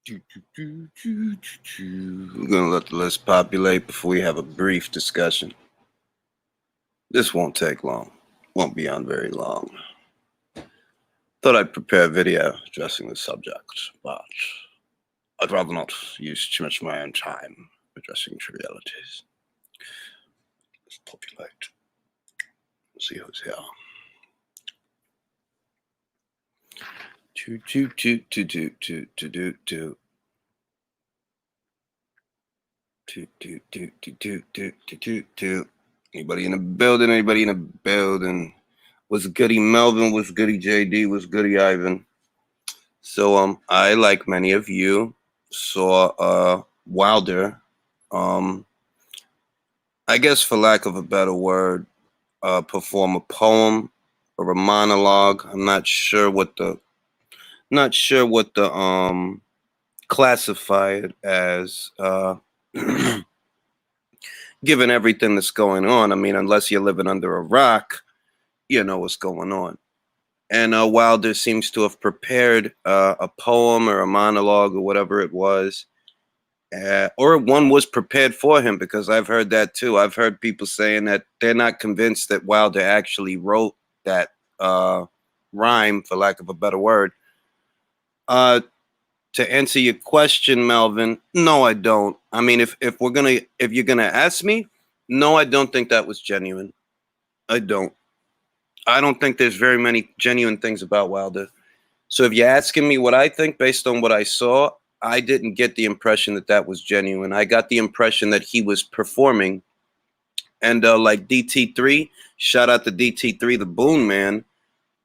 We're gonna let the list populate before we have a brief discussion. This won't take long. Won't be on very long. Thought I'd prepare a video addressing the subject, but I'd rather not use too much of my own time addressing trivialities. Let's populate. See who's here. Anybody in the building? Anybody in the building? What's goody Melvin? What's goody JD? What's goody Ivan? So I, like many of you, saw Wilder, I guess for lack of a better word, perform a poem or a monologue. I'm not sure what the classify it as, given everything that's going on. I mean, unless you're living under a rock, you know what's going on. And Wilder seems to have prepared a poem or a monologue or whatever it was, or one was prepared for him, because I've heard that too. I've heard people saying that they're not convinced that Wilder actually wrote that rhyme, for lack of a better word. To answer your question, Melvin, no, I don't. I mean, if you're gonna ask me, no, I don't think that was genuine. I don't think there's very many genuine things about Wilder. So if you're asking me what I think based on what I saw, I didn't get the impression that that was genuine. I got the impression that he was performing. And like DT3, shout out to DT3, the Boon Man.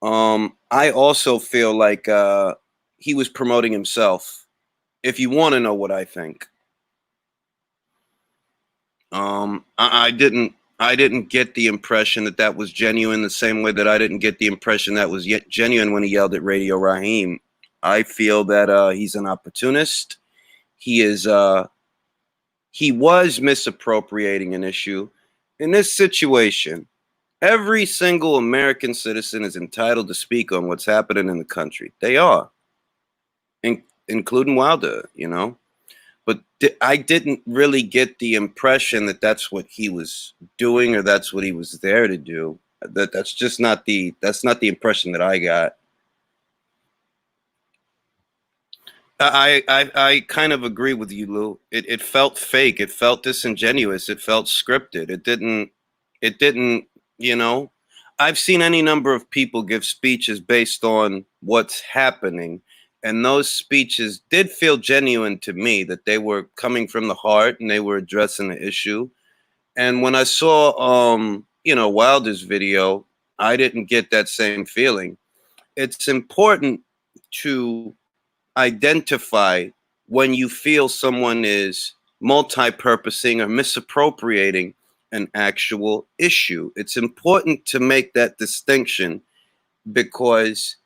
I also feel like he was promoting himself, if you want to know what I think. I didn't get the impression that that was genuine, the same way that I didn't get the impression that was yet genuine when he yelled at Radio Raheem. I feel that he's an opportunist. He was misappropriating an issue. In this situation, every single American citizen is entitled to speak on what's happening in the country. They are, including Wilder, you know. But I didn't really get the impression that that's what he was doing, or that's what he was there to do. That's just not the impression that I got. I kind of agree with you, Lou. It felt fake. It felt disingenuous. It felt scripted. It didn't, you know. I've seen any number of people give speeches based on what's happening, and those speeches did feel genuine to me, that they were coming from the heart and they were addressing the issue. And when I saw Wilder's video, I didn't get that same feeling. It's important to identify when you feel someone is multi-purposing or misappropriating an actual issue. It's important to make that distinction, because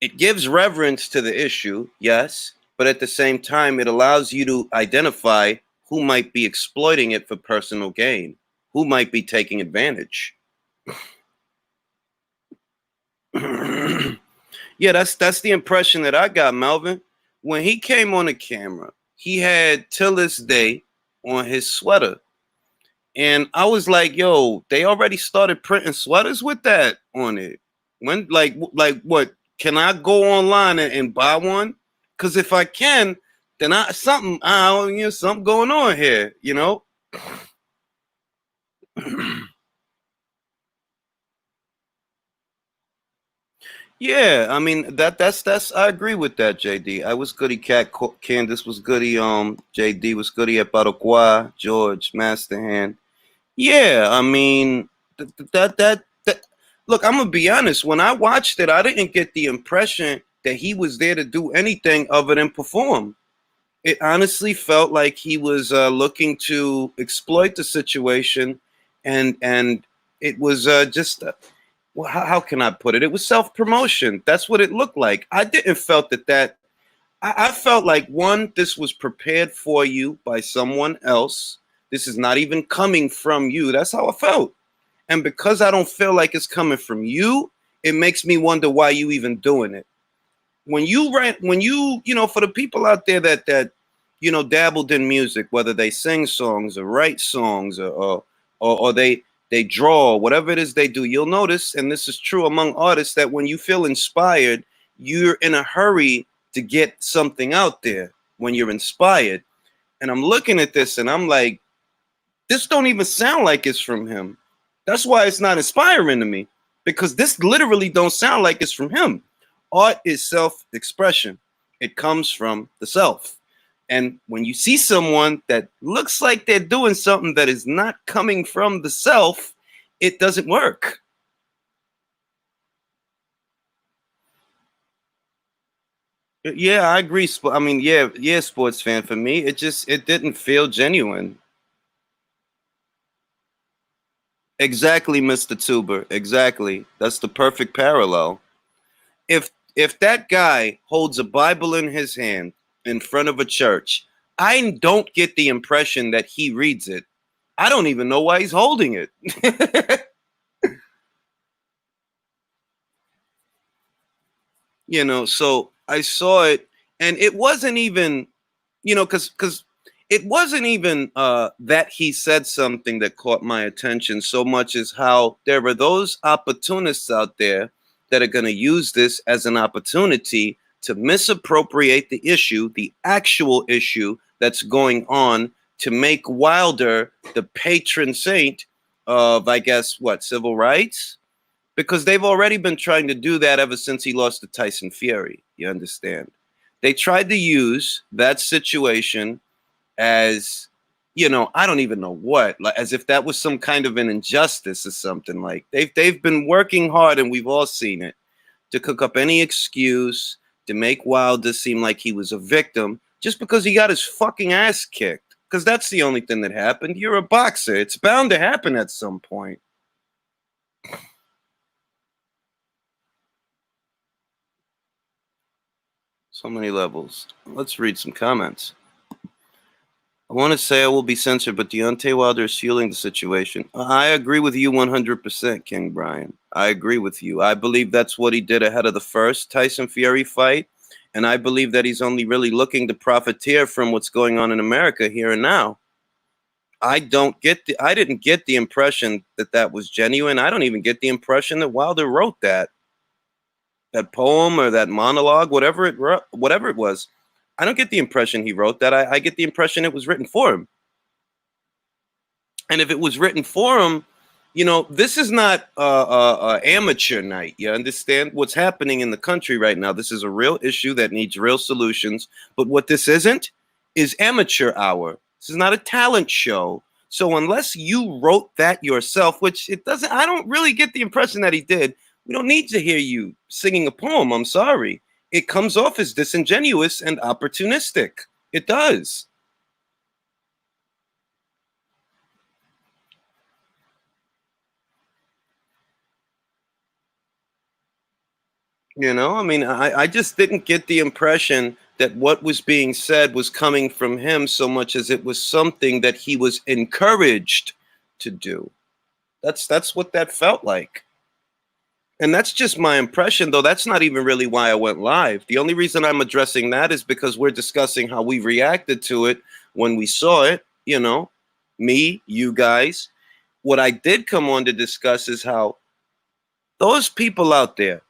it gives reverence to the issue, yes, but at the same time, it allows you to identify who might be exploiting it for personal gain, who might be taking advantage. Yeah, that's the impression that I got, Melvin. When he came on the camera, he had "Till This Day" on his sweater. And I was like, yo, they already started printing sweaters with that on it. When, like what? Can I go online and buy one? Because if I can, then something going on here, you know? Yeah, I mean that's I agree with that, JD. I was goody Cat, Candace was goody, JD was goody at Baraqua, George, Masterhand. Yeah, I mean that. Look, I'm gonna be honest. When I watched it, I didn't get the impression that he was there to do anything other than perform. It honestly felt like he was looking to exploit the situation, and it was just. Well, how can I put it? It was self-promotion. That's what it looked like. I didn't felt that. I felt like, one, this was prepared for you by someone else. This is not even coming from you. That's how I felt. And because I don't feel like it's coming from you, it makes me wonder why you even doing it. When you write, when you know, for the people out there that dabbled in music, whether they sing songs or write songs or they draw, whatever it is they do, you'll notice, and this is true among artists, that when you feel inspired, you're in a hurry to get something out there when you're inspired. And I'm looking at this and I'm like, this don't even sound like it's from him. That's why it's not inspiring to me, because this literally don't sound like it's from him. Art is self-expression. It comes from the self. And when you see someone that looks like they're doing something that is not coming from the self, it doesn't work. Yeah, I agree. I mean, yeah, sports fan. For me, it didn't feel genuine. Exactly, Mr. Tuber. Exactly. That's the perfect parallel. If that guy holds a Bible in his hand in front of a church, I don't get the impression that he reads it. I don't even know why he's holding it. So I saw it, and it wasn't even, because it wasn't even that he said something that caught my attention so much as how there are those opportunists out there that are going to use this as an opportunity to misappropriate the issue, the actual issue that's going on, to make Wilder the patron saint of, I guess, what, civil rights? Because they've already been trying to do that ever since he lost to Tyson Fury. You understand? They tried to use that situation as, I don't even know what, like, as if that was some kind of an injustice or something. Like they've been working hard, and we've all seen it, to cook up any excuse to make Wilder seem like he was a victim just because he got his fucking ass kicked. Because that's the only thing that happened. You're a boxer. It's bound to happen at some point. So many levels. Let's read some comments. I want to say I will be censored, but Deontay Wilder is fueling the situation. I agree with you 100%, King Brian. I agree with you. I believe that's what he did ahead of the first Tyson Fury fight. And I believe that he's only really looking to profiteer from what's going on in America here and now. I didn't get the impression that that was genuine. I don't even get the impression that Wilder wrote that poem or that monologue, whatever it was. I don't get the impression he wrote that. I get the impression it was written for him. And if it was written for him, this is not amateur night. You understand what's happening in the country right now? This is a real issue that needs real solutions. But what this isn't is amateur hour. This is not a talent show. So unless you wrote that yourself, which it doesn't, I don't really get the impression that he did. We don't need to hear you singing a poem. I'm sorry. It comes off as disingenuous and opportunistic. It does. I mean, I just didn't get the impression that what was being said was coming from him so much as it was something that he was encouraged to do. That's what that felt like. And that's just my impression, though. That's not even really why I went live. The only reason I'm addressing that is because we're discussing how we reacted to it when we saw it, me, you guys. What I did come on to discuss is how those people out there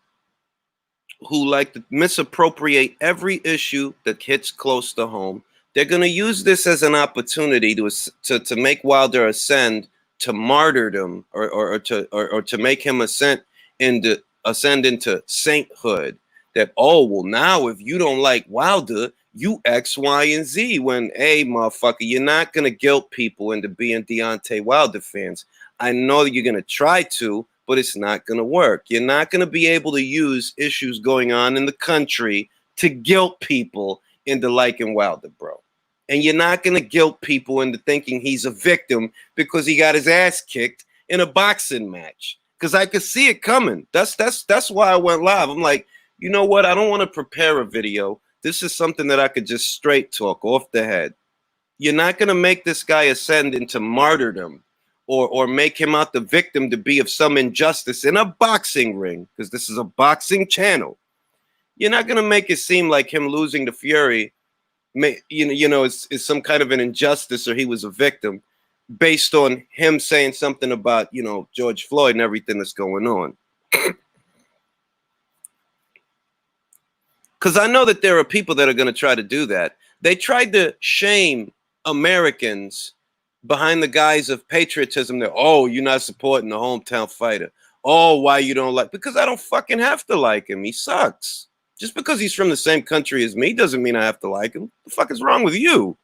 who like to misappropriate every issue that hits close to home, they're going to use this as an opportunity to make Wilder ascend to martyrdom, or to make him ascend into sainthood. That, oh, well, now if you don't like Wilder, you X, Y, and Z. When, hey, motherfucker, you're not going to guilt people into being Deontay Wilder fans. I know you're going to try to, but it's not going to work. You're not going to be able to use issues going on in the country to guilt people into liking Wilder, bro. And you're not going to guilt people into thinking he's a victim because he got his ass kicked in a boxing match. Because I could see it coming. That's why I went live. I'm like, you know what? I don't want to prepare a video. This is something that I could just straight talk off the head. You're not going to make this guy ascend into martyrdom, or make him out the victim to be of some injustice in a boxing ring, because this is a boxing channel. You're not gonna make it seem like him losing to Fury, is some kind of an injustice or he was a victim, based on him saying something about George Floyd and everything that's going on. Because I know that there are people that are going to try to do that. They tried to shame Americans behind the guise of patriotism. That, oh, you're not supporting the hometown fighter. Oh, why you don't like? Because I don't fucking have to like him. He sucks. Just because he's from the same country as me doesn't mean I have to like him. The fuck is wrong with you?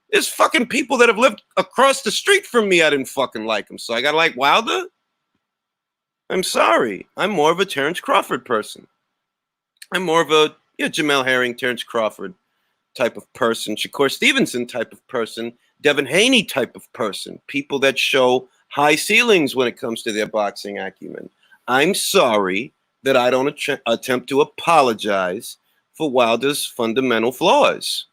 There's fucking people that have lived across the street from me. I didn't fucking like him. So I gotta like Wilder? I'm sorry. I'm more of a Terrence Crawford person. I'm more of a Jamel Herring, Terrence Crawford type of person, Shakur Stevenson type of person, Devin Haney type of person, people that show high ceilings when it comes to their boxing acumen. I'm sorry that I don't attempt to apologize for Wilder's fundamental flaws.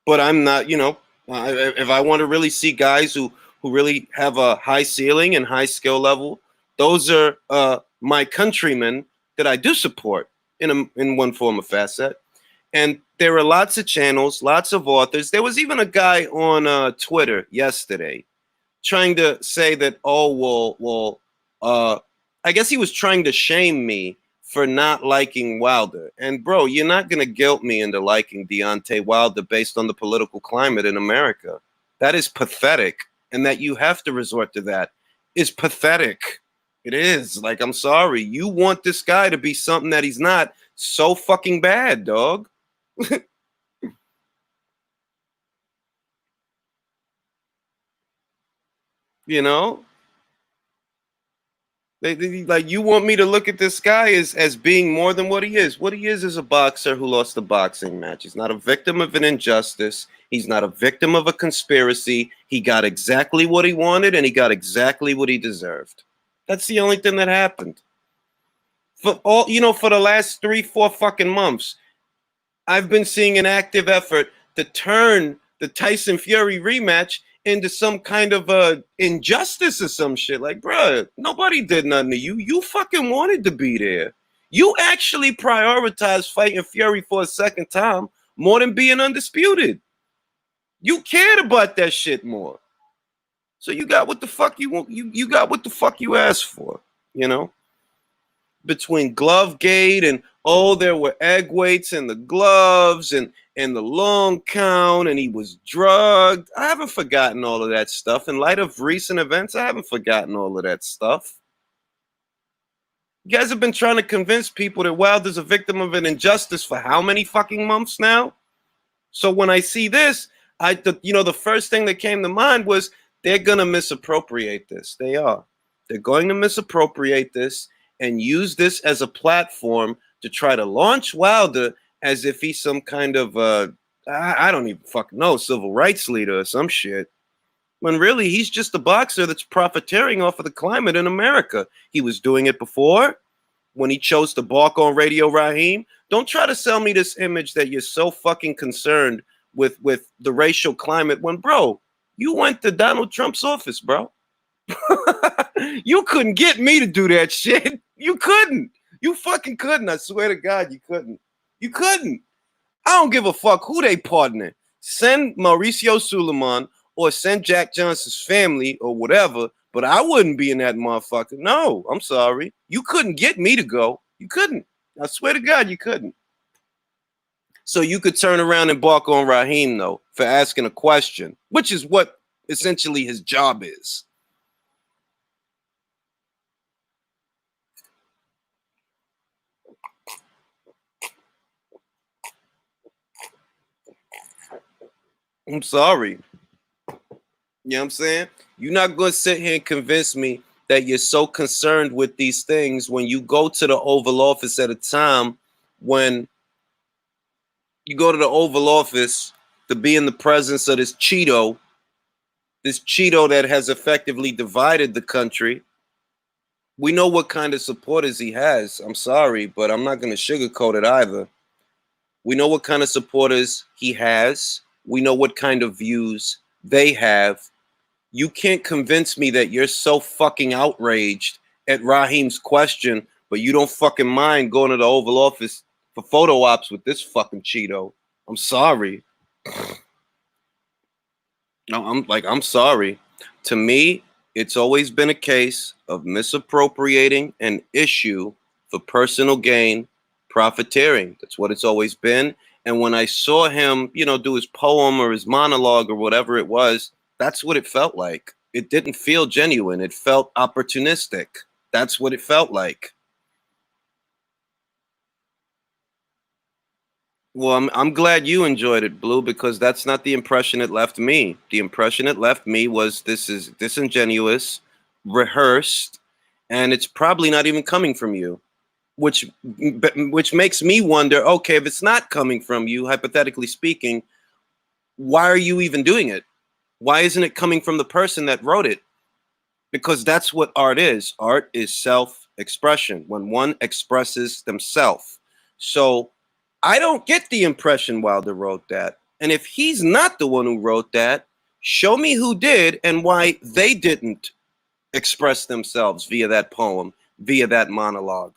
But I'm not, if I want to really see guys who really have a high ceiling and high skill level, those are my countrymen that I do support in one form or facet. And there are lots of channels, lots of authors. There was even a guy on Twitter yesterday trying to say that, I guess he was trying to shame me for not liking Wilder. And bro, you're not going to guilt me into liking Deontay Wilder based on the political climate in America. That is pathetic. And that you have to resort to that is pathetic. It is. Like, I'm sorry. You want this guy to be something that he's not so fucking bad, dog. You know? Like, you want me to look at this guy as being more than what he is. What he is a boxer who lost a boxing match. He's not a victim of an injustice. He's not a victim of a conspiracy. He got exactly what he wanted, and he got exactly what he deserved. That's the only thing that happened. For the last 3-4 fucking months, I've been seeing an active effort to turn the Tyson Fury rematch into some kind of injustice or some shit. Like, bruh, nobody did nothing to you. You fucking wanted to be there. You actually prioritized fighting Fury for a second time more than being undisputed. You cared about that shit more. So you got what the fuck you want. You got what the fuck you asked for, between Glovegate and there were egg weights in the gloves and the long count, and he was drugged. I haven't forgotten all of that stuff. In light of recent events, I haven't forgotten all of that stuff. You guys have been trying to convince people that Wilder's a victim of an injustice for how many fucking months now? So when I see this, the first thing that came to mind was they're going to misappropriate this. They are. They're going to misappropriate this and use this as a platform to try to launch Wilder as if he's some kind of, I don't even fucking know, civil rights leader or some shit. When really, he's just a boxer that's profiteering off of the climate in America. He was doing it before when he chose to balk on Radio Raheem. Don't try to sell me this image that you're so fucking concerned with the racial climate when, bro, you went to Donald Trump's office, bro. You couldn't get me to do that shit. You couldn't. You fucking couldn't. I swear to God, you couldn't. You couldn't. I don't give a fuck who they partner. Send Mauricio Suleiman or send Jack Johnson's family or whatever, but I wouldn't be in that motherfucker. No, I'm sorry. You couldn't get me to go. You couldn't. I swear to God, you couldn't. So you could turn around and bark on Raheem, though, for asking a question, which is what essentially his job is. I'm sorry. You know what I'm saying? You're not going to sit here and convince me that you're so concerned with these things when you go to the Oval Office at a time when you go to the Oval Office to be in the presence of this Cheeto that has effectively divided the country. We know what kind of supporters he has. I'm sorry, but I'm not going to sugarcoat it either. We know what kind of supporters he has. We know what kind of views they have. You can't convince me that you're so fucking outraged at Raheem's question but you don't fucking mind going to the Oval Office for photo ops with this fucking Cheeto. I'm sorry. No, I'm sorry. To me, it's always been a case of misappropriating an issue for personal gain, profiteering. That's what it's always been. And when I saw him, do his poem or his monologue or whatever it was, that's what it felt like. It didn't feel genuine. It felt opportunistic. That's what it felt like. Well, I'm glad you enjoyed it, Blue, because that's not the impression it left me. The impression it left me was this is disingenuous, rehearsed, and it's probably not even coming from you, which makes me wonder, okay, if it's not coming from you, hypothetically speaking, why are you even doing it? Why isn't it coming from the person that wrote it? Because that's what art is. Art is self-expression, when one expresses themselves. So I don't get the impression Wilder wrote that. And if he's not the one who wrote that, show me who did and why they didn't express themselves via that poem, via that monologue.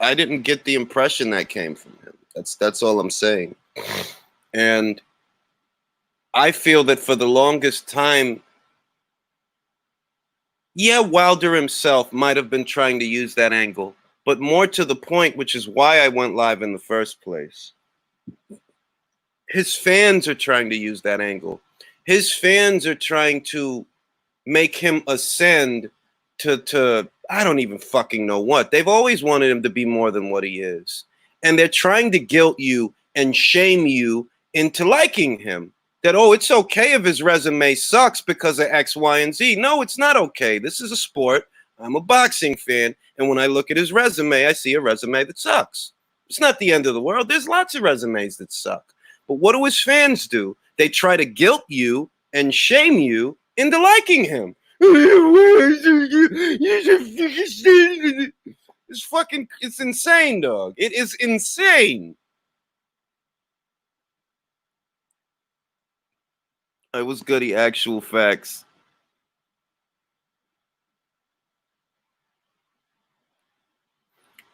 I didn't get the impression that came from him. That's all I'm saying. And I feel that for the longest time, yeah, Wilder himself might have been trying to use that angle, but more to the point, which is why I went live in the first place. His fans are trying to use that angle. His fans are trying to make him ascend to I don't even fucking know what. They've always wanted him to be more than what he is. And they're trying to guilt you and shame you into liking him. That, oh, it's okay if his resume sucks because of X, Y, and Z. No, it's not okay. This is a sport. I'm a boxing fan. And when I look at his resume, I see a resume that sucks. It's not the end of the world. There's lots of resumes that suck. But what do his fans do? They try to guilt you and shame you into liking him. It's insane, dog. It is insane. It was goody actual facts.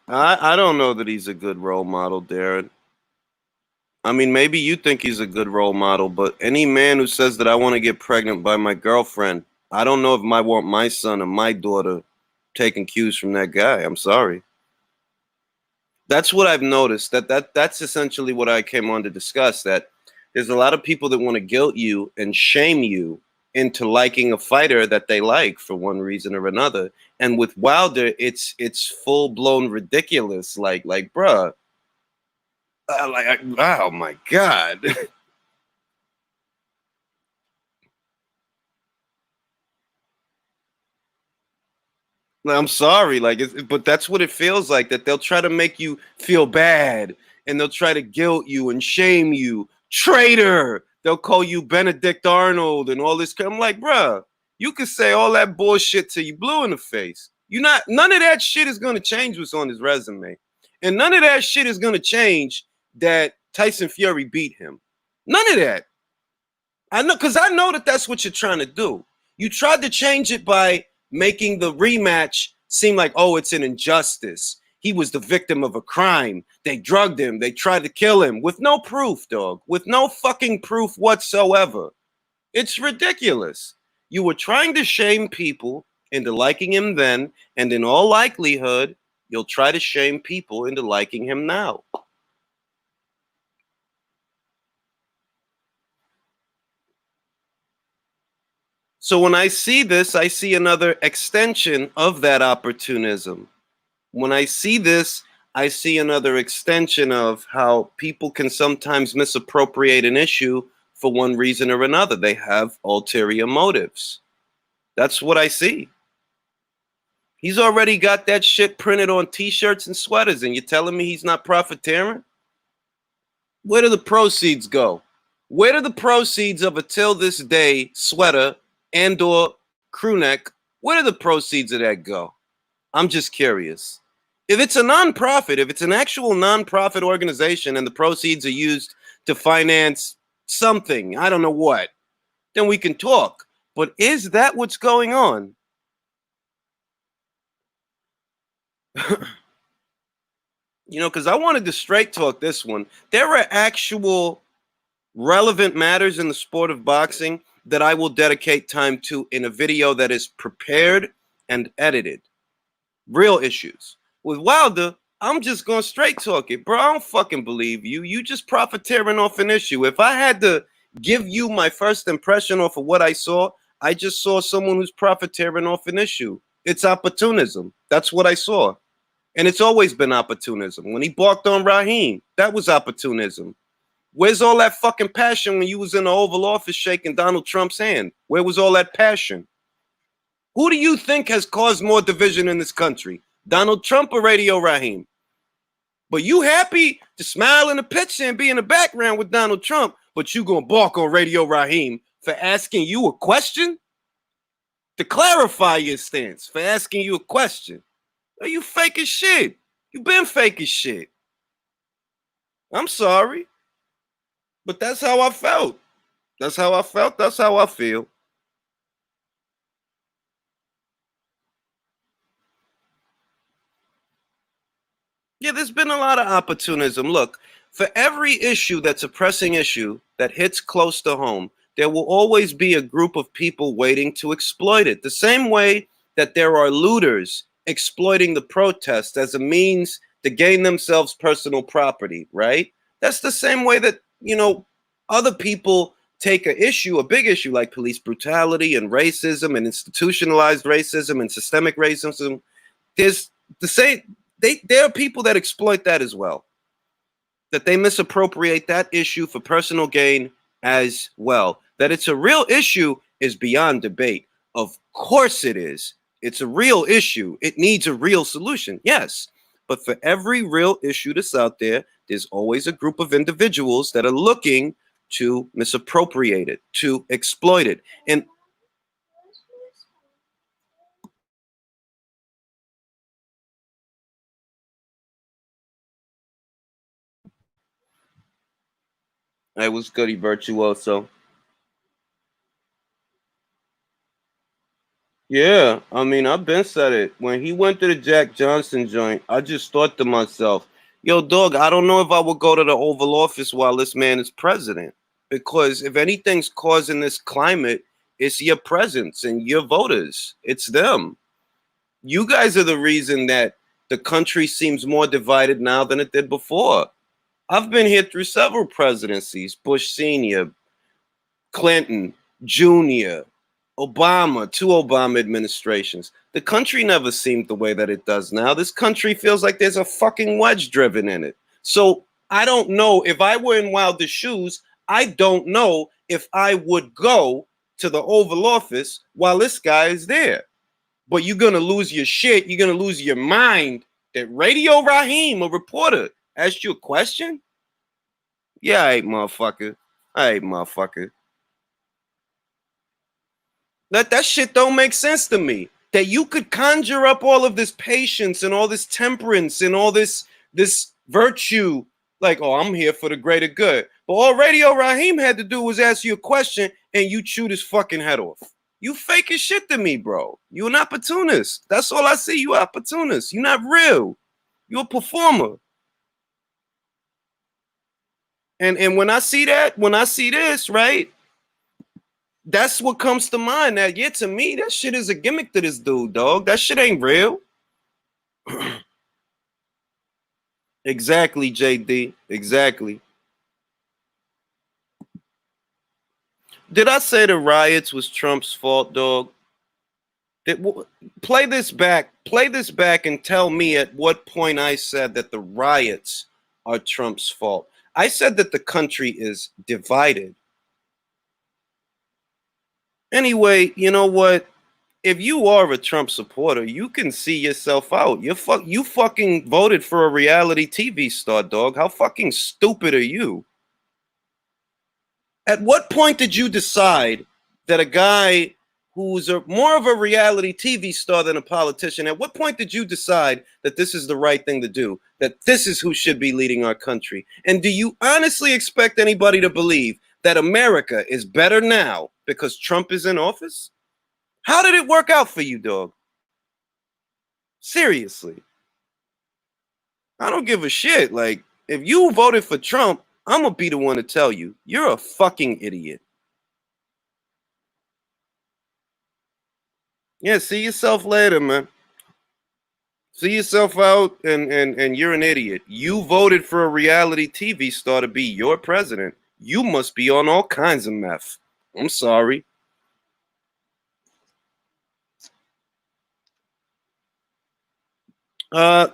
I don't know that he's a good role model, Darren. I mean, maybe you think he's a good role model, but any man who says that I want to get pregnant by my girlfriend, I don't know if I want my son or my daughter taking cues from that guy. I'm sorry. That's what I've noticed. That's essentially what I came on to discuss. That there's a lot of people that want to guilt you and shame you into liking a fighter that they like for one reason or another. And with Wilder, it's full blown ridiculous. Like, bruh, oh my god. I'm sorry, but that's what it feels like. That they'll try to make you feel bad, and they'll try to guilt you and shame you, traitor. They'll call you Benedict Arnold and all this. I'm like, bruh, you could say all that bullshit till you blue in the face. None of that shit is gonna change what's on his resume, and none of that shit is gonna change that Tyson Fury beat him. None of that. I know, because I know that that's what you're trying to do. You tried to change it by making the rematch seem like, oh, it's an injustice. He was the victim of a crime. They drugged him. They tried to kill him with no proof, dog. With no fucking proof whatsoever. It's ridiculous. You were trying to shame people into liking him then, and in all likelihood, you'll try to shame people into liking him now. So when I see this, I see another extension of that opportunism. When I see this, I see another extension of how people can sometimes misappropriate an issue for one reason or another. They have ulterior motives. That's what I see. He's already got that shit printed on t-shirts and sweaters, and you're telling me he's not profiteering? Where do the proceeds go? Where do the proceeds of a till this day sweater and or crew neck, where do the proceeds of that go? I'm just curious. If it's a nonprofit, if it's an actual nonprofit organization and the proceeds are used to finance something, I don't know what, then we can talk. But is that what's going on? You know, because I wanted to straight talk this one. There are actual relevant matters in the sport of boxing that I will dedicate time to in a video that is prepared and edited. Real issues. With Wilder, I'm just going to straight talk it. Bro, I don't fucking believe you. You just profiteering off an issue. If I had to give you my first impression off of what I saw, I just saw someone who's profiteering off an issue. It's opportunism. That's what I saw. And it's always been opportunism. When he barked on Raheem, that was opportunism. Where's all that fucking passion when you was in the Oval Office shaking Donald Trump's hand? Where was all that passion? Who do you think has caused more division in this country? Donald Trump or Radio Raheem? But you happy to smile in the picture and be in the background with Donald Trump, but you gonna bark on Radio Raheem for asking you a question? To clarify your stance, for asking you a question. Are you fake as shit? You been fake as shit. I'm sorry. But that's how I felt. That's how I felt. That's how I feel. Yeah, there's been a lot of opportunism. Look, for every issue that's a pressing issue that hits close to home, there will always be a group of people waiting to exploit it. The same way that there are looters exploiting the protest as a means to gain themselves personal property, right? That's the same way that, you know, other people take an issue, a big issue like police brutality and racism and institutionalized racism and systemic racism. There's the same, there are people that exploit that as well, that they misappropriate that issue for personal gain as well. That it's a real issue is beyond debate. Of course it is. It's a real issue. It needs a real solution. Yes. But for every real issue that's out there, there's always a group of individuals that are looking to misappropriate it, to exploit it. And I was Goody Virtuoso. Yeah, I mean, I've been said it. When he went to the Jack Johnson joint, I just thought to myself, yo, dog, I don't know if I would go to the Oval Office while this man is president. Because if anything's causing this climate, it's your presence and your voters. It's them. You guys are the reason that the country seems more divided now than it did before. I've been here through several presidencies, Bush Sr., Clinton, Jr., Obama, two Obama administrations. The country never seemed the way that it does now. This country feels like there's a fucking wedge driven in it. So I don't know if I were in Wilder's shoes, I don't know if I would go to the Oval Office while this guy is there. But you're going to lose your shit. You're going to lose your mind that Radio Raheem, a reporter, asked you a question? Yeah, all right, motherfucker. All right, motherfucker. That shit don't make sense to me. That you could conjure up all of this patience and all this temperance and all this virtue, like, oh, I'm here for the greater good. But all Radio Raheem had to do was ask you a question and you chewed his fucking head off. You fake as shit to me, bro. You an opportunist. That's all I see. You opportunist. You're not real. You're a performer. And when I see that, when I see this, right? That's what comes to mind. That, yeah, to me, that shit is a gimmick to this dude, dog. That shit ain't real. Exactly, JD. Exactly. Did I say the riots was Trump's fault, dog? Play this back. Play this back and tell me at what point I said that the riots are Trump's fault. I said that the country is divided. Anyway, you know what? If you are a Trump supporter, you can see yourself out. You fucking voted for a reality TV star, dog. How fucking stupid are you? At what point did you decide that a guy who's more of a reality TV star than a politician, at what point did you decide that this is the right thing to do, that this is who should be leading our country? And do you honestly expect anybody to believe that America is better now because Trump is in office? How did it work out for you, dog? Seriously. I don't give a shit. Like, if you voted for Trump, I'm gonna be the one to tell you, you're a fucking idiot. Yeah, see yourself later, man. See yourself out, and you're an idiot. You voted for a reality TV star to be your president. You must be on all kinds of meth. I'm sorry. Uh,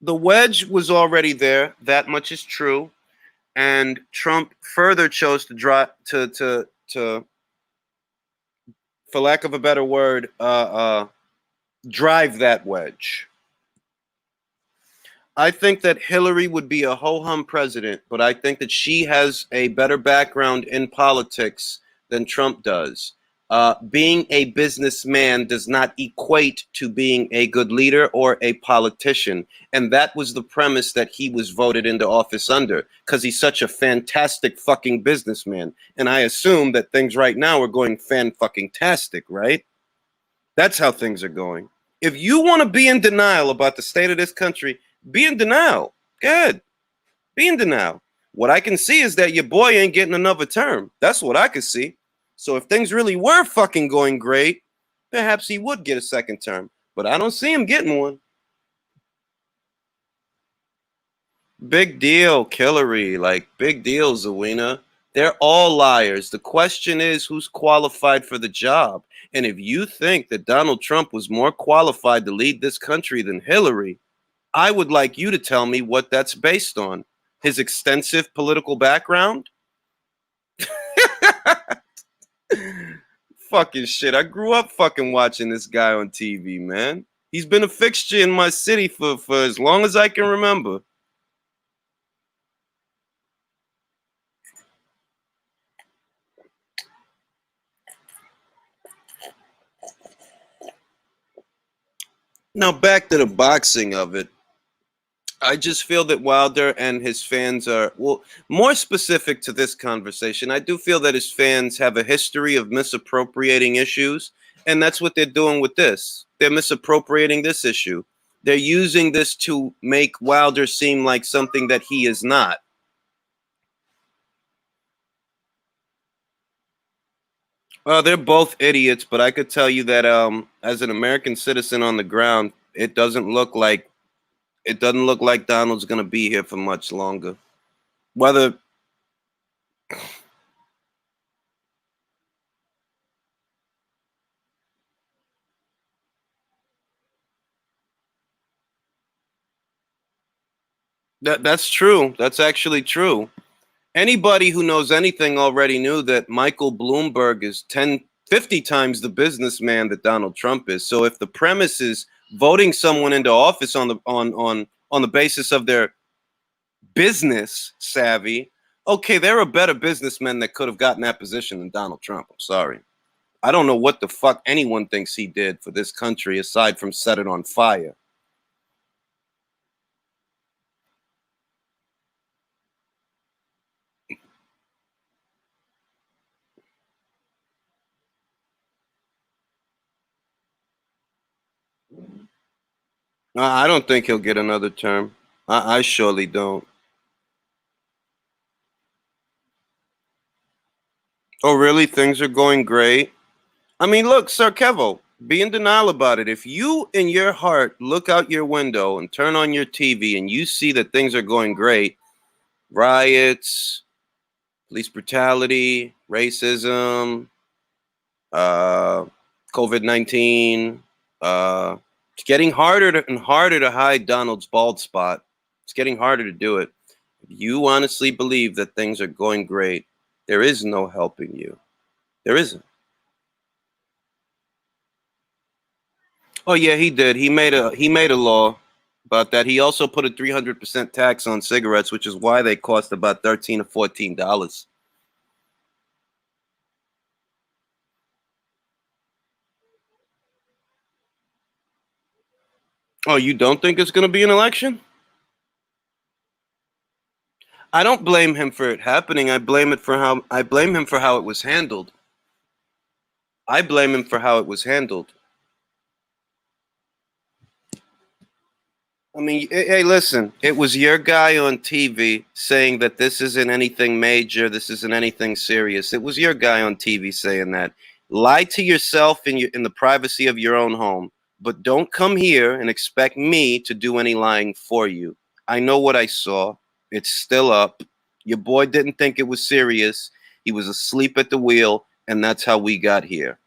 the wedge was already there. That much is true. And Trump further chose to drive to, for lack of a better word, drive that wedge. I think that Hillary would be a ho hum president, but I think that she has a better background in politics than Trump does. Being a businessman does not equate to being a good leader or a politician. And that was the premise that he was voted into office under, because he's such a fantastic fucking businessman. And I assume that things right now are going fan fucking tastic, right? That's how things are going. If you want to be in denial about the state of this country, be in denial. Good. Be in denial. What I can see is that your boy ain't getting another term. That's what I can see. So if things really were fucking going great, perhaps he would get a second term. But I don't see him getting one. Big deal, Hillary. Like, big deal, Zawina. They're all liars. The question is who's qualified for the job. And if you think that Donald Trump was more qualified to lead this country than Hillary, I would like you to tell me what that's based on. His extensive political background? Fucking shit. I grew up fucking watching this guy on TV, man. He's been a fixture in my city for as long as I can remember. Now back to the boxing of it. I just feel that Wilder and his fans are, well, more specific to this conversation. I do feel that his fans have a history of misappropriating issues, and that's what they're doing with this. They're misappropriating this issue. They're using this to make Wilder seem like something that he is not. They're both idiots, but I could tell you that as an American citizen on the ground, it doesn't look like Donald's going to be here for much longer. Whether that's true. That's actually true. Anybody who knows anything already knew that Michael Bloomberg is 10, 50 times the businessman that Donald Trump is. So if the premise is voting someone into office on the basis of their business savvy, okay, they're a better businessman that could have gotten that position than Donald Trump. I'm sorry. I don't know what the fuck anyone thinks he did for this country aside from set it on fire. I don't think he'll get another term. I surely don't. Oh, really? Things are going great? I mean, look, Sir Kevo, be in denial about it. If you, in your heart, look out your window and turn on your TV and you see that things are going great, riots, police brutality, racism, uh, COVID-19, it's getting and harder to hide Donald's bald spot. It's getting harder to do it. If you honestly believe that things are going great, there is no helping you. There isn't. Oh yeah, he did. He made a law about that. He also put a 300% tax on cigarettes, which is why they cost about $13 or $14. Oh, you don't think it's going to be an election? I don't blame him for it happening. I blame him for how it was handled. I blame him for how it was handled. I mean, hey, listen, it was your guy on TV saying that this isn't anything major, this isn't anything serious. It was your guy on TV saying that. Lie to yourself in the privacy of your own home, but don't come here and expect me to do any lying for you. I know what I saw. It's still up. Your boy didn't think it was serious. He was asleep at the wheel, and that's how we got here.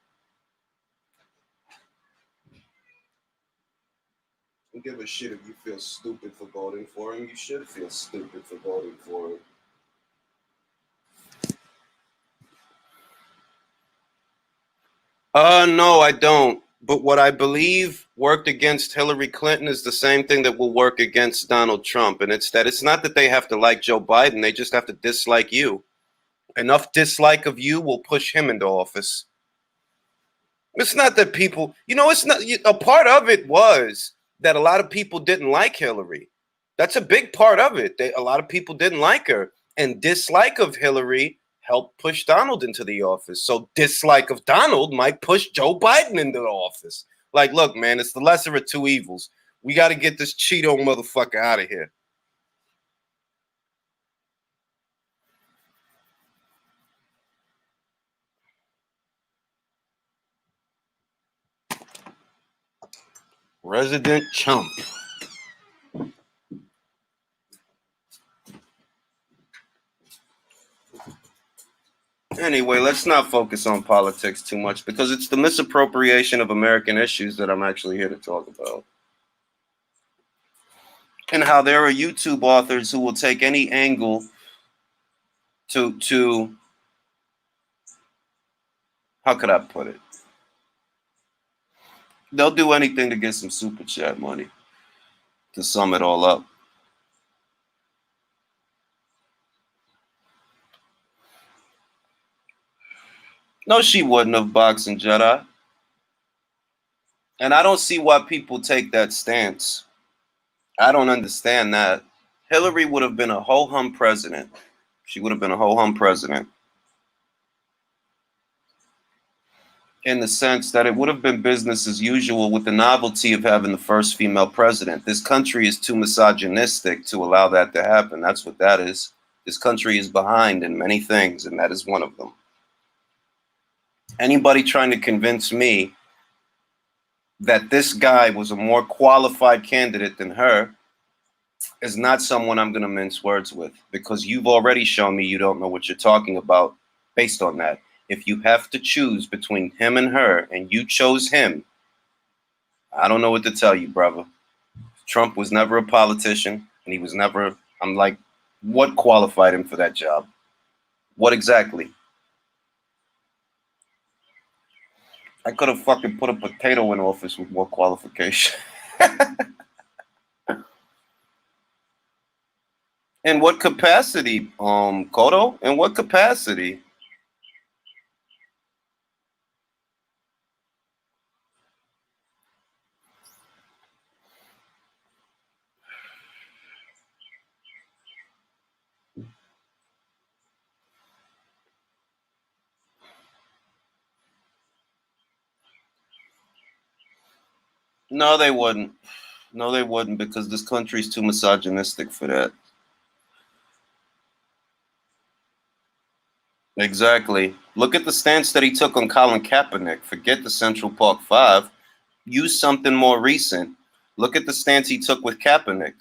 I don't give a shit if you feel stupid for voting for him. You should feel stupid for voting for him. No, I don't. But what I believe worked against Hillary Clinton is the same thing that will work against Donald Trump. And it's that it's not that they have to like Joe Biden, they just have to dislike you. Enough dislike of you will push him into office. It's not that people, it's not a part of it was that a lot of people didn't like Hillary. That's a big part of it. A lot of people didn't like her, and dislike of Hillary helped push Donald into the office. So dislike of Donald might push Joe Biden into the office. Like, look, man, it's the lesser of two evils. We got to get this Cheeto motherfucker out of here. Resident chump. Anyway, let's not focus on politics too much because it's the misappropriation of American issues that I'm actually here to talk about. And how there are YouTube authors who will take any angle to how could I put it? They'll do anything to get some super chat money to sum it all up. No, she wouldn't have boxing Jedi. And I don't see why people take that stance. I don't understand that. Hillary would have been a ho hum president. She would have been a ho hum president. In the sense that it would have been business as usual with the novelty of having the first female president. This country is too misogynistic to allow that to happen. That's what that is. This country is behind in many things, and that is one of them. Anybody trying to convince me that this guy was a more qualified candidate than her is not someone I'm going to mince words with, because you've already shown me you don't know what you're talking about based on that. If you have to choose between him and her and you chose him, I don't know what to tell you, brother. Trump was never a politician, and he was never, I'm like, what qualified him for that job? What exactly? I could have fucking put a potato in office with more qualification. In what capacity, Kodo? In what capacity? No, they wouldn't. No, they wouldn't, because this country's too misogynistic for that. Exactly. Look at the stance that he took on Colin Kaepernick. Forget the Central Park Five. Use something more recent. Look at the stance he took with Kaepernick.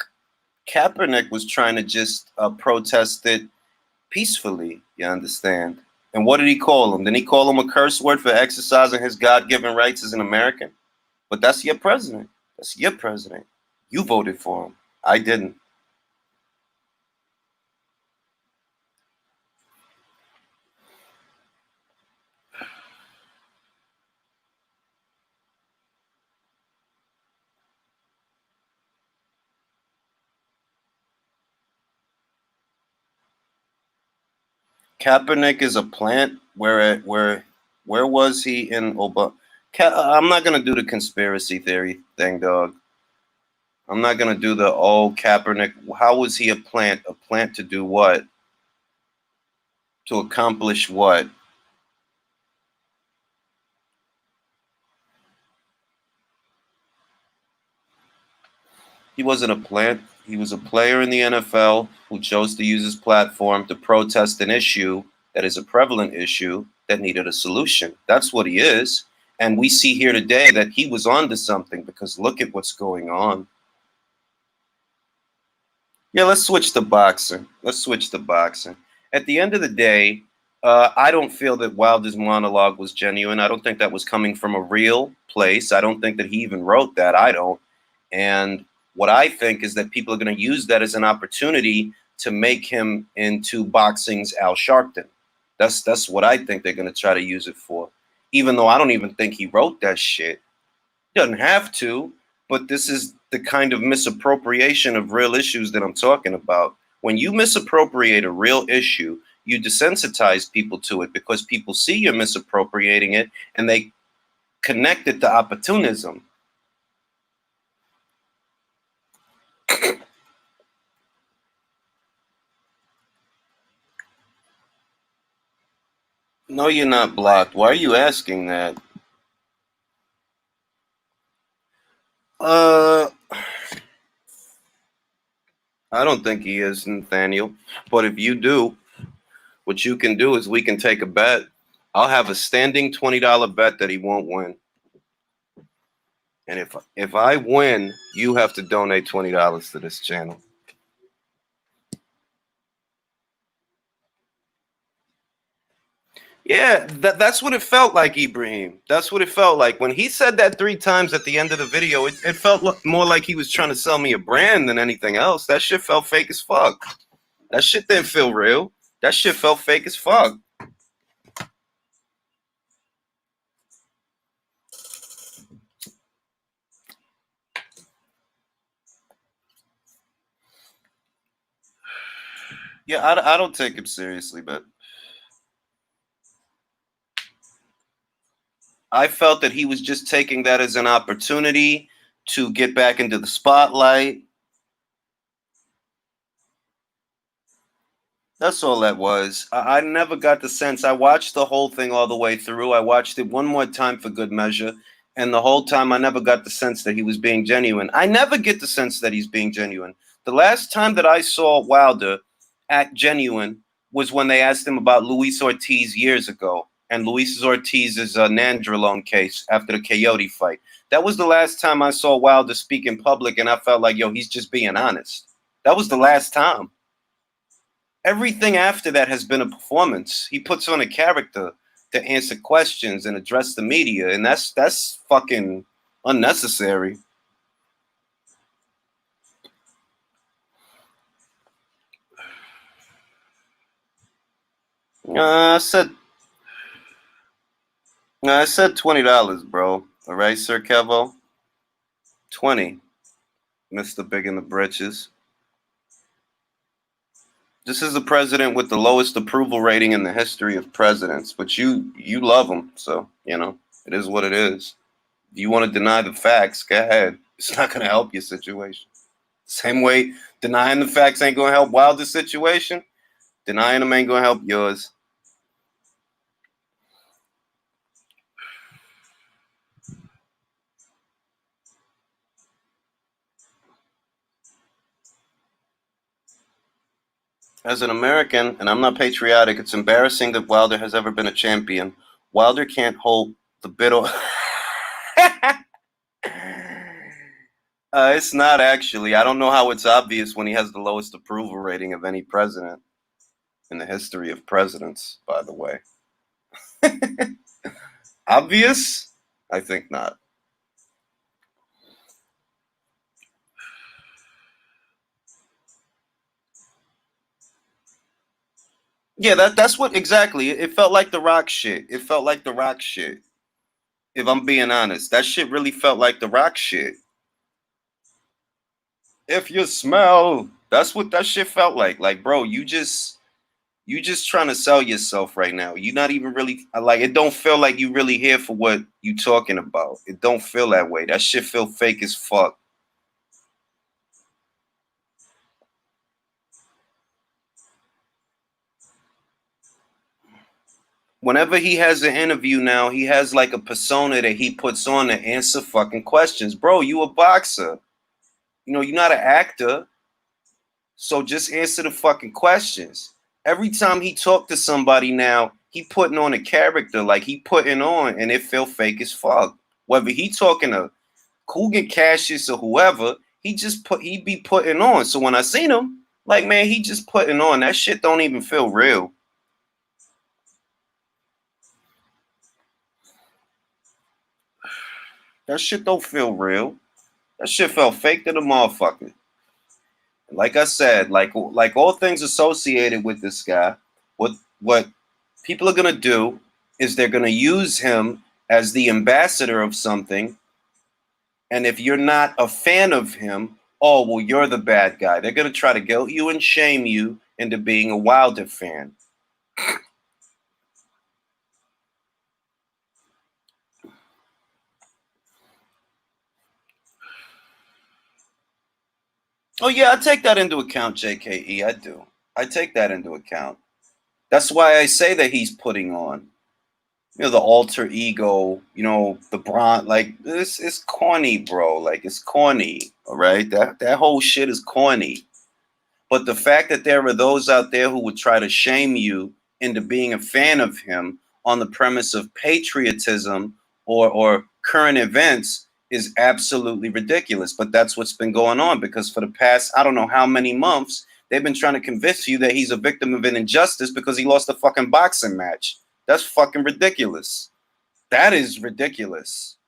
Kaepernick was trying to just protest it peacefully, you understand? And what did he call him? Didn't he call him a curse word for exercising his God-given rights as an American? But that's your president. That's your president. You voted for him. I didn't. Kaepernick is a plant. Where was he in Obama? I'm not gonna do the conspiracy theory thing, dog. I'm not gonna do the Kaepernick. How was he a plant? A plant to do what? To accomplish what? He wasn't a plant. He was a player in the NFL who chose to use his platform to protest an issue that is a prevalent issue that needed a solution. That's what he is. And we see here today that he was onto something, because look at what's going on. Yeah, let's switch to boxing. Let's switch to boxing. At the end of the day, I don't feel that Wilder's monologue was genuine. I don't think that was coming from a real place. I don't think that he even wrote that. I don't. And what I think is that people are going to use that as an opportunity to make him into boxing's Al Sharpton. That's what I think they're going to try to use it for. Even though I don't even think he wrote that shit. He doesn't have to, but this is the kind of misappropriation of real issues that I'm talking about. When you misappropriate a real issue, you desensitize people to it because people see you're misappropriating it and they connect it to opportunism. No, you're not blocked. Why are you asking that? I don't think he is, Nathaniel. But if you do, what you can do is we can take a bet. I'll have a standing $20 bet that he won't win. And if I win, you have to donate $20 to this channel. Yeah, that's what it felt like, Ibrahim. That's what it felt like. When he said that 3 times at the end of the video, it felt more like he was trying to sell me a brand than anything else. That shit felt fake as fuck. That shit didn't feel real. That shit felt fake as fuck. Yeah, I don't take him seriously, but I felt that he was just taking that as an opportunity to get back into the spotlight. That's all that was. I never got the sense. I watched the whole thing all the way through. I watched it one more time for good measure. And the whole time, I never got the sense that he was being genuine. I never get the sense that he's being genuine. The last time that I saw Wilder act genuine was when they asked him about Luis Ortiz years ago. And Luis Ortiz's Nandrolone case after the Coyote fight. That was the last time I saw Wilder speak in public, and I felt like, yo, he's just being honest. That was the last time. Everything after that has been a performance. He puts on a character to answer questions and address the media, and that's fucking unnecessary. I said $20, bro. All right, Sir Kevo. 20, Mr. Big in the Britches. This is the president with the lowest approval rating in the history of presidents, but you love him, so you know it is what it is. If you want to deny the facts, go ahead. It's not going to help your situation. Same way denying the facts ain't going to help Wilder's situation, denying them ain't going to help yours. As an American, and I'm not patriotic, it's embarrassing that Wilder has ever been a champion. Wilder can't hold the bid. It's not actually. I don't know how it's obvious when he has the lowest approval rating of any president in the history of presidents, by the way. Obvious? I think not. Yeah, that's what exactly. It felt like the Rock shit. It felt like the Rock shit. If I'm being honest, that shit really felt like the Rock shit. If you smell, that's what that shit felt like. Like, bro, you just trying to sell yourself right now. You're not even really like, it don't feel like you really here for what you talking about. It don't feel that way. That shit feel fake as fuck. Whenever he has an interview now, he has like a persona that he puts on to answer fucking questions. Bro, you a boxer. You know, you're not an actor. So just answer the fucking questions. Every time he talk to somebody now, he putting on a character, like he putting on, and it feel fake as fuck. Whether he talking to Coogan Cassius or whoever, he be putting on. So when I seen him, like, man, he just putting on. That shit don't even feel real. That shit don't feel real. That shit felt fake to the motherfucker. Like I said, like all things associated with this guy, what people are gonna do is they're gonna use him as the ambassador of something. And if you're not a fan of him, oh well, you're the bad guy. They're gonna try to guilt you and shame you into being a Wilder fan. Oh yeah, I take that into account, JKE. I do. I take that into account. That's why I say that he's putting on, you know, the alter ego, you know, the bronze. Like this is corny, bro. Like it's corny. All right, that whole shit is corny. But the fact that there are those out there who would try to shame you into being a fan of him on the premise of patriotism or current events is absolutely ridiculous. But that's what's been going on, because for the past, I don't know how many months, they've been trying to convince you that he's a victim of an injustice because he lost a fucking boxing match. That's fucking ridiculous. That is ridiculous.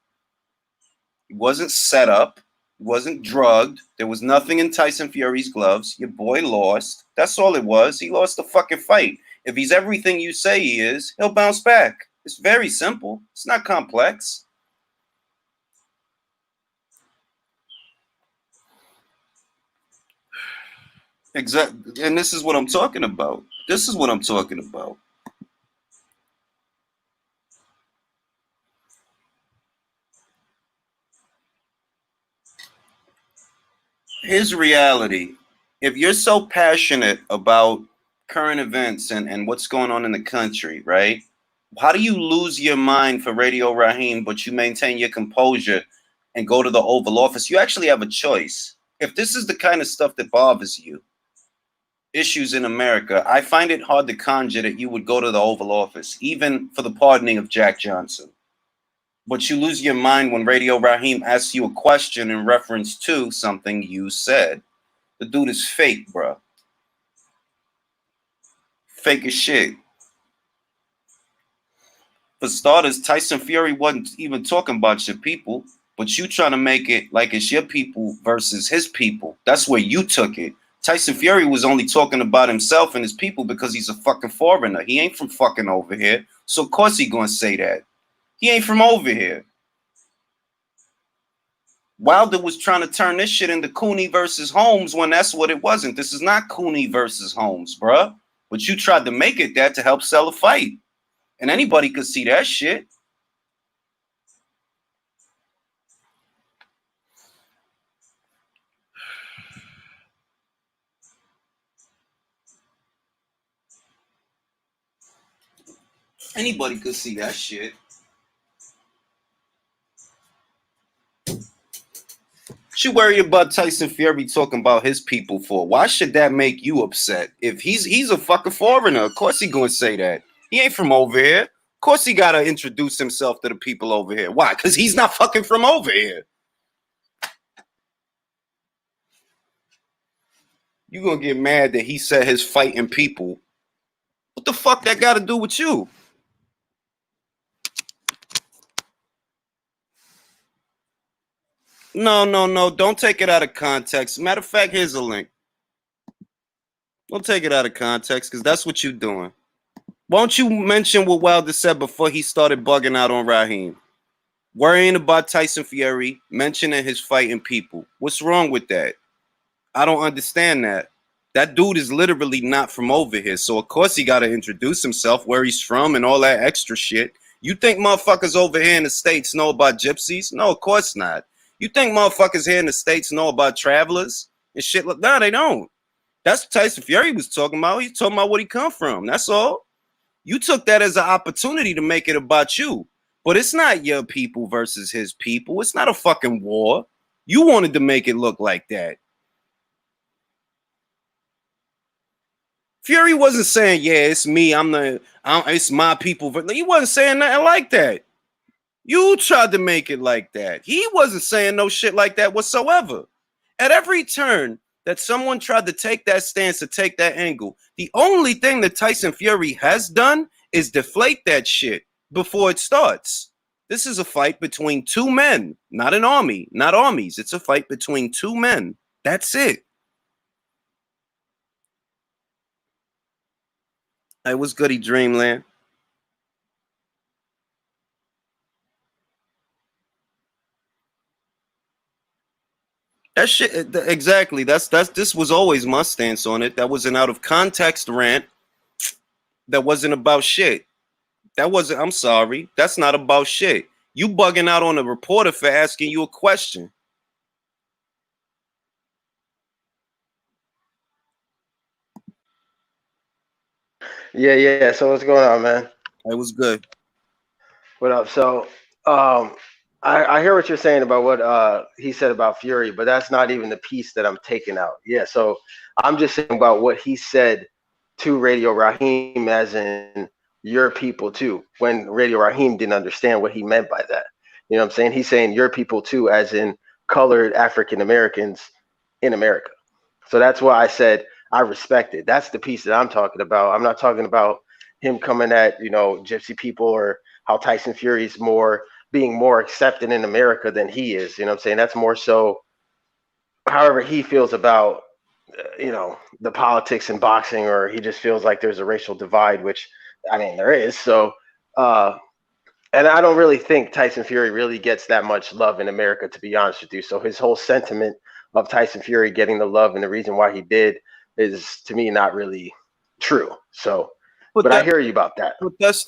He wasn't set up. He wasn't drugged. There was nothing in Tyson Fury's gloves. Your boy lost. That's all it was. He lost the fucking fight. If he's everything you say he is, he'll bounce back. It's very simple. It's not complex. Exactly. And this is what I'm talking about. This is what I'm talking about. Here's reality. If you're so passionate about current events and what's going on in the country, right? How do you lose your mind for Radio Raheem, but you maintain your composure and go to the Oval Office? You actually have a choice. If this is the kind of stuff that bothers you, issues in America, I find it hard to conjure that you would go to the Oval Office, even for the pardoning of Jack Johnson. But you lose your mind when Radio Raheem asks you a question in reference to something you said. The dude is fake, bro. Fake as shit. For starters, Tyson Fury wasn't even talking about your people, but you trying to make it like it's your people versus his people. That's where you took it. Tyson Fury was only talking about himself and his people because he's a fucking foreigner. He ain't from fucking over here. So of course he gonna say that. He ain't from over here. Wilder was trying to turn this shit into Cooney versus Holmes when that's what it wasn't. This is not Cooney versus Holmes, bruh. But you tried to make it that to help sell a fight. And anybody could see that shit. Anybody could see that shit. What you worry about Tyson Fury talking about his people for? Why should that make you upset? If he's a fucking foreigner, of course he gonna say that. He ain't from over here. Of course he gotta introduce himself to the people over here. Why? Because he's not fucking from over here. You gonna get mad that he said his fighting people. What the fuck that got to do with you? No. Don't take it out of context. Matter of fact, here's a link. Don't take it out of context because that's what you're doing. Why don't you mention what Wilder said before he started bugging out on Raheem? Worrying about Tyson Fury, mentioning his fighting people. What's wrong with that? I don't understand that. That dude is literally not from over here. So, of course, he got to introduce himself, where he's from, and all that extra shit. You think motherfuckers over here in the States know about gypsies? No, of course not. You think motherfuckers here in the States know about travelers and shit? No, they don't. That's what Tyson Fury was talking about. He's talking about where he come from. That's all. You took that as an opportunity to make it about you. But it's not your people versus his people. It's not a fucking war. You wanted to make it look like that. Fury wasn't saying, yeah, it's me. It's my people. He wasn't saying nothing like that. You tried to make it like that. He wasn't saying no shit like that whatsoever. At every turn that someone tried to take that stance, to take that angle, the only thing that Tyson Fury has done is deflate that shit before it starts. This is a fight between two men, not an army, not armies. It's a fight between two men. That's it. Hey, what's goody, Dreamland? That shit, exactly. This was always my stance on it. That was an out of context rant. That wasn't about shit. That wasn't. I'm sorry. That's not about shit. You bugging out on a reporter for asking you a question. Yeah. So what's going on, man? It was good. What up? So, I hear what you're saying about what he said about Fury, but that's not even the piece that I'm taking out. Yeah. So I'm just saying about what he said to Radio Raheem, as in your people too, when Radio Raheem didn't understand what he meant by that. You know what I'm saying? He's saying your people too, as in colored African Americans in America. So that's why I said I respect it. That's the piece that I'm talking about. I'm not talking about him coming at, gypsy people, or how Tyson Fury's being more accepted in America than he is. You know what I'm saying? That's more so however he feels about the politics in boxing, or he just feels like there's a racial divide, which I mean there is. So and I don't really think Tyson Fury really gets that much love in America, to be honest with you. So his whole sentiment of Tyson Fury getting the love and the reason why he did is, to me, not really true. So, but I hear you about that. But that's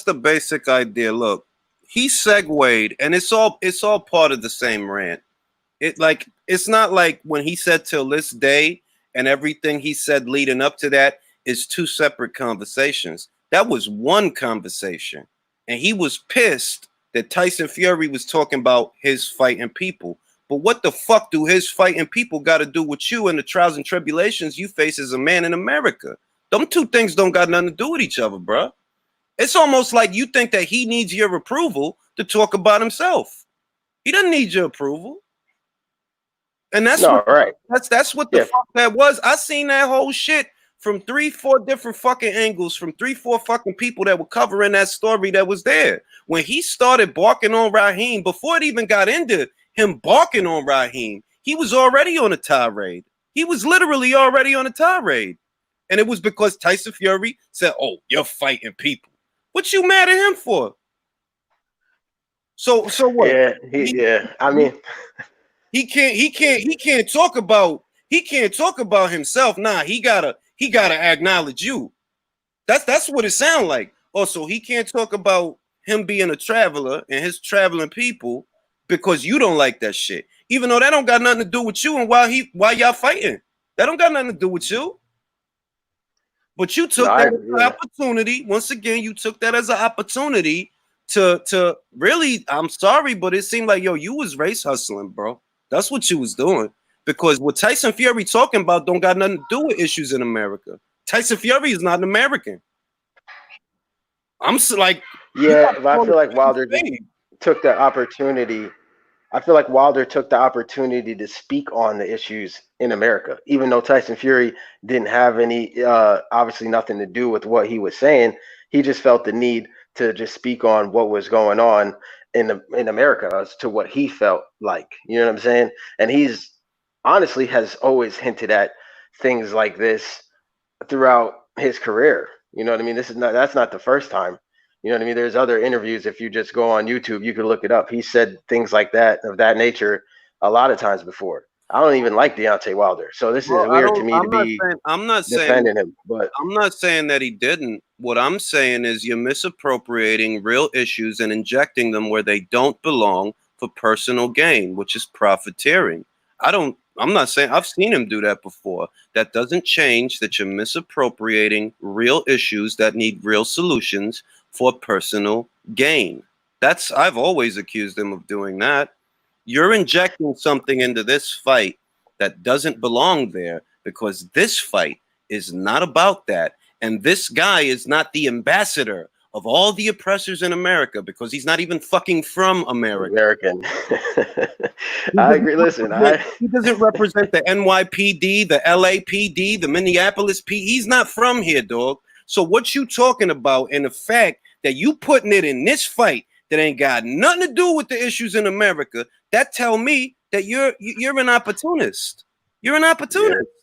the basic idea. Look, he segued, and it's all part of the same rant. It's not like when he said till this day and everything he said leading up to that is two separate conversations. That was one conversation. And he was pissed that Tyson Fury was talking about his fighting people. But what the fuck do his fighting people got to do with you and the trials and tribulations you face as a man in America? Them two things don't got nothing to do with each other, bro. It's almost like you think that he needs your approval to talk about himself. He doesn't need your approval. And that's what the fuck that was. I seen that whole shit from 3-4 different fucking angles, from 3-4 fucking people that were covering that story that was there. When he started barking on Raheem, before it even got into him barking on Raheem, he was already on a tirade. He was literally already on a tirade. And it was because Tyson Fury said, oh, you're fighting people. What you mad at him for? So what? I mean, he can't talk about himself. Nah, he gotta acknowledge you. That's what it sounds like. Also, he can't talk about him being a traveler and his traveling people because you don't like that shit. Even though that don't got nothing to do with you and why y'all fighting. That don't got nothing to do with you. But you took that as an opportunity. Once again, you took that as an opportunity to really, I'm sorry, but it seemed like, yo, you was race hustling, bro. That's what you was doing. Because what Tyson Fury talking about don't got nothing to do with issues in America. Tyson Fury is not an American. I'm like, yeah, but I feel like Wilder took the opportunity. I feel like Wilder took the opportunity to speak on the issues in America, even though Tyson Fury didn't have any, obviously nothing to do with what he was saying. He just felt the need to just speak on what was going on in America as to what he felt like. You know what I'm saying? And he's honestly has always hinted at things like this throughout his career. You know what I mean? That's not the first time. You know what I mean? There's other interviews. If you just go on YouTube, you could look it up. He said things like that, of that nature, a lot of times before. I don't even like Deontay Wilder, so this is weird to me to be defending him. But I'm not saying that he didn't. What I'm saying is you're misappropriating real issues and injecting them where they don't belong for personal gain, which is profiteering. I don't I'm not saying I've seen him do that before. That doesn't change that you're misappropriating real issues that need real solutions for personal gain. I've always accused him of doing that. You're injecting something into this fight that doesn't belong there because this fight is not about that. And this guy is not the ambassador of all the oppressors in America because he's not even fucking from America. American. I agree. Listen, He doesn't represent the NYPD, the LAPD, the Minneapolis PD. He's not from here, dog. So what you talking about, and the fact that you putting it in this fight that ain't got nothing to do with the issues in America, that tell me that you're an opportunist. You're an opportunist. Yeah.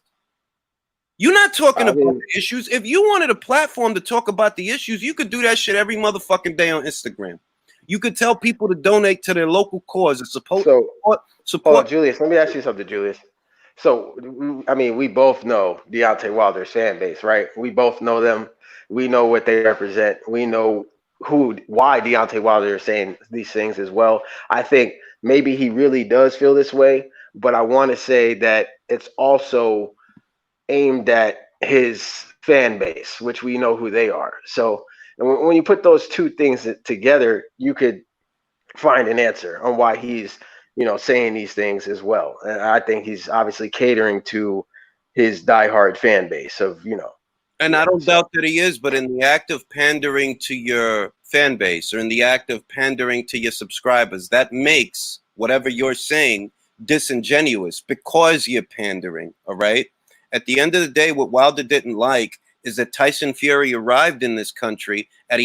You're not talking about the issues. If you wanted a platform to talk about the issues, you could do that shit every motherfucking day on Instagram. You could tell people to donate to their local cause and support. Oh, Julius, let me ask you something, Julius. So, I mean, we both know Deontay Wilder's fan base, right? We both know them. We know what they represent. We know why Deontay Wilder is saying these things as well. I think maybe he really does feel this way, but I want to say that it's also aimed at his fan base, which we know who they are. So when you put those two things together, you could find an answer on why he's, saying these things as well. And I think he's obviously catering to his diehard fan base of, And I don't doubt that he is, but in the act of pandering to your fan base or in the act of pandering to your subscribers, that makes whatever you're saying disingenuous because you're pandering, all right? At the end of the day, what Wilder didn't like is that Tyson Fury arrived in this country and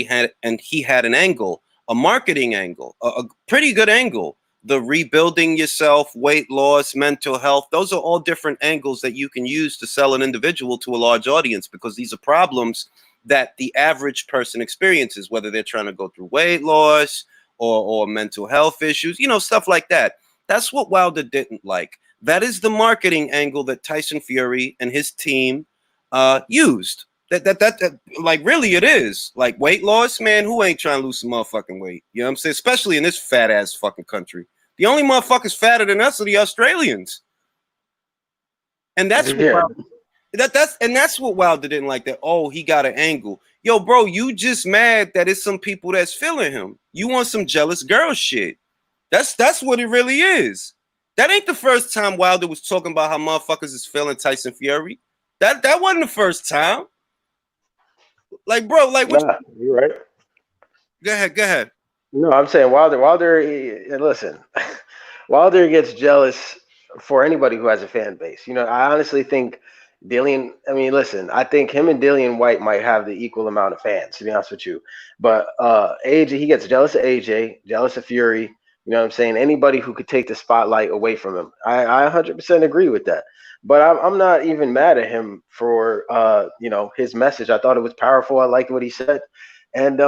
he had an angle, a marketing angle, a pretty good angle. The rebuilding yourself, weight loss, mental health, those are all different angles that you can use to sell an individual to a large audience because these are problems that the average person experiences, whether they're trying to go through weight loss or mental health issues, stuff like that. That's what Wilder didn't like. That is the marketing angle that Tyson Fury and his team used. That like really it is. Like weight loss, man, who ain't trying to lose some motherfucking weight? You know what I'm saying? Especially in this fat ass fucking country. The only motherfuckers fatter than us are the Australians. And that's that's what Wilder didn't like. That, oh, he got an angle. Yo, bro, you just mad that it's some people that's feeling him. You want some jealous girl shit. That's what it really is. That ain't the first time Wilder was talking about how motherfuckers is feeling Tyson Fury. That wasn't the first time. Like, bro, like what? Nah, you're right. Go ahead. No, I'm saying Wilder, listen, Wilder gets jealous for anybody who has a fan base. I honestly think I think him and Dillian White might have the equal amount of fans, to be honest with you. But AJ, he gets jealous of AJ, jealous of Fury. You know what I'm saying? Anybody who could take the spotlight away from him. I 100% agree with that. But I'm not even mad at him for, his message. I thought it was powerful. I liked what he said. And,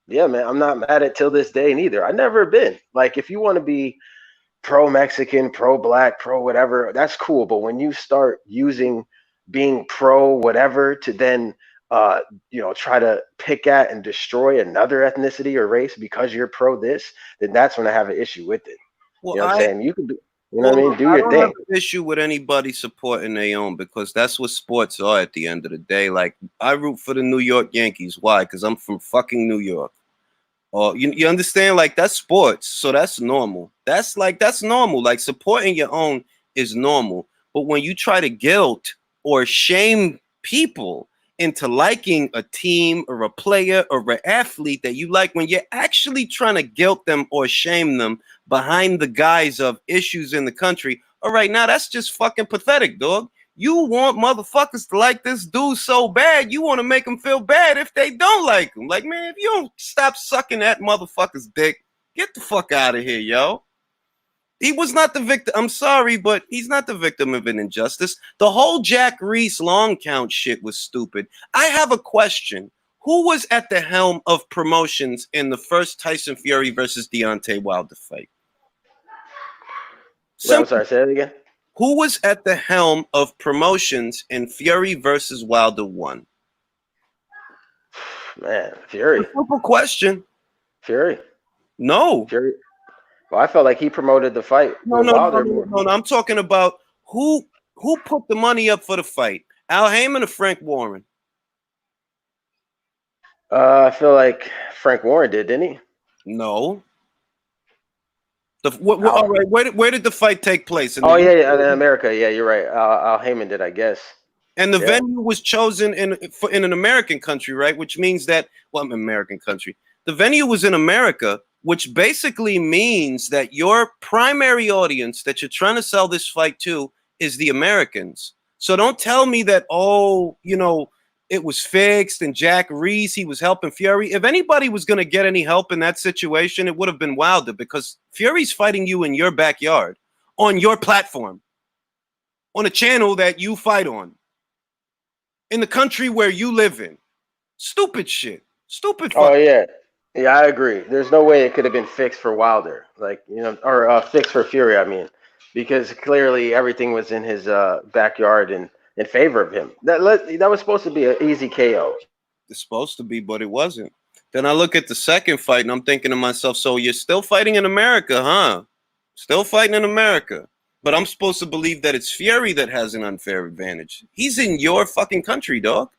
yeah, man, I'm not mad at till this day neither. I never been. Like, if you want to be pro-Mexican, pro-black, pro-whatever, that's cool. But when you start using being pro-whatever to then try to pick at and destroy another ethnicity or race because you're pro this, then that's when I have an issue with it. Well, I'm saying? You can do, what I mean? Do your thing. I don't have an issue with anybody supporting their own because that's what sports are at the end of the day. Like, I root for the New York Yankees. Why? Because I'm from fucking New York. Or you understand? Like, that's sports. So that's normal. That's normal. Like, supporting your own is normal. But when you try to guilt or shame people into liking a team or a player or an athlete that you like, when you're actually trying to guilt them or shame them behind the guise of issues in the country, all right, now that's just fucking pathetic, dog. You want motherfuckers to like this dude so bad, you want to make them feel bad if they don't like him. Like, man, if you don't stop sucking that motherfucker's dick, get the fuck out of here, yo. He was not the victim. I'm sorry, but he's not the victim of an injustice. The whole Jack Reese long count shit was stupid. I have a question. Who was at the helm of promotions in the first Tyson Fury versus Deontay Wilder fight? I'm sorry, say that again. Who was at the helm of promotions in Fury versus Wilder 1? Man, Fury. Simple question. Fury. No. Fury. Well, I felt like he promoted the fight. No. I'm talking about Who put the money up for the fight? Al Heyman or Frank Warren? I feel like Frank Warren did, didn't he? No. Al, All right, where did the fight take place? In the oh yeah, yeah, in UK? America. Yeah, you're right. Al Heyman did, I guess. And the Yeah. venue was chosen in an American country, right? Which means that, well, American country. The venue was in America, which basically means that your primary audience that you're trying to sell this fight to is the Americans. So don't tell me that, oh, it was fixed and Jack Reese, he was helping Fury. If anybody was going to get any help in that situation, it would have been Wilder, because Fury's fighting you in your backyard, on your platform, on a channel that you fight on, in the country where you live in. Stupid shit. Stupid Oh fuck. yeah, yeah, I agree. There's no way it could have been fixed for Wilder, like or fixed for Fury. I mean, because clearly everything was in his backyard and in favor of him. That was supposed to be an easy KO. It's supposed to be, but it wasn't. Then I look at the second fight and I'm thinking to myself, so you're still fighting in America, huh? Still fighting in America. But I'm supposed to believe that it's Fury that has an unfair advantage. He's in your fucking country, dog.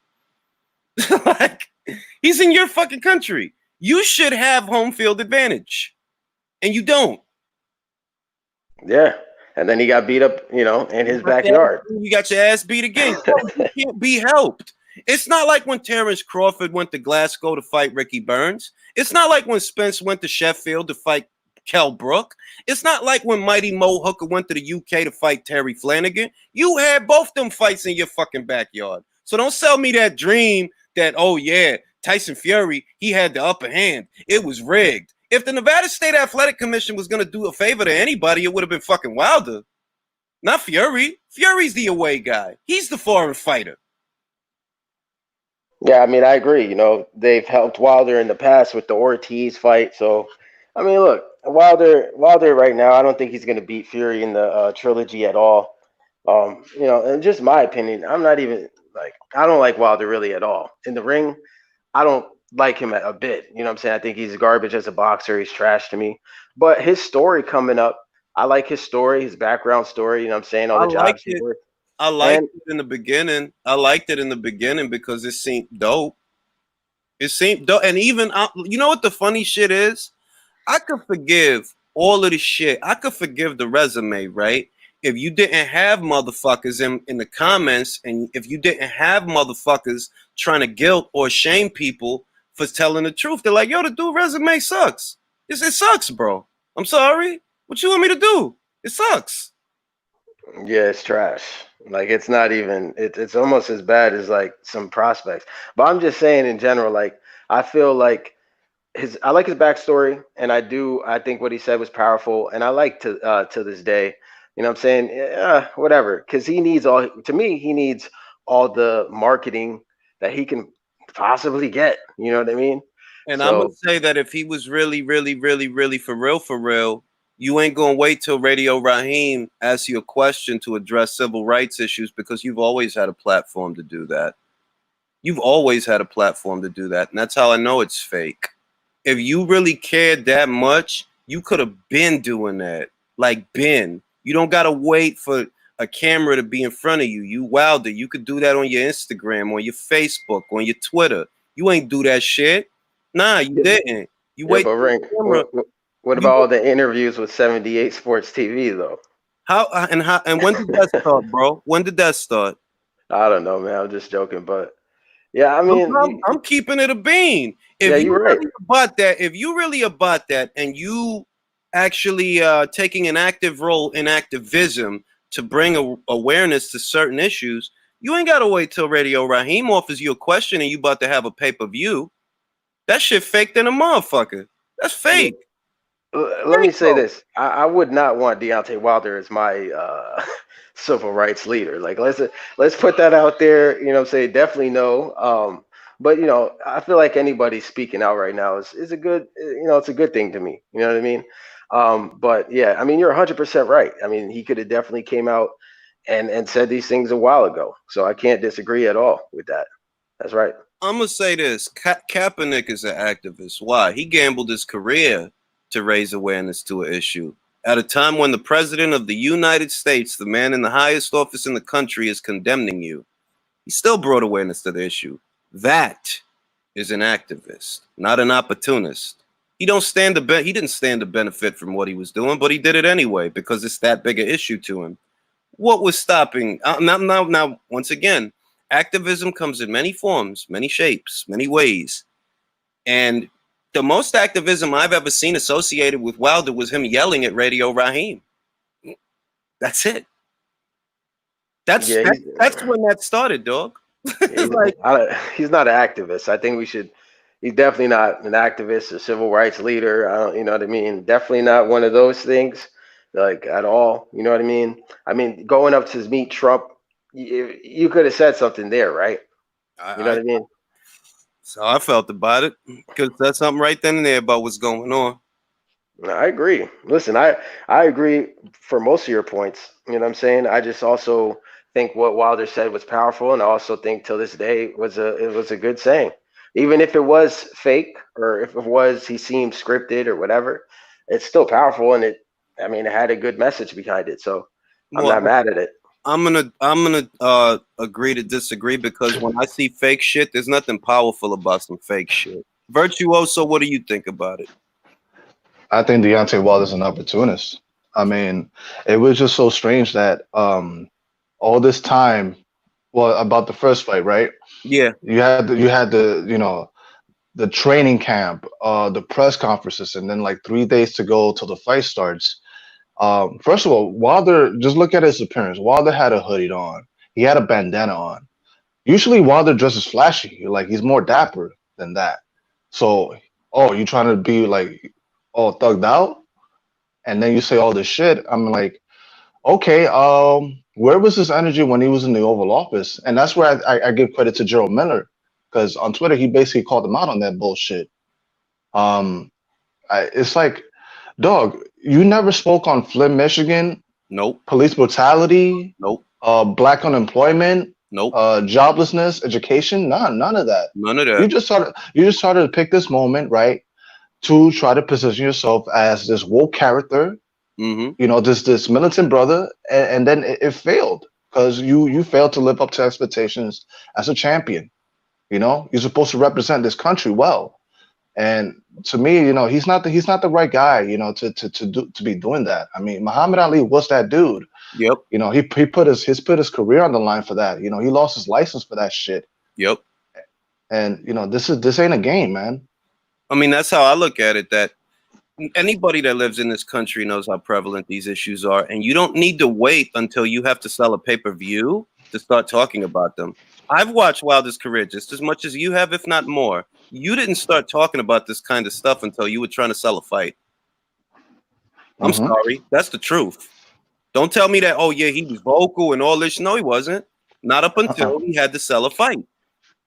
Like, he's in your fucking country. You should have home field advantage. And you don't. Yeah, and then he got beat up, in his backyard. You got your ass beat again. You can't be helped. It's not like when Terrence Crawford went to Glasgow to fight Ricky Burns. It's not like when Spence went to Sheffield to fight Kell Brook. It's not like when Mighty Mo Hooker went to the UK to fight Terry Flanagan. You had both them fights in your fucking backyard. So don't sell me that dream that, oh yeah, Tyson Fury, he had the upper hand. It was rigged. If the Nevada State Athletic Commission was going to do a favor to anybody, it would have been fucking Wilder. Not Fury. Fury's the away guy. He's the foreign fighter. Yeah, I mean, I agree. They've helped Wilder in the past with the Ortiz fight. So, I mean, look, Wilder right now, I don't think he's going to beat Fury in the trilogy at all. And just my opinion, I'm not even I don't like Wilder really at all. In the ring, I don't like him a bit. You know what I'm saying? I think he's garbage as a boxer. He's trash to me. But his story coming up, I like his story, his background story. You know what I'm saying? All the jobs he worked. I liked it in the beginning. I liked it in the beginning because it seemed dope. It seemed dope. And even, you know what the funny shit is? I could forgive all of the shit. I could forgive the resume, right? If you didn't have motherfuckers in the comments, and if you didn't have motherfuckers trying to guilt or shame people for telling the truth. They're like, yo, the dude resume sucks. It sucks, bro. I'm sorry. What you want me to do? It sucks. Yeah, it's trash. Like it's not even it's almost as bad as like some prospects. But I'm just saying in general, like I feel like I like his backstory, and I think what he said was powerful, and I like to this day. You know what I'm saying? Yeah, whatever. Because he needs he needs all the marketing that he can possibly get. You know what I mean? And I'm So gonna say that if he was really, really, really, really for real, you ain't gonna wait till Radio Raheem asks you a question to address civil rights issues, because you've always had a platform to do that. You've always had a platform to do that. And that's how I know it's fake. If you really cared that much, you could have been doing that. Like been. You don't gotta wait for a camera to be in front of you. You Wilder. You could do that on your Instagram, on your Facebook, on your Twitter. You ain't do that shit. Nah, you didn't. You wait. but Rink, what about all the interviews with 78 Sports TV though? How and when did that start, bro? When did that start? I don't know, man. I'm just joking, but yeah, I mean, I'm keeping it a bean. If you're right about that, if you really about that, and you actually taking an active role in activism to bring awareness to certain issues, you ain't gotta wait till Radio Raheem offers you a question and you about to have a pay-per-view. That shit fake than a motherfucker. That's fake. Let me say this: I would not want Deontay Wilder as my civil rights leader. Like let's put that out there. You know what I'm saying? Definitely no. But I feel like anybody speaking out right now is a good, it's a good thing to me. You know what I mean? But yeah, I mean, you're 100% right. I mean, he could have definitely came out and said these things a while ago. So I can't disagree at all with that. That's right. I'm gonna say this: Kaepernick is an activist. Why? He gambled his career to raise awareness to an issue. at a time when the president of the United States, the man in the highest office in the country, is condemning you. He still brought awareness to the issue. That is an activist, not an opportunist. He didn't stand to benefit from what he was doing, but he did it anyway because it's that big an issue to him. What was stopping? Now, once again, activism comes in many forms, many shapes, many ways. And the most activism I've ever seen associated with Wilder was him yelling at Radio Raheem. That's it. That's when that started, dog. He's not an activist. I think he's definitely not an activist, a civil rights leader. You know what I mean? Definitely not one of those things, like, at all. You know what I mean? I mean, going up to meet Trump, you could have said something there, right? You know what I mean? So I felt about it, because that's something right then and there about what's going on. I agree. Listen, I agree for most of your points. You know what I'm saying? I just also think what Wilder said was powerful, and I also think till this day it was a good saying. Even if it was fake, or if it was he seemed scripted or whatever, it's still powerful, and it had a good message behind it. So I'm not mad at it. I'm gonna agree to disagree, because when I see fake shit, there's nothing powerful about some fake shit. Virtuoso, what do you think about it? I think Deontay Wilder's an opportunist. I mean, it was just so strange that all this time, well, about the first fight, right? Yeah. You had the the training camp, the press conferences, and then like 3 days to go till the fight starts. First of all, Wilder, just look at his appearance. Wilder had a hoodie on. He had a bandana on. Usually Wilder dresses flashy, like he's more dapper than that. So, you trying to be like all thugged out? And then you say all this shit. I'm like, okay, where was his energy when he was in the Oval Office? And that's where I give credit to Gerald Miller, because on Twitter he basically called him out on that bullshit. It's like, dog, you never spoke on Flint, Michigan. Nope. Police brutality. Nope. Black unemployment. Nope. Joblessness, education. None of that. None of that. You just started to pick this moment, right, to try to position yourself as this woke character. Mm-hmm. You know, this militant brother, and then it failed, because you failed to live up to expectations as a champion. You know, you're supposed to represent this country well, and to me, you know, he's not the right guy, you know, to be doing that. I mean, Muhammad Ali was that dude. Yep. You know, he put his career on the line for that. You know, he lost his license for that shit. Yep. And you know, this ain't a game, man. I mean, that's how I look at it. That anybody that lives in this country knows how prevalent these issues are, and you don't need to wait until you have to sell a pay-per-view to start talking about them. I've watched Wilder's career just as much as you have, if not more. You didn't start talking about this kind of stuff until you were trying to sell a fight. I'm sorry. That's the truth. Don't tell me that, oh, yeah, he was vocal and all this. No, he wasn't. Not up until he had to sell a fight.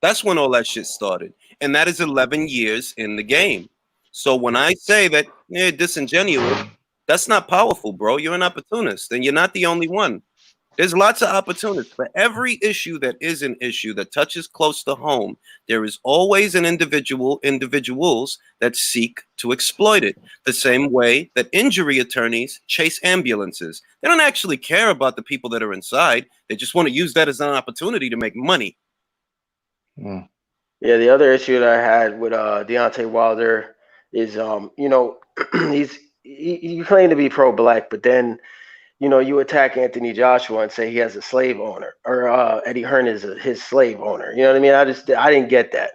That's when all that shit started. And that is 11 years in the game. So when I say that, disingenuous, that's not powerful, bro. You're an opportunist, and you're not the only one. There's lots of opportunists. For every issue that is an issue that touches close to home, there is always an individuals that seek to exploit it. The same way that injury attorneys chase ambulances. They don't actually care about the people that are inside. They just want to use that as an opportunity to make money. Yeah, the other issue that I had with Deontay Wilder is, you know, he claimed to be pro-black, but then, you know, you attack Anthony Joshua and say he has a slave owner, or Eddie Hearn is his slave owner. You know what I mean? I didn't get that.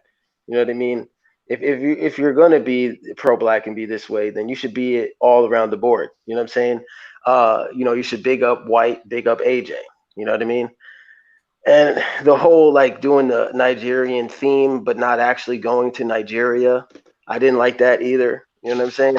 You know what I mean? If you're gonna be pro-black and be this way, then you should be it all around the board. You know what I'm saying? You know, you should big up White, big up AJ. You know what I mean? And the whole like doing the Nigerian theme, but not actually going to Nigeria, I didn't like that either. You know what I'm saying?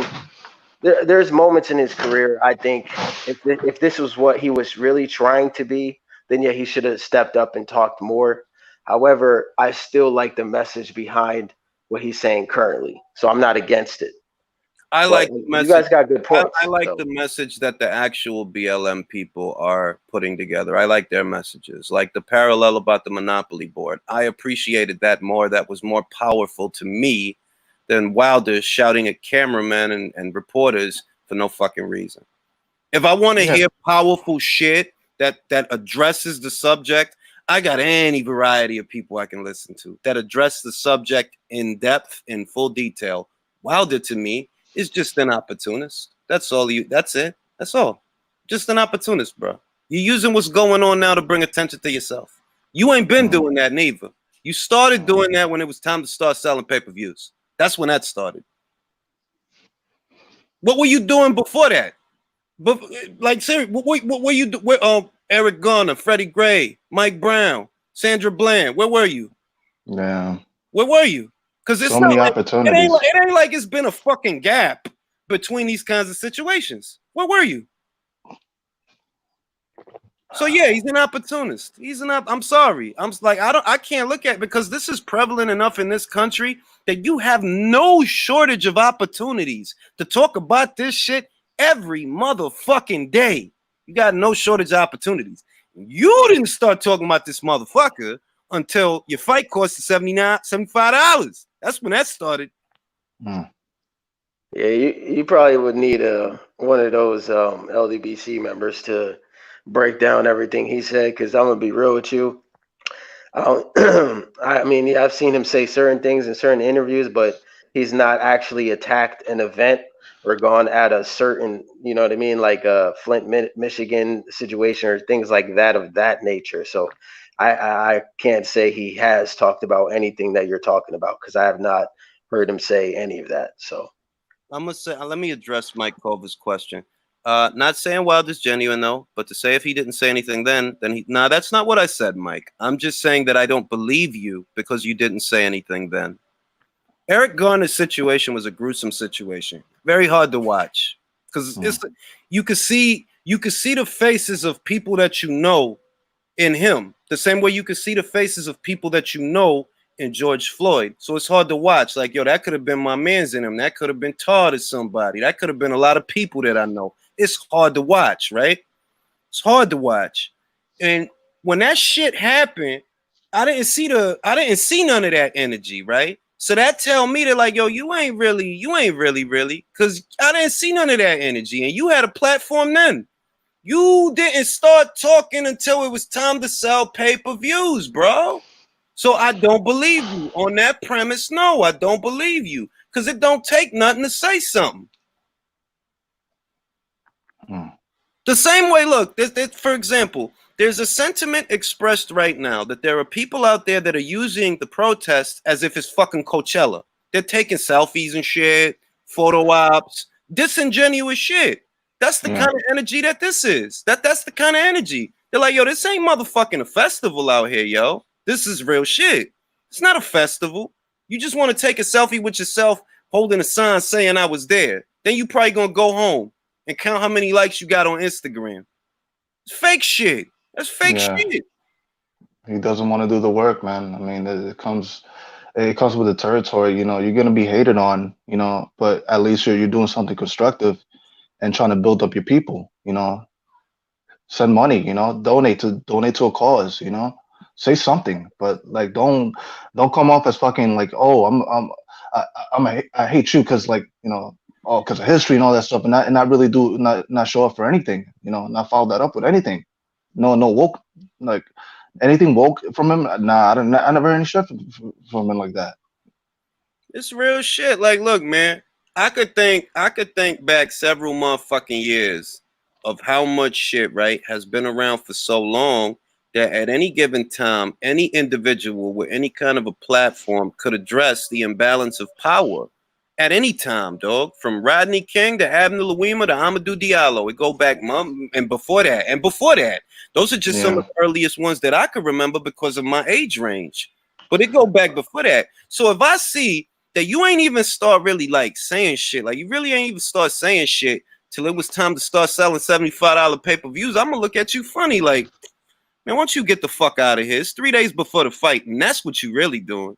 There's moments in his career, I think, if this was what he was really trying to be, then yeah, he should have stepped up and talked more. However, I still like the message behind what he's saying currently, so I'm not against it. I like the message. You guys got good points. I like the message that the actual BLM people are putting together. I like their messages, like the parallel about the Monopoly board. I appreciated that more. That was more powerful to me than Wilder shouting at cameramen and reporters for no fucking reason. If I want to Yeah. hear powerful shit that addresses the subject, I got any variety of people I can listen to that address the subject in depth, in full detail. Wilder to me is just an opportunist. That's all you. That's it. That's all. Just an opportunist, bro. You're using what's going on now to bring attention to yourself. You ain't been doing that neither. You started doing that when it was time to start selling pay-per-views. That's when that started. What were you doing before that? But like, seriously, what were you? Eric Garner, Freddie Gray, Mike Brown, Sandra Bland. Where were you? Yeah. Where were you? Because it's So not many like, opportunities. it ain't like it's been a fucking gap between these kinds of situations. Where were you? So yeah, he's an opportunist. I'm sorry. I can't look at it because this is prevalent enough in this country that you have no shortage of opportunities to talk about this shit every motherfucking day. You got no shortage of opportunities. You didn't start talking about this motherfucker until your fight cost $75. That's when that started. Yeah, you probably would need one of those LDBC members to break down everything he said, because I'm gonna be real with you. I mean, yeah, I've seen him say certain things in certain interviews, but he's not actually attacked an event or gone at a certain, you know what I mean, like a Flint, Michigan situation or things like that of that nature. So I can't say he has talked about anything that you're talking about, because I have not heard him say any of that. So I'm gonna say, let me address Mike Culver's question. Not saying Wilder's genuine though, but to say if he didn't say anything then that's not what I said, Mike. I'm just saying that I don't believe you because you didn't say anything then. Eric Garner's situation was a gruesome situation, very hard to watch because you could see the faces of people that you know in him, the same way you could see the faces of people that you know in George Floyd. So it's hard to watch. Like, yo, that could have been my man's in him. That could have been Todd or somebody. That could have been a lot of people that I know. It's hard to watch, right? It's hard to watch. And when that shit happened, I didn't see none of that energy, right? So that tell me that, like, yo, you ain't really, because I didn't see none of that energy. And you had a platform then. You didn't start talking until it was time to sell pay-per-views, bro. So I don't believe you on that premise. No, I don't believe you because it don't take nothing to say something. The same way, look, for example, there's a sentiment expressed right now that there are people out there that are using the protest as if it's fucking Coachella. They're taking selfies and shit, photo ops, disingenuous shit. That's the kind of energy that this is. That's the kind of energy. They're like, yo, this ain't motherfucking a festival out here, yo. This is real shit. It's not a festival. You just want to take a selfie with yourself holding a sign saying I was there. Then you probably gonna go home and count how many likes you got on Instagram. It's fake shit. That's fake shit. He doesn't want to do the work, man. I mean, it comes with the territory. You know, you're gonna be hated on. You know, but at least you're doing something constructive and trying to build up your people. You know, send money. You know, donate to a cause. You know, say something, but like don't come off as fucking like, oh, I hate you because, like, you know, because of history and all that stuff, and not really not show up for anything. You know, not follow that up with anything. No woke, like anything woke from him. Nah, I never heard any shit from him like that. It's real shit. Like, look, man, I could think back several motherfucking years of how much shit, right, has been around for so long that at any given time, any individual with any kind of a platform could address the imbalance of power at any time, dog. From Rodney King to Abner Louima to Amadou Diallo. It go back, and before that. Those are just some of the earliest ones that I could remember because of my age range. But it go back before that. So if I see that you ain't even start really like saying shit, like you really ain't even start saying shit till it was time to start selling $75 pay-per-views, I'm gonna look at you funny like, man, why don't you get the fuck out of here? It's 3 days before the fight, and that's what you really doing.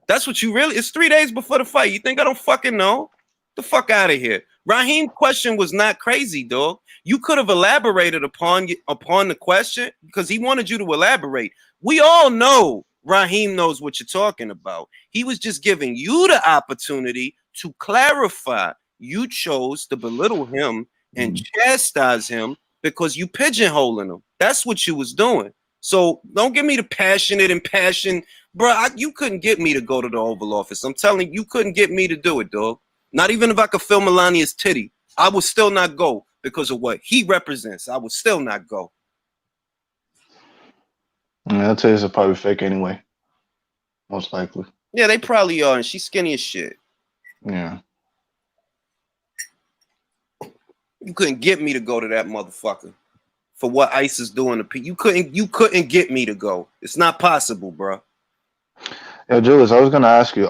It's 3 days before the fight. You think I don't fucking know? The fuck out of here. Raheem's question was not crazy, dog. You could have elaborated upon the question because he wanted you to elaborate. We all know Raheem knows what you're talking about. He was just giving you the opportunity to clarify. You chose to belittle him and chastise him because you pigeonholing him. That's what you was doing. So don't give me the passionate and passion, bro. You couldn't get me to go to the Oval Office. I'm telling you, you couldn't get me to do it, dog. Not even if I could film Melania's titty, I would still not go because of what he represents. I would still not go. Yeah, I'd say it's probably fake anyway. Most likely. Yeah, they probably are, and she's skinny as shit. Yeah. You couldn't get me to go to that motherfucker for what ICE is doing to people. You couldn't get me to go. It's not possible, bro. Yeah, Julius, I was gonna ask you,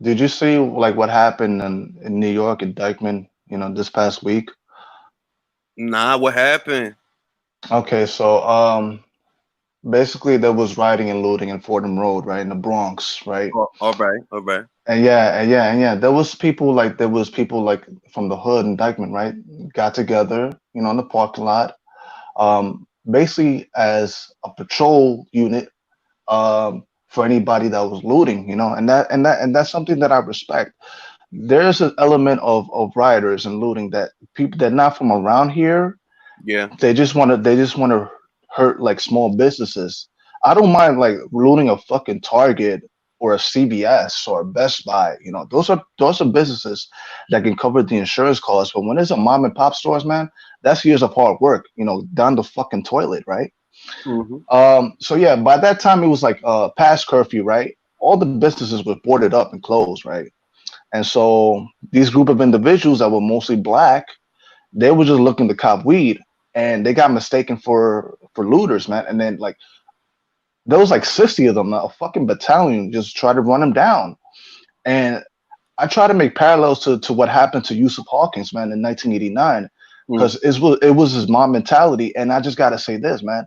did you see like what happened in New York at Dyckman, this past week? Nah, what happened? Okay, so basically there was rioting and looting in Fordham Road, right, in the Bronx, right? Oh, all right. And yeah. There was people like from the hood in Dyckman, right? Got together, in the parking lot, basically as a patrol unit, for anybody that was looting, and that's something that I respect. There's an element of rioters and looting that people that not from around here, Yeah, they just want to hurt like small businesses. I don't mind like looting a fucking Target or a CVS or a Best Buy. Those are businesses that can cover the insurance costs. But when it's a mom and pop stores, man, that's years of hard work. Down the fucking toilet, right? So yeah, by that time it was like past curfew, right? All the businesses were boarded up and closed, right? And so these group of individuals that were mostly black, they were just looking to cop weed, and they got mistaken for looters, man. And then like there was like 60 of them, a fucking battalion, just try to run them down. And I try to make parallels to what happened to Yusuf Hawkins, man, in 1989, because it was his mob mentality. And I just gotta say this, man.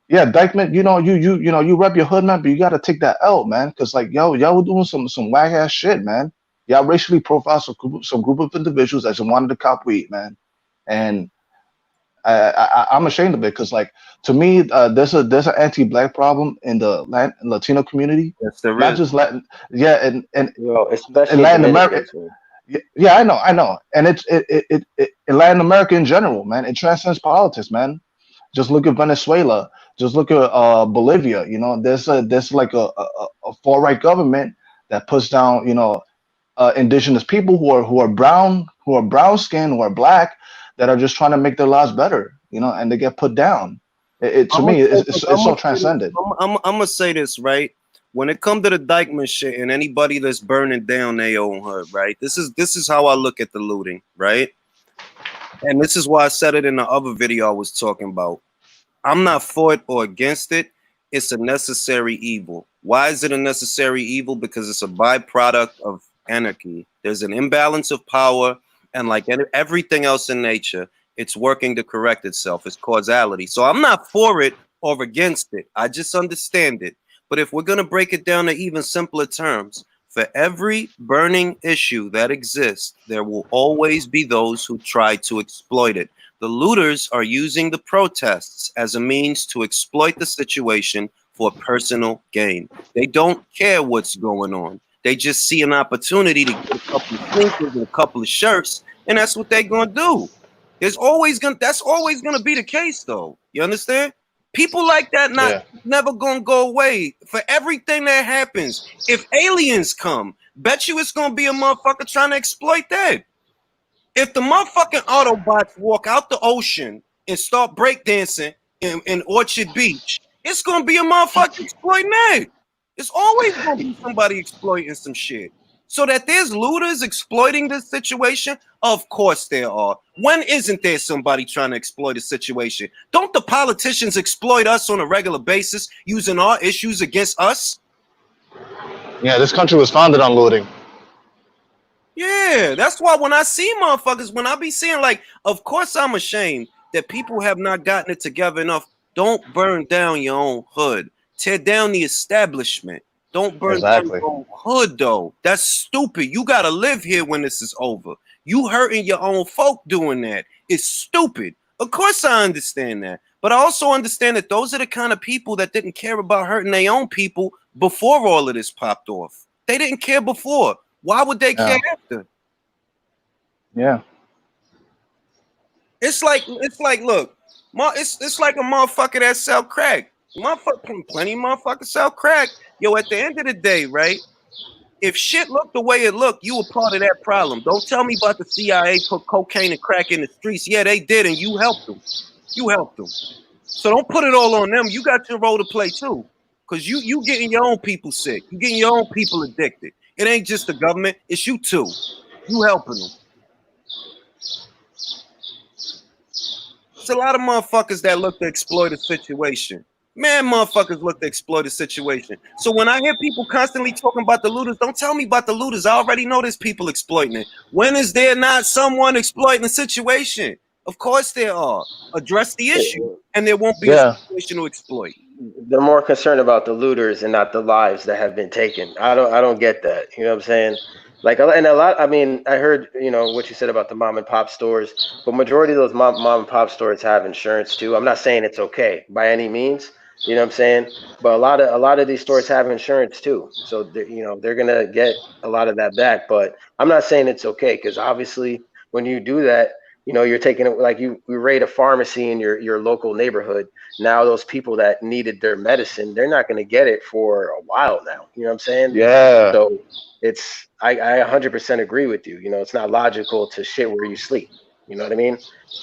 Yeah, Dyckman, you rep your hood, man, but you gotta take that out, man, because like y'all were doing some whack ass shit, man. Y'all racially profiled some group of individuals that just wanted to cop weed, man, and I'm ashamed of it because, like, to me, there's an anti-black problem in the Latino community. yes, there Not is. just Latin, yeah, and Especially in Latin Dominicans, America. man. Yeah, I know, and it in Latin America in general, man, it transcends politics, man. Just look at Venezuela. Just look at Bolivia. There's like a far right government that puts down, indigenous people who are brown skinned, who are black, that are just trying to make their lives better, and they get put down. To me, it's so transcendent. I'm gonna say this, right? When it comes to the Dyckman shit and anybody that's burning down their own hood, right? This is how I look at the looting, right? And this is why I said it in the other video I was talking about. I'm not for it or against it. It's a necessary evil. Why is it a necessary evil? Because it's a byproduct of anarchy. There's an imbalance of power, and like everything else in nature, it's working to correct itself. It's causality. So I'm not for it or against it. I just understand it. But if we're going to break it down to even simpler terms, for every burning issue that exists, there will always be those who try to exploit it. The looters are using the protests as a means to exploit the situation for personal gain. They don't care what's going on. They just see an opportunity to get a couple of sneakers and a couple of shirts, and that's what they're gonna do. That's always gonna be the case, though. You understand? People like that never gonna go away. For everything that happens, if aliens come, bet you it's gonna be a motherfucker trying to exploit that. If the motherfucking Autobots walk out the ocean and start breakdancing in Orchard Beach, it's gonna be a motherfucker exploiting that. It's always gonna be somebody exploiting some shit. So that there's looters exploiting this situation, of course there are. When isn't there somebody trying to exploit a situation? Don't the politicians exploit us on a regular basis using our issues against us? Yeah, this country was founded on looting. Yeah, that's why when I see motherfuckers, when I be seeing, like, of course I'm ashamed that people have not gotten it together enough. Don't burn down your own hood. Tear down the establishment. Don't burn down your own hood, though. That's stupid. You got to live here when this is over. You hurting your own folk doing that. It's stupid. Of course I understand that. But I also understand that those are the kind of people that didn't care about hurting their own people before all of this popped off. They didn't care before. Why would they care after? Yeah. It's like look, it's like a motherfucker that sell crack. Motherfucker, plenty of motherfuckers sell crack. Yo, at the end of the day, right? If shit looked the way it looked, you were part of that problem. Don't tell me about the CIA put cocaine and crack in the streets. Yeah, they did, and you helped them. You helped them. So don't put it all on them. You got your role to play too. Cause you getting your own people sick. You getting your own people addicted. It ain't just the government, it's you too. You helping them. It's a lot of motherfuckers that look to exploit a situation. Man, motherfuckers look to exploit a situation. So when I hear people constantly talking about the looters, don't tell me about the looters. I already know there's people exploiting it. When is there not someone exploiting the situation? Of course there are. Address the issue, and there won't be a situation to exploit. They're more concerned about the looters and not the lives that have been taken. I don't get that. You know what I'm saying? Like, and a lot. I mean, I heard what you said about the mom and pop stores, but majority of those mom and pop stores have insurance too. I'm not saying it's okay by any means. You know what I'm saying? But a lot of these stores have insurance too, so they're gonna get a lot of that back. But I'm not saying it's okay, because obviously when you do that, you're taking it, like you raid a pharmacy in your local neighborhood. Now those people that needed their medicine, they're not going to get it for a while now. You know what I'm saying? Yeah. So I 100% agree with you. It's not logical to shit where you sleep. You know what I mean?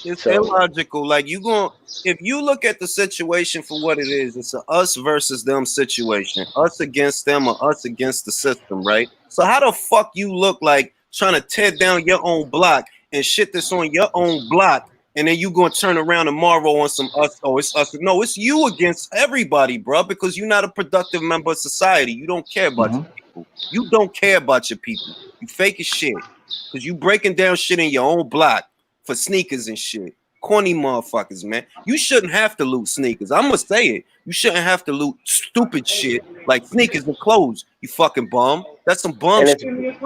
It's illogical. Like if you look at the situation for what it is, it's a us versus them situation. Us against them or us against the system, right? So how the fuck you look like trying to tear down your own block and shit that's on your own block, and then you gonna turn around tomorrow on some us? Oh, it's us. No, it's you against everybody, bro, because you're not a productive member of society. You don't care about your people. You don't care about your people. You fake as shit because you breaking down shit in your own block for sneakers and shit. Corny motherfuckers, man. You shouldn't have to loot sneakers. I'm gonna say it. You shouldn't have to loot stupid shit like sneakers and clothes. You fucking bum. That's some bum and shit.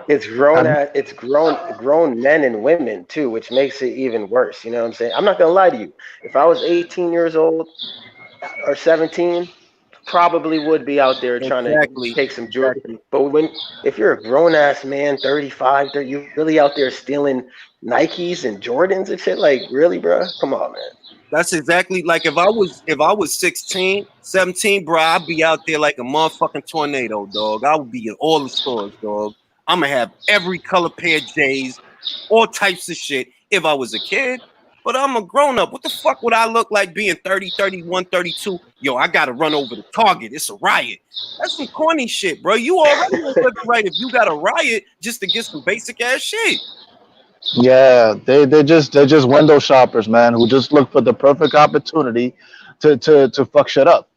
It's grown men and women too, which makes it even worse. You know what I'm saying? I'm not gonna lie to you. If I was 18 years old or 17, probably would be out there trying to take some jewelry. But if you're a grown ass man, 35, you really out there stealing Nikes and Jordans and shit? Like, really, bro? Come on, man. That's exactly like if I was 16, 17, bro, I'd be out there like a motherfucking tornado, dog. I would be in all the stores, dog. I'm gonna have every color pair of J's, all types of shit if I was a kid. But I'm a grown up. What the fuck would I look like being 30, 31, 32? Yo, I gotta run over the Target. It's a riot. That's some corny shit, bro. You already look right if you got a riot just to get some basic ass shit. Yeah, they're just window shoppers, man, who just look for the perfect opportunity to fuck shit up.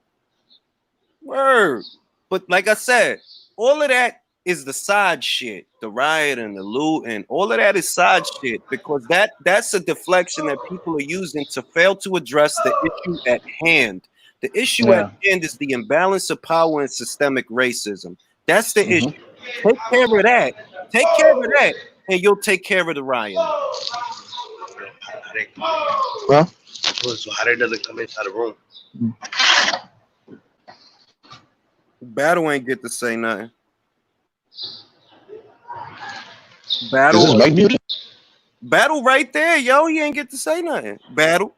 Word. But like I said, all of that is the side shit. The riot and the loot and all of that is side shit, because that's a deflection that people are using to fail to address the issue at hand. The issue at hand is the imbalance of power and systemic racism. That's the issue. Take care of that. Take care of that, and you'll take care of the riot. Well, so Harry doesn't come inside the room. Battle ain't get to say nothing. Battle. Is this mic muted? Battle right there, yo. He ain't get to say nothing. Battle.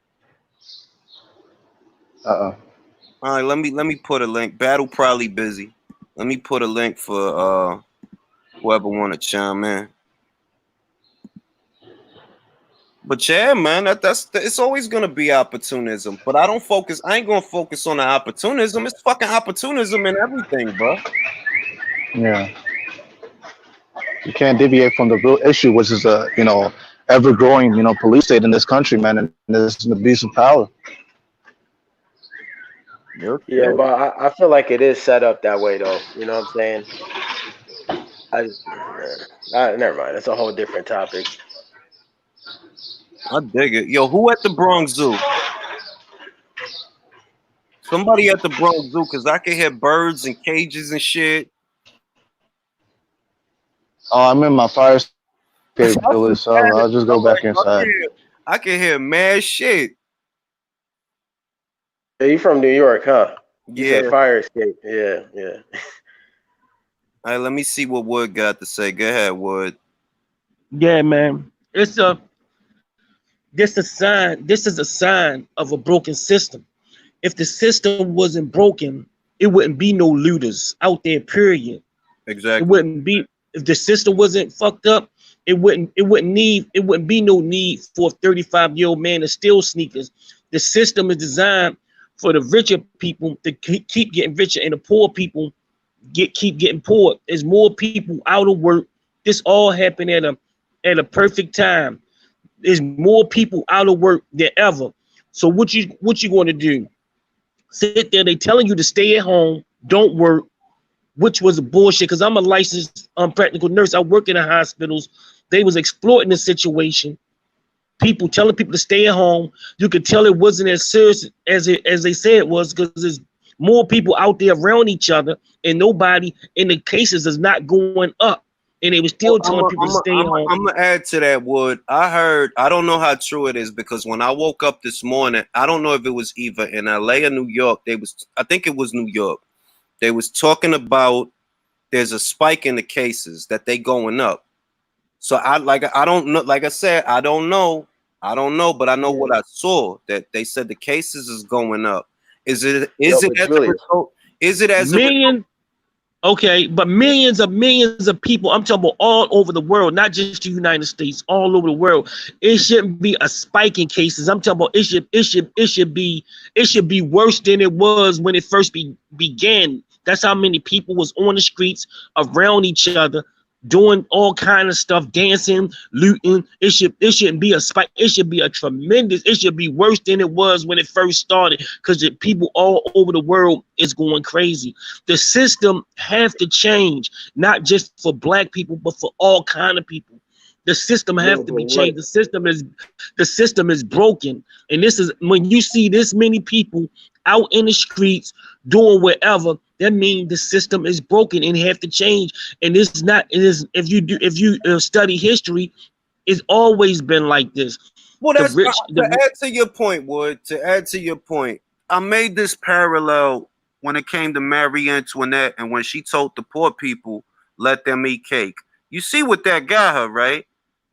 All right, let me put a link. Battle probably busy. Let me put a link for whoever want to chime in. But yeah, man, that's it's always gonna be opportunism. But I ain't gonna focus on the opportunism. It's fucking opportunism in everything, bro. Yeah. You can't deviate from the real issue, which is a ever growing police state in this country, man, and this an abuse of power. Yeah, but I feel like it is set up that way, though. You know what I'm saying? Never mind. It's a whole different topic. I dig it. Yo, who at the Bronx Zoo? Somebody at the Bronx Zoo, because I can hear birds and cages and shit. Oh, I'm in my fire escape village, so I'll just go back inside. I can hear mad shit. Yeah, you from New York, huh? Yeah. Fire escape. Yeah. All right, let me see what Wood got to say. Go ahead, Wood. Yeah, man. It's This is a sign of a broken system. If the system wasn't broken, it wouldn't be no looters out there, period. It Exactly. wouldn't be, if the system wasn't fucked up, it wouldn't be no need for a 35-year-old man to steal sneakers. The system is designed for the richer people to keep getting richer, and the poor people keep getting poor. There's more people out of work. This all happened at a perfect time. There's more people out of work than ever. So what you going to do? Sit there? They telling you to stay at home, don't work, which was a bullshit. Because I'm a licensed practical nurse. I work in the hospitals. They was exploiting the situation. People telling people to stay at home. You could tell it wasn't as serious as they said it was, because there's more people out there around each other, and nobody in the cases is not going up. And they were still telling people to stay home. I'm gonna add to that, Wood. I don't know how true it is, because when I woke up this morning, I don't know if it was either in LA or New York. I think it was New York. They was talking about there's a spike in the cases that they going up. So I don't know. Like I said, I don't know, but I know what I saw, that they said the cases is going up. Is it as a result? Is it as million? Okay, but millions of people, I'm talking about all over the world, not just the United States, all over the world. It shouldn't be a spike in cases. I'm talking about it should be worse than it was when it first began. That's how many people was on the streets around each other, doing all kind of stuff, dancing, looting. It shouldn't be a spike. It should be it should be worse than it was when it first started, because the people all over the world is going crazy. The system have to change, not just for black people, but for all kind of people. The system have to be changed. The system is broken. And this is when you see this many people out in the streets doing whatever, that means the system is broken and have to change. And this is not, it is, if you study history, it's always been like this. Well, that's to add to your point, Wood. To add to your point, I made this parallel when it came to Marie Antoinette, and when she told the poor people, let them eat cake. You see what that got her, right?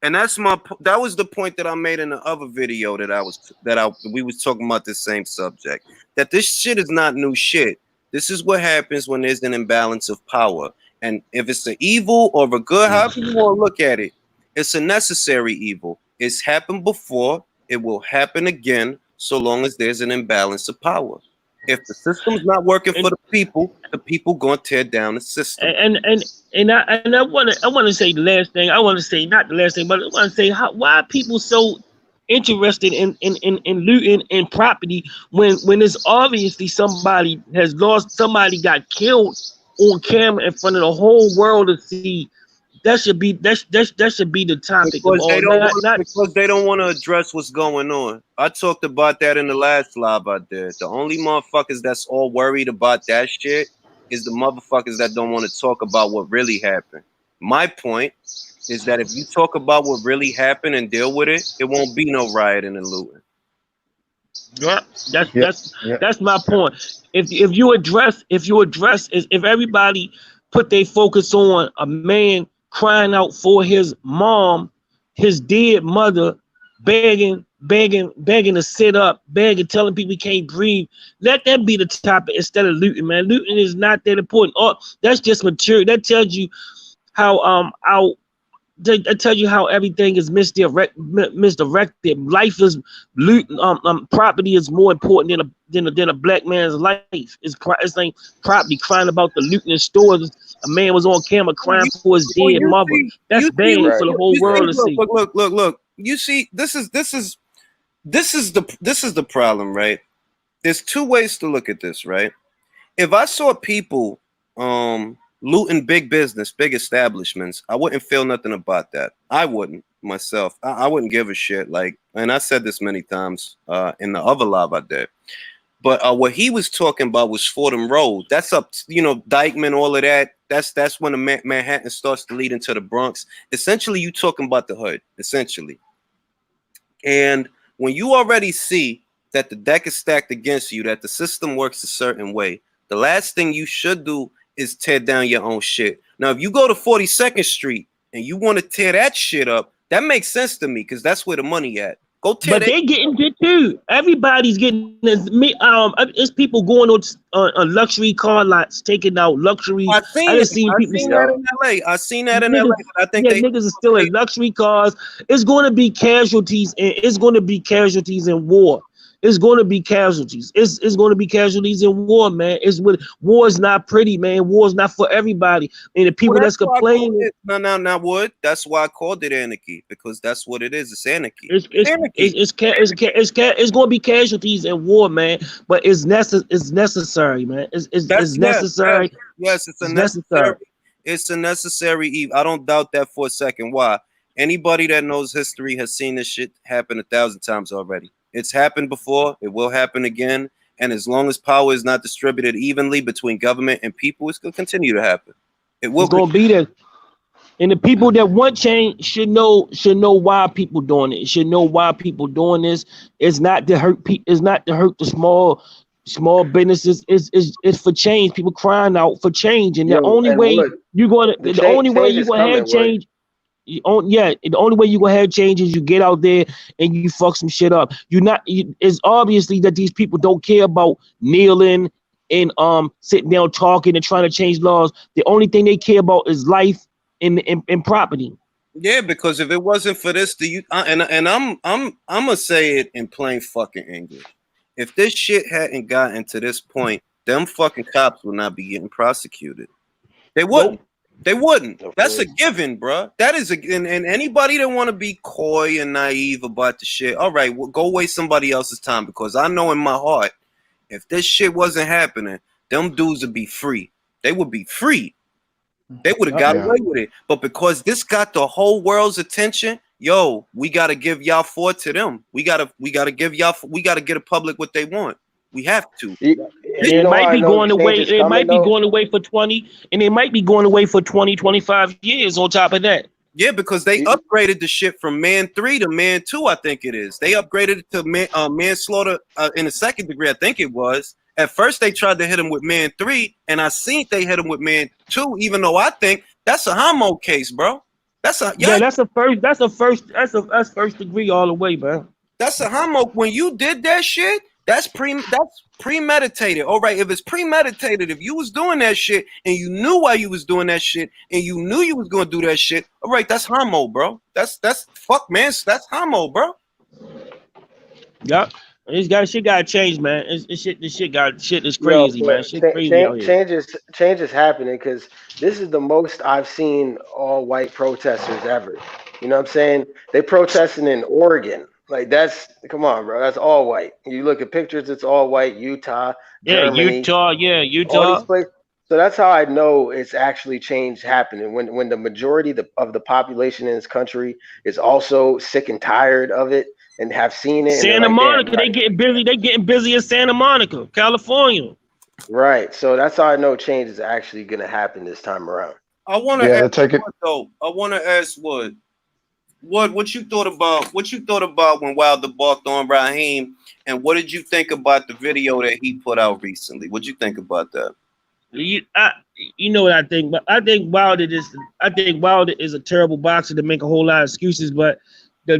And that was the point that I made in the other video we was talking about the same subject. That this shit is not new shit. This is what happens when there's an imbalance of power. And if it's an evil or a good, however you want to look at it, it's a necessary evil. It's happened before. It will happen again, so long as there's an imbalance of power. If the system's not working for the people gonna tear down the system. And I want to say the last thing. I want to say not the last thing, but I want to say why are people so interested in looting and property when it's obviously somebody got killed on camera in front of the whole world to see. That should be the topic. Because they don't want to address what's going on. I talked about that in the last live I did. The only motherfuckers that's all worried about that shit is the motherfuckers that don't want to talk about what really happened. My point is that if you talk about what really happened and deal with it, it won't be no rioting and looting. Yeah, that's my point. If everybody put their focus on a man crying out for his mom, his dead mother, begging to sit up, telling people he can't breathe. Let that be the topic instead of looting, man. Looting is not that important. Oh, that's just material. That tells you how everything is misdirected. Life is looting. Property is more important than a black man's life. It's like property. Crying about the looting in stores. A man was on camera crying for his dead mother. That's bad for the whole world to see. Look. You see, this is the problem, right? There's two ways to look at this, right? If I saw people looting big business, big establishments, I wouldn't feel nothing about that. I wouldn't myself. I wouldn't give a shit. Like, and I said this many times in the other live I did. But what he was talking about was Fordham Road. That's up, Dykeman, all of that. That's when the Manhattan starts to lead into the Bronx. Essentially, you talking about the hood, essentially. And when you already see that the deck is stacked against you, that the system works a certain way, the last thing you should do is tear down your own shit. Now, if you go to 42nd Street and you want to tear that shit up, that makes sense to me because that's where the money at. Go tear But they getting it too. Everybody's getting this. It's people going on luxury car lots, taking out luxury. I seen just seen people. that in LA. I seen that in LA. Niggas, I think they niggas are still in luxury cars. It's going to be casualties, and it's going to be casualties in war. It's going to be casualties. It's going to be casualties in war, man. War is not pretty, man. War is not for everybody. And the people that's complaining. No, Wood. That's why I called it anarchy, because that's what it is. It's anarchy. It's going to be casualties in war, man. But it's necessary, man. It's necessary. Yes, it's necessary. It's a necessary evil. I don't doubt that for a second. Why? Anybody that knows history has seen this shit happen 1,000 times already. It's happened before. It will happen again. And as long as power is not distributed evenly between government and people, it's going to continue to happen. It's going to be there. And the people that want change should know why people doing it. Should know why people doing this. It's not to hurt people. It's not to hurt the small businesses. It's for change. People crying out for change. And the only way you're going to have change. The only way you gonna have change is you get out there and you fuck some shit up. It's obviously that these people don't care about kneeling and sitting down talking and trying to change laws. The only thing they care about is life and property. Yeah, because if it wasn't for this, I'm gonna say it in plain fucking English. If this shit hadn't gotten to this point, them fucking cops would not be getting prosecuted. They wouldn't. Nope. They wouldn't. That's a given, bro. That is and anybody that want to be coy and naive about the shit, all right, well, go waste somebody else's time, because I know in my heart, if this shit wasn't happening, them dudes would be free. They would be free. They would have got away with it. But because this got the whole world's attention, yo, we gotta give y'all forward to them. We gotta get a public what they want. We have to. It might be going away. It might be going away for 20, and it might be going away for 20, 25 years on top of that. Yeah, because they upgraded the shit from Man 3 to Man 2, I think it is. They upgraded it to manslaughter in the second degree, I think it was. At first, they tried to hit him with Man 3, and I seen they hit him with Man 2, even though I think that's a homo case, bro. That's first degree all the way, bro. That's a homo. When you did that shit, that's premeditated. All right, if it's premeditated, if you was doing that shit and you knew why you was doing that shit and you knew you was gonna do that shit, all right, that's homo, bro. That's fuck, man. That's homo, bro. Yep. Shit gotta change, man. This shit is crazy, man. Shit crazy out here. Change is happening, because this is the most I've seen all white protesters ever. You know what I'm saying? They protesting in Oregon. Like, come on, bro. That's all white. You look at pictures, it's all white. Utah, Germany, Utah. All these places. So that's how I know it's actually change happening. When the majority of the population in this country is also sick and tired of it and have seen it. Santa Monica, they getting busy. They getting busy in Santa Monica, California. Right. So that's how I know change is actually going to happen this time around. I want to ask Wood. What you thought about when Wilder barked on Raheem, and what did you think about the video that he put out recently? What'd you think about that? You know what I think, but I think Wilder is a terrible boxer to make a whole lot of excuses. But the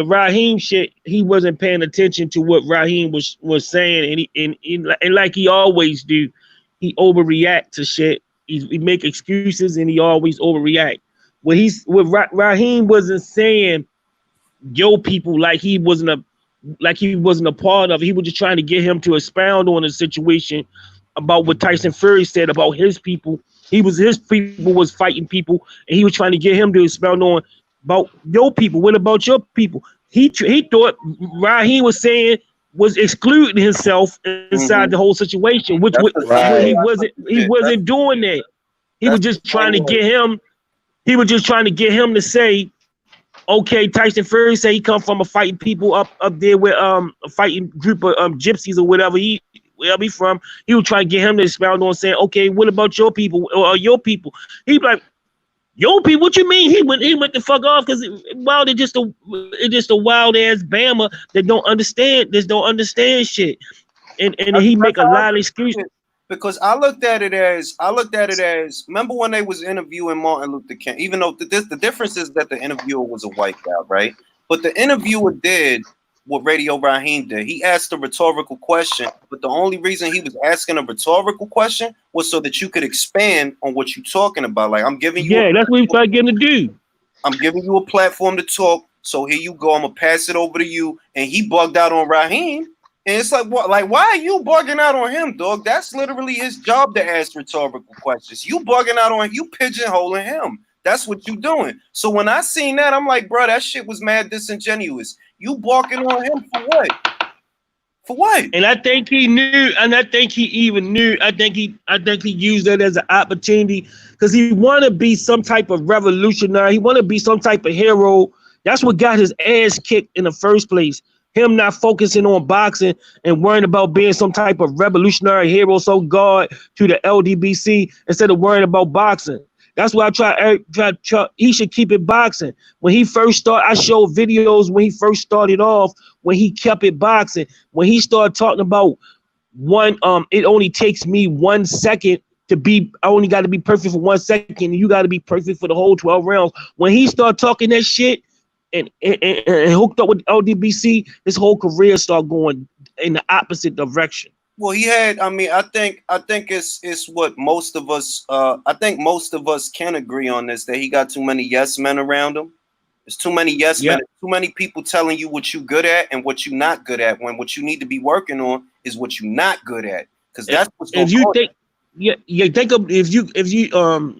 Raheem shit, he wasn't paying attention to what Raheem was saying, and like he always do, he overreact to shit. He make excuses and he always overreact. Raheem wasn't saying yo people like he wasn't a part of it. He was just trying to get him to expound on the situation about what Tyson Fury said about his people. His people was fighting people, and he was trying to get him to expound on about your people. What about your people? He thought Raheem was excluding himself inside the whole situation, which he wasn't doing that. He was just trying to get him. He was just trying to get him to say, okay, Tyson Fury say he come from a fighting people up there with a fighting group of gypsies or whatever he from. He was trying to get him to expound on saying, okay, what about your people or your people? He be like, your people, what you mean? He went the fuck off because Wilder just a wild ass Bama that don't understand shit. And he make a lot of excuses. Because I looked at it as remember when they was interviewing Martin Luther King, even though the difference is that the interviewer was a white guy, right? But the interviewer did what Radio Raheem did. He asked a rhetorical question, but the only reason he was asking a rhetorical question was so that you could expand on what you're talking about. Like, I'm giving you, that's what we try to get him to do. I'm giving you a platform to talk. So here you go. I'm gonna pass it over to you. And he bugged out on Raheem. And it's like, what? Like, why are you bugging out on him, dog? That's literally his job to ask rhetorical questions. You bugging out on, you pigeonholing him. That's what you doing. So when I seen that, I'm like, bro, that shit was mad disingenuous. You barking on him for what? For what? And I think he knew, and I think he even knew. I think he used that as an opportunity because he want to be some type of revolutionary. He want to be some type of hero. That's what got his ass kicked in the first place. Him not focusing on boxing and worrying about being some type of revolutionary hero, so guard to the LDBC instead of worrying about boxing. That's why I try. He should keep it boxing. When he first started, I showed videos when he first started off, when he kept it boxing. When he started talking about it only takes me 1 second to be, I only got to be perfect for 1 second, and you got to be perfect for the whole 12 rounds. When he started talking that shit and hooked up with LDBC, his whole career started going in the opposite direction. Well, he had. I mean, I think it's what most of us. I think most of us can agree on this, that he got too many yes men around him. There's too many yes men. Too many people telling you what you good at and what you not good at. When what you need to be working on is what you not good at. Because that's what's going on. If you think, think of if you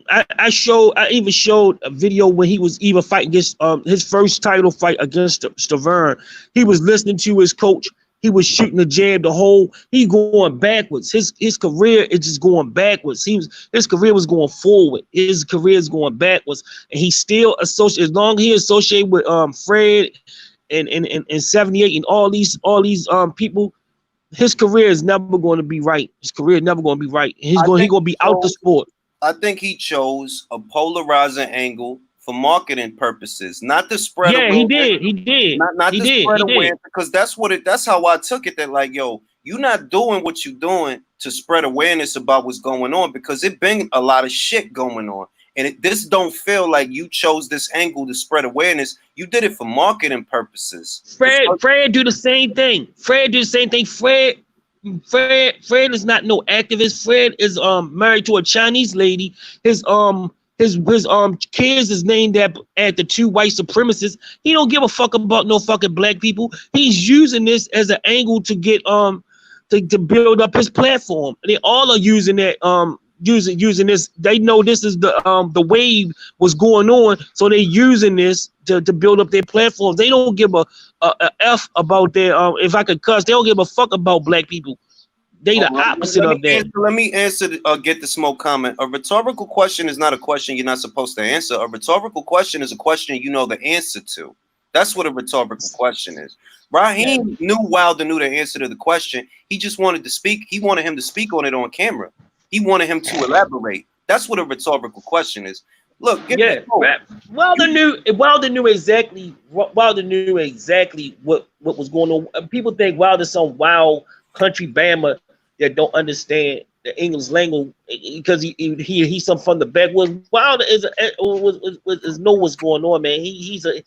I even showed a video when he was even fighting against his first title fight against Stavern. He was listening to his coach. He was shooting the jab he going backwards. His career is just going backwards. His career was going forward. His career is going backwards. And he still associated, as long as he associated with Fred and 78 and all these people, his career is never going to be right. His career is never going to be right. He's going to be out the sport. I think he chose a polarizing angle for marketing purposes, not to spread awareness. He did. Not to spread awareness, because that's how I took it. That like, yo, you're not doing what you're doing to spread awareness about what's going on, because it been a lot of shit going on. And this don't feel like you chose this angle to spread awareness. You did it for marketing purposes. Fred do the same thing. Fred is not no activist. Fred is married to a Chinese lady. His kids is named after two white supremacists. He don't give a fuck about no fucking black people. He's using this as an angle to get to build up his platform. They all are using that using this. They know this is the wave was going on, so they're using this to build up their platform. They don't give a f about their if I could cuss, they don't give a fuck about black people. They the opposite of that. Let me answer get the smoke comment. A rhetorical question is not a question you're not supposed to answer. A rhetorical question is a question you know the answer to. That's what a rhetorical question is. Raheem knew Wilder knew the answer to the question. He just wanted to speak. He wanted him to speak on it on camera. He wanted him to elaborate. That's what a rhetorical question is. Look, Wilder knew exactly what was going on. People think Wilder's some wild country Bama that don't understand the English language because he's some from the backwoods. Wilder know what's going on, man. He's an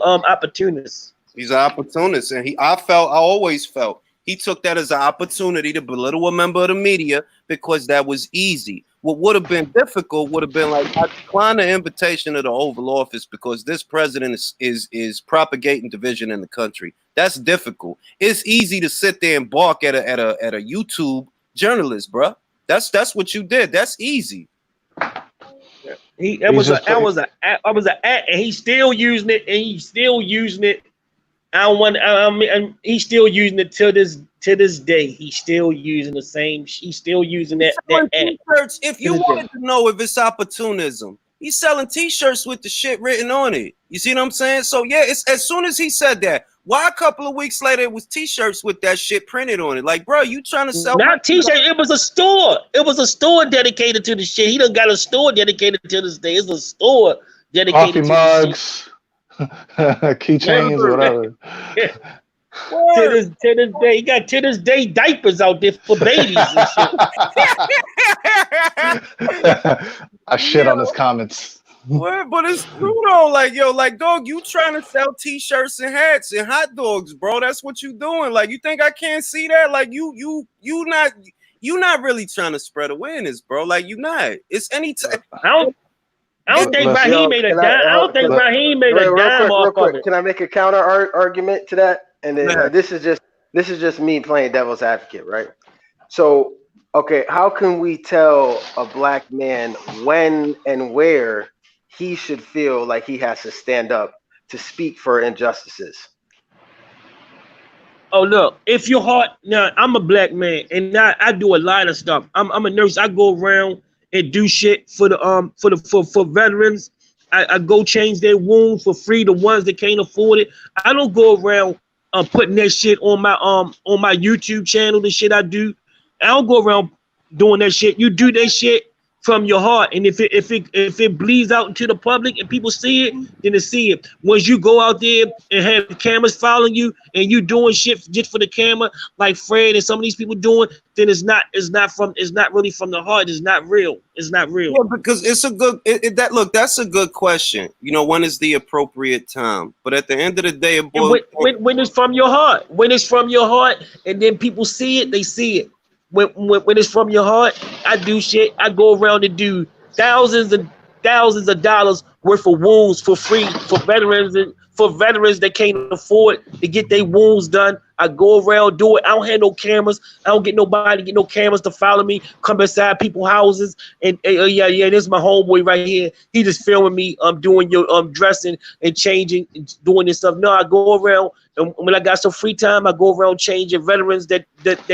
opportunist. He's an opportunist, and I always felt he took that as an opportunity to belittle a member of the media because that was easy. What would have been difficult would have been like, I decline the invitation to the Oval Office because this president is propagating division in the country. That's difficult. It's easy to sit there and bark at a YouTube journalist, bro. That's what you did. That's easy. It was an act, and he's still using it, and he's still using it. And he's still using it to this day. He's still using the same. He's still using that T-shirts. If you wanted to know if it's opportunism, he's selling T-shirts with the shit written on it. You see what I'm saying? So yeah, it's as soon as he said that. Why a couple of weeks later it was T-shirts with that shit printed on it? Like, bro, you trying to sell? Not T-shirt. It was a store. It was a store dedicated to the shit. He done got a store dedicated to this day. It's a store dedicated coffee mugs, keychains, whatever. To this day, he got to this day diapers out there for babies and shit. I shit on his comments. What? But it's true though. Like, yo, like, dog, you trying to sell t-shirts and hats and hot dogs, bro. That's what you doing. Like, you think I can't see that? Like, you not really trying to spread awareness, bro. Like, you not. It's any time. I don't think Let's- Raheem made a can I- dime. I don't think let- Raheem made a dime real off of quick. it. Can I make a counter argument to that? And then, Yeah. this is just me playing devil's advocate, right? So, okay, how can we tell a black man when and where he should feel like he has to stand up to speak for injustices? Oh look, if your heart now, I'm a black man and I do a lot of stuff. I'm a nurse. I go around and do shit for veterans. I go change their wounds for free, the ones that can't afford it. I don't go around putting that shit on my YouTube channel, the shit I do. I don't go around doing that shit. You do that shit from your heart, and if it bleeds out into the public and people see it, then they see it. Once you go out there and have cameras following you and you doing shit just for the camera, like Fred and some of these people doing, then it's not really from the heart. It's not real. It's not real. Yeah, because it's a good that's a good question. You know, when is the appropriate time? But at the end of the day, it boils When it's from your heart, and then people see it, they see it. When it's from your heart, I do shit. I go around and do thousands and thousands of dollars worth of wounds for free for veterans that can't afford to get their wounds done. I go around, do it. I don't have no cameras. I don't get no cameras to follow me, come inside people's houses. And yeah, this is my homeboy right here. He just filming me doing your dressing and changing and doing this stuff. No, I go around, and when I got some free time, I go around changing veterans that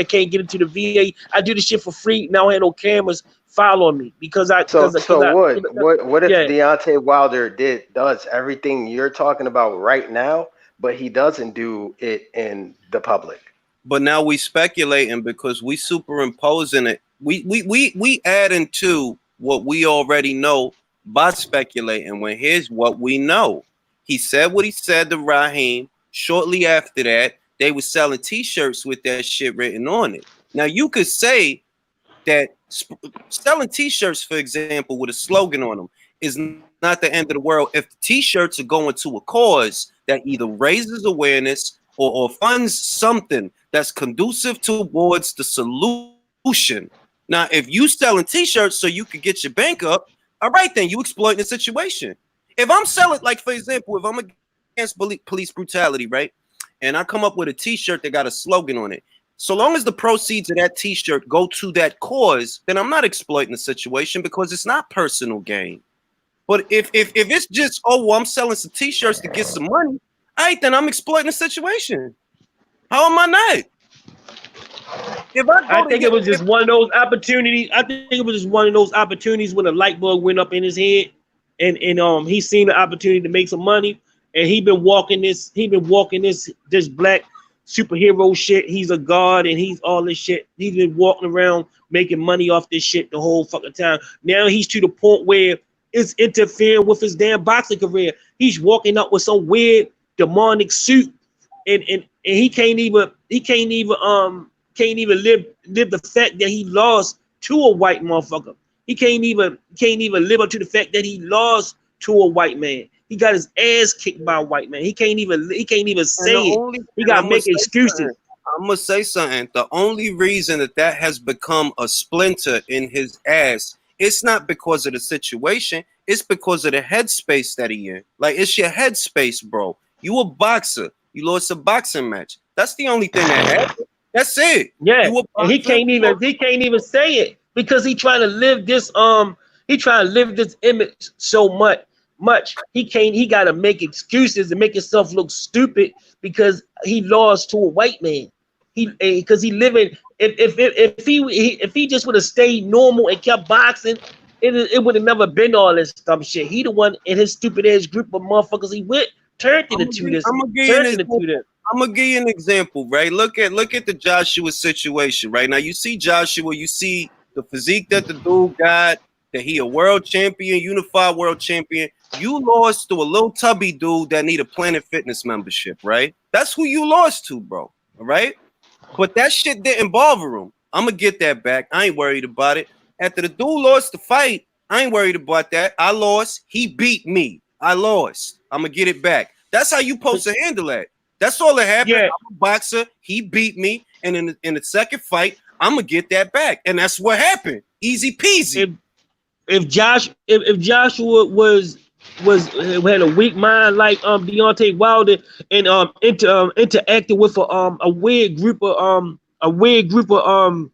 can't get into the VA. I do this shit for free. Now I have no cameras following me because I. So what if Yeah. Deontay Wilder does everything you're talking about right now, but he doesn't do it in the public? but now we speculating because we superimposing it. We add into what we already know by speculating. When here's what we know. He said what he said to Raheem. Shortly after that, they were selling t-shirts with that shit written on it. Now you could say that selling t-shirts, for example, with a slogan on them is not the end of the world if the t-shirts are going to a cause that either raises awareness or funds something that's conducive towards the solution. Now, if you selling t-shirts so you could get your bank up, all right, then you exploiting the situation. If I'm selling, like, for example, if I'm against police brutality, right, and I come up with a t-shirt that got a slogan on it, so long as the proceeds of that t-shirt go to that cause, then I'm not exploiting the situation because it's not personal gain. But if it's just, oh, well, I'm selling some t-shirts to get some money, all right, then I'm exploiting the situation. How am I not? I think it was just one of those opportunities. I think it was just one of those opportunities when a light bulb went up in his head, and he seen the opportunity to make some money, and he been walking this black superhero shit. He's a god and he's all this shit. He's been walking around making money off this shit the whole fucking time. Now he's to the point where it's interfering with his damn boxing career. He's walking up with some weird demonic suit, and he can't even live the fact that he lost to a white motherfucker. He can't even live up to the fact that he lost to a white man. He got his ass kicked by a white man. He can't even say it. He got to make excuses. I'm gonna say something. The only reason that has become a splinter in his ass, it's not because of the situation. It's because of the headspace that he in. Like, it's your headspace, bro. You a boxer. You lost a boxing match. That's the only thing that happened. That's it. Yeah, and he can't even say it because he trying to live this image so much. He got to make excuses and make himself look stupid because he lost to a white man. Because he living. If he just would have stayed normal and kept boxing, it would have never been all this dumb shit. He the one in his stupid ass group of motherfuckers he with turned into this. I'm gonna give you an example, right? Look at the Joshua situation, right? Now you see Joshua, you see the physique that the dude got, that he a world champion, unified world champion. You lost to a little tubby dude that need a Planet Fitness membership, right? That's who you lost to, bro. All right? But that shit didn't bother him. I'm gonna get that back. I ain't worried about it. After the dude lost the fight, I ain't worried about that. I lost. He beat me. I lost. I'm gonna get it back. That's how you supposed to handle that. That's all that happened. Yeah. I'm a boxer. He beat me, and in the second fight, I'm gonna get that back, and that's what happened. Easy peasy. If Joshua had a weak mind like Deontay Wilder and interacted with a weird group of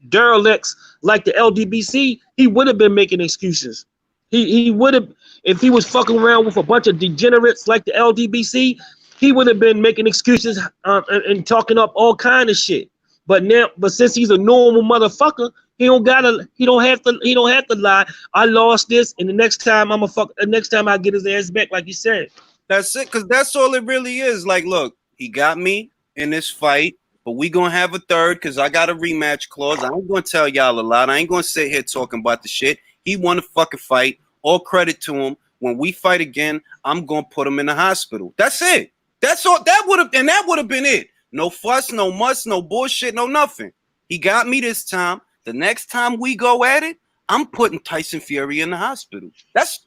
derelicts like the LDBC, he would have been making excuses. He would have, if he was fucking around with a bunch of degenerates like the LDBC, he would have been making excuses and talking up all kind of shit. But since he's a normal motherfucker, he don't have to lie. I lost this, and the next time I get his ass back, like you said. That's it, because that's all it really is. Like, look, he got me in this fight, but we gonna have a third because I got a rematch clause. I ain't gonna tell y'all a lot. I ain't gonna sit here talking about the shit. He won the fucking fight. All credit to him. When we fight again, I'm gonna put him in the hospital. That's it. That's all. That would have been it. No fuss, no muss, no bullshit, no nothing. He got me this time. The next time we go at it, I'm putting Tyson Fury in the hospital.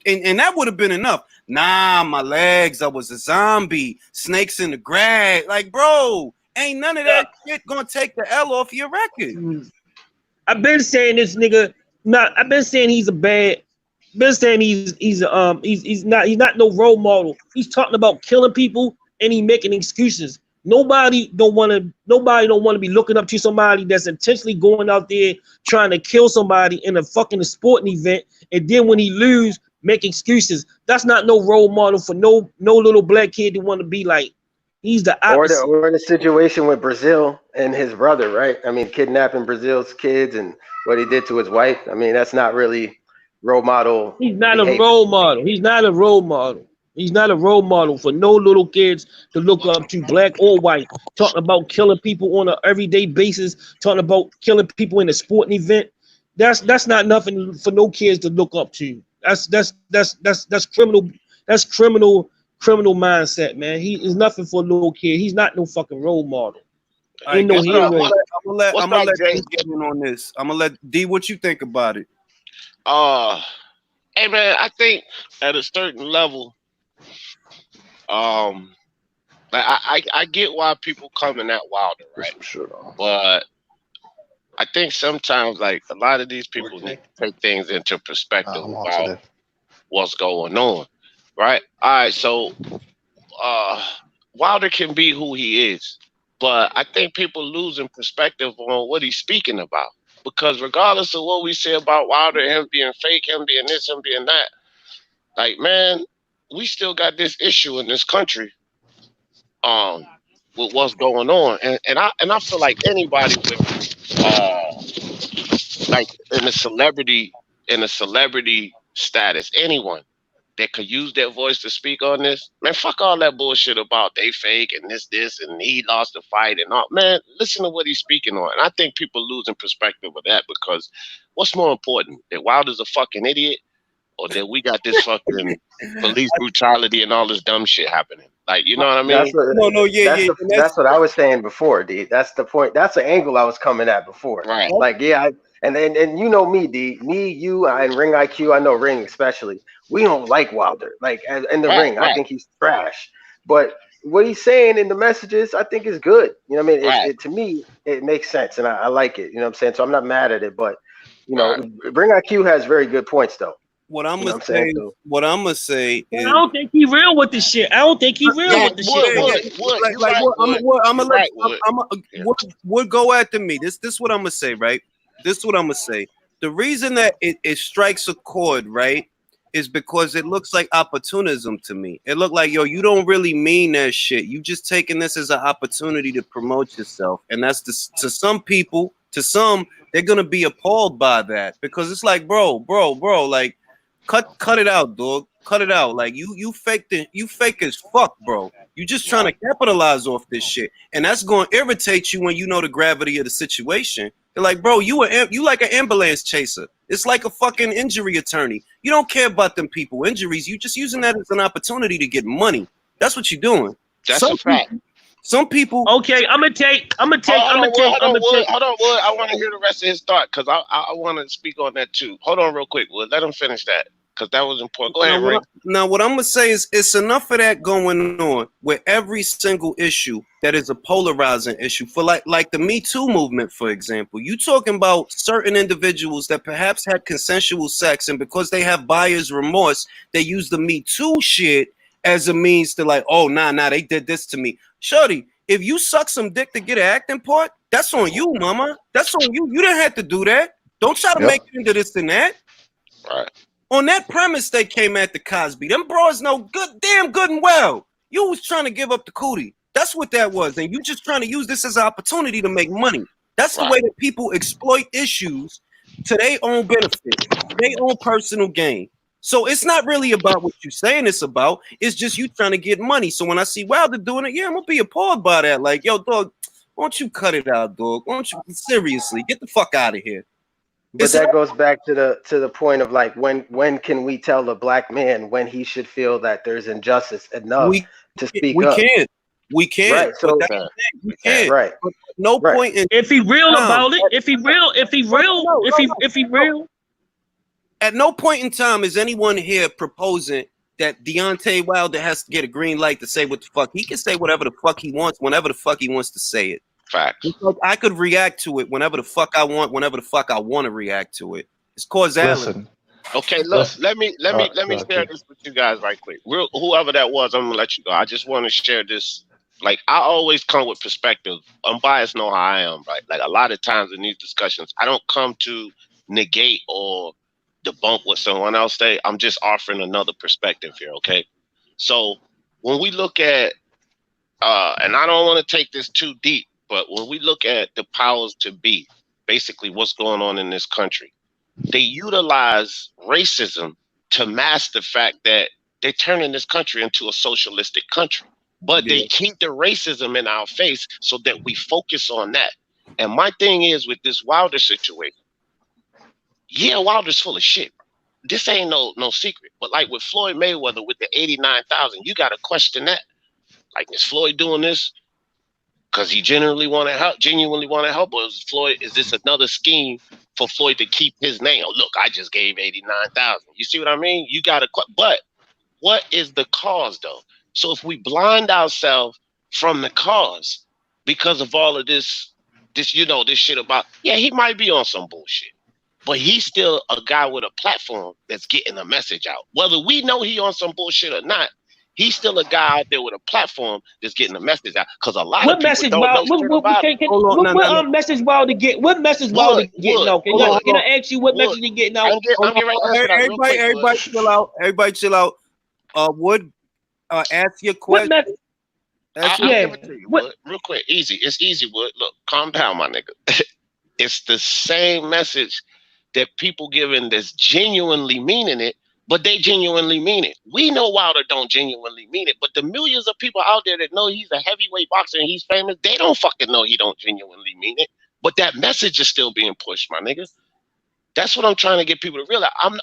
And that would have been enough. Nah, my legs, I was a zombie. Snakes in the grass. Like, bro, ain't none of that shit gonna take the L off your record. I've been saying this nigga. I've been saying he's a bad. Been saying he's not no role model. He's talking about killing people and he making excuses. Nobody don't want to be looking up to somebody that's intentionally going out there trying to kill somebody in a fucking sporting event, and then when he lose, make excuses. That's not no role model for no little black kid to want to be like. He's the opposite. Or the situation with Brazil and his brother, right? I mean, kidnapping Brazil's kids and what he did to his wife. I mean, that's not really role model. He's not a role model. He's not a role model. He's not a role model for no little kids to look up to, black or white. Talking about killing people on an everyday basis, talking about killing people in a sporting event. That's not nothing for no kids to look up to. That's criminal. That's criminal mindset, man. He is nothing for a little kid. He's not no fucking role model. Ain't no hero. I'm gonna let D get in on this. I'm gonna let D. What you think about it? Hey man, I think at a certain level, I get why people coming at Wilder, right? Sure. But I think sometimes, like, a lot of these people need to take things into perspective about what's going on, right? All right, so Wilder can be who he is, but I think people losing perspective on what he's speaking about. Because regardless of what we say about Wilder, him being fake, him being this, him being that, like, man, we still got this issue in this country with what's going on. And I feel like anybody with like in a celebrity status, anyone that could use their voice to speak on this, man, fuck all that bullshit about they fake and this and he lost the fight and all. Man, listen to what he's speaking on. And I think people losing perspective of that, because what's more important, that Wilder's a fucking idiot, or that we got this fucking police brutality and all this dumb shit happening? Like, you know what I mean? That's what I was saying before, D. That's the point. That's the angle I was coming at before. Right. Like, yeah, and you know me, D. Me, you, and Ring IQ. I know Ring especially. We don't like Wilder. Like, in the ring, I think he's trash. But what he's saying in the messages, I think is good. You know what I mean? To me, it makes sense, and I like it. You know what I'm saying? So I'm not mad at it. But you know, Ring IQ has very good points, though. What I'm gonna say is, I don't think he real with this shit. I'm Would go after me. This what I'm gonna say, right? This is what I'm gonna say. The reason that it strikes a chord, right, is because it looks like opportunism to me. It looked like, yo, you don't really mean that shit. You just taking this as an opportunity to promote yourself, and that's to some people. To some, they're gonna be appalled by that, because it's like, bro, like. Cut it out, dog. Cut it out. Like you fake as fuck, bro. You just trying to capitalize off this shit, and that's going to irritate you when you know the gravity of the situation. They're like, bro, you like an ambulance chaser. It's like a fucking injury attorney. You don't care about them people injuries. You just using that as an opportunity to get money. That's what you're doing. That's a fact. Some people. Okay, I'm gonna take. Hold on, Wood. I want to hear the rest of his thought because I want to speak on that too. Hold on, real quick, Wood. Let him finish that because that was important. Go ahead, Ray. Now, what I'm gonna say is, it's enough of that going on with every single issue that is a polarizing issue. For like the Me Too movement, for example, you talking about certain individuals that perhaps had consensual sex, and because they have buyer's remorse, they use the Me Too shit as a means to like, oh, nah, they did this to me. Shorty, if you suck some dick to get an acting part, that's on you, mama. That's on you. You didn't have to do that. Don't try to make it into this and that. Right. On that premise, they came at the Cosby. Them bros know damn good and well. You was trying to give up the cootie. That's what that was. And you just trying to use this as an opportunity to make money. That's the way that people exploit issues to their own benefit, their own personal gain. So it's not really about what you're saying it's about. It's just you trying to get money. So when I see Wilder doing it, I'm going to be appalled by that. Like, yo, dog, why don't you cut it out, dog? Why don't you seriously get the fuck out of here? But that goes back to the point of like when can we tell a black man when he should feel that there's injustice enough to speak up? We can't. Right. So we can't. Right. But no point in if he real about it. If he real. At no point in time is anyone here proposing that Deontay Wilder has to get a green light to say what the fuck. He can say whatever the fuck he wants, whenever the fuck he wants to say it. Facts. I could react to it whenever the fuck I want, whenever the fuck I want to react to it. It's causality. Listen. Okay, look, let me share this with you guys right quick. Whoever that was, I'm gonna let you go. I just want to share this. Like, I always come with perspective. Unbiased know how I am, right? Like, a lot of times in these discussions, I don't come to negate or debunk what someone else say. I'm just offering another perspective here, okay? So when we look at, and I don't want to take this too deep, but when we look at the powers to be, basically what's going on in this country, they utilize racism to mask the fact that they're turning this country into a socialistic country. But they keep the racism in our face so that we focus on that. And my thing is with this Wilder situation, Wilder's full of shit. This ain't no secret. But like with Floyd Mayweather with the 89,000, you got to question that. Like, is Floyd doing this because he genuinely want to help, or is this another scheme for Floyd to keep his name? Oh, look, I just gave 89,000. You see what I mean? You got to, but what is the cause though? So if we blind ourselves from the cause because of all of this shit about, he might be on some bullshit, but he's still a guy with a platform that's getting a message out. Whether we know he on some bullshit or not, he's still a guy out there with a platform that's getting a message out. Because a lot of people don't know shit about what message Wilder get? What message Wilder getting out? Can I ask you what message he getting out? Everybody chill out. Everybody chill out. Wood, ask your question. I'll give it to you, Wood. Real quick, easy. It's easy, Wood. Look, calm down, my nigga. It's the same message that people giving that's genuinely meaning it, but they genuinely mean it. We know Wilder don't genuinely mean it, but the millions of people out there that know he's a heavyweight boxer and he's famous, they don't fucking know he don't genuinely mean it. But that message is still being pushed, my nigga. That's what I'm trying to get people to realize. I'm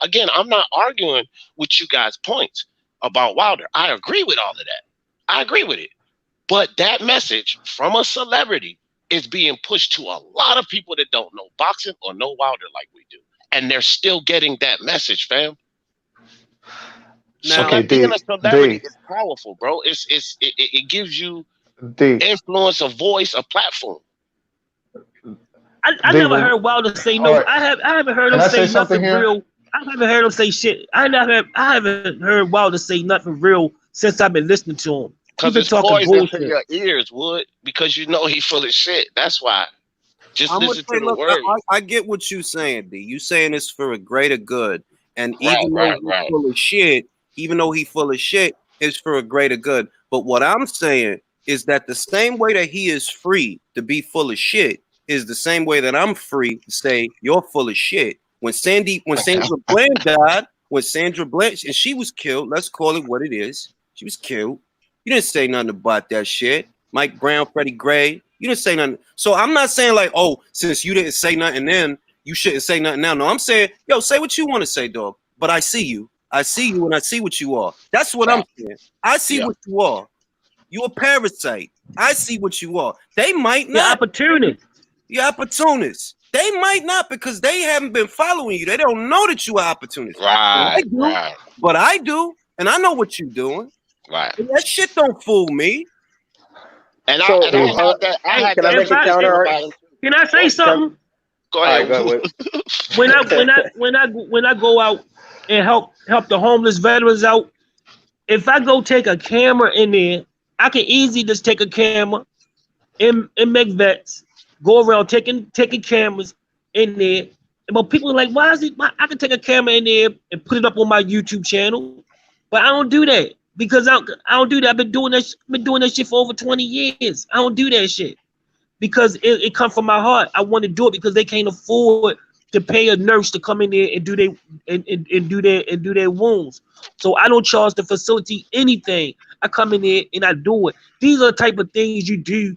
not arguing with you guys' points about Wilder. I agree with all of that. I agree with it. But that message from a celebrity is being pushed to a lot of people that don't know boxing or know Wilder like we do. And they're still getting that message, fam. So being a celebrity is powerful, bro. It gives you influence, a voice, a platform. I never heard Wilder say no. Right. I haven't heard him say nothing real. I haven't heard him say shit. I haven't heard Wilder say nothing real since I've been listening to him. Because it's poison to your ears, Wood. Because you know he full of shit. That's why. Just listen to the words. I get what you're saying, D. You saying it's for a greater good, and even though he's full of shit, it's for a greater good. But what I'm saying is that the same way that he is free to be full of shit is the same way that I'm free to say you're full of shit. When Sandra Bland died, and she was killed, let's call it what it is. She was killed. You didn't say nothing about that shit. Mike Brown, Freddie Gray, you didn't say nothing. So I'm not saying like, oh, since you didn't say nothing then, you shouldn't say nothing now. No, I'm saying, yo, say what you want to say, dog. But I see you. I see you and I see what you are. That's what I'm saying. I see what you are. You a parasite. I see what you are. They might You're not. opportunist. You're opportunists. They might not because they haven't been following you. They don't know that you are opportunists. Right, But I do, and I know what you're doing. right. And that shit don't fool me. And So, I had that. I had can I that make a issue counter? about him. Can I say something? Go All ahead. right, go ahead. When I go out and help the homeless veterans out, if I go take a camera in there, I can easily just take a camera and make vets go around taking cameras in there. But people are like, why is it? I can take a camera in there and put it up on my YouTube channel, but I don't do that because I don't do that. I've been doing that shit for over 20 years. I don't do that shit because it comes from my heart. I want to do it because they can't afford to pay a nurse to come in there and do their wounds. So I don't charge the facility anything. I come in there and I do it. These are the type of things you do.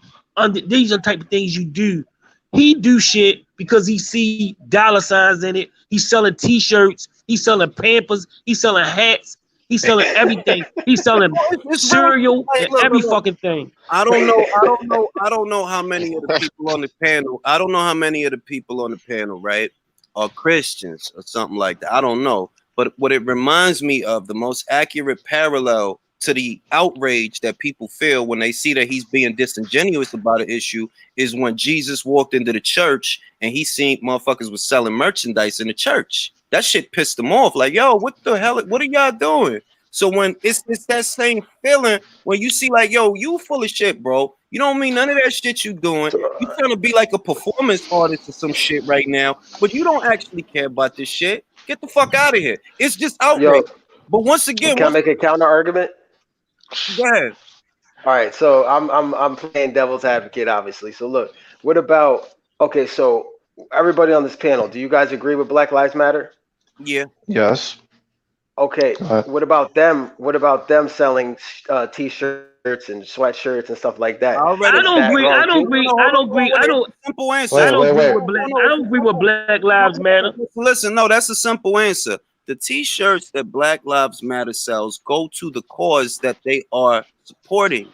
These are the type of things you do. He do shit because he see dollar signs in it. He's selling T-shirts. He's selling Pampers. He's selling hats. He's selling everything. He's selling cereal and every fucking thing. I don't know how many of the people on the panel. I don't know how many of the people on the panel, right, are Christians or something like that. I don't know. But what it reminds me of, the most accurate parallel to the outrage that people feel when they see that he's being disingenuous about an issue, is when Jesus walked into the church and he seen motherfuckers was selling merchandise in the church. That shit pissed them off. Like, yo, what the hell? What are y'all doing? So when it's that same feeling when you see like, yo, you full of shit, bro. You don't mean none of that shit you doing. You trying to be like a performance artist or some shit right now, but you don't actually care about this shit. Get the fuck out of here. It's just outrage. But once again, can I make a counter argument? Go ahead. All right, so I'm playing devil's advocate, obviously. So look, what about, okay, so everybody on this panel, do you guys agree with Black Lives Matter? Yeah. Yes. Okay. What about them? What about them selling T-shirts and sweatshirts and stuff like that? I don't agree. I don't agree. Simple answer. Wait, I don't wait, agree with Black Lives Matter. Listen, no, that's a simple answer. The T-shirts that Black Lives Matter sells go to the cause that they are supporting.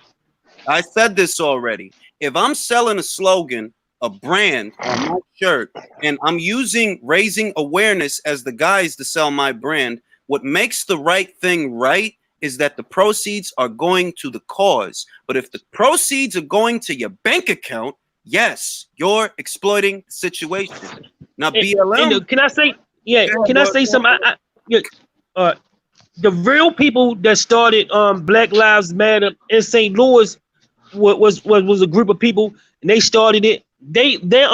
I said this already. If I'm selling a slogan, a brand on my shirt, and I'm using raising awareness as the guise to sell my brand, what makes the right thing right is that the proceeds are going to the cause. But if the proceeds are going to your bank account, yes, you're exploiting the situation. Now, BLM. Can I say? Yeah. Can I say something? The real people that started Black Lives Matter in St. Louis was a group of people, and they started it. Their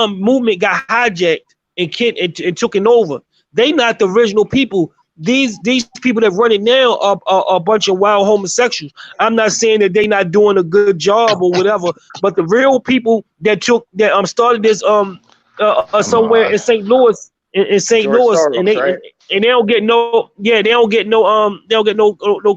movement got hijacked and taken over. They not the original people. These people that run it now are a bunch of wild homosexuals. I'm not saying that they not doing a good job or whatever, but the real people that started this somewhere in St. Louis, in St. Louis, Soros, and they right? and they don't get no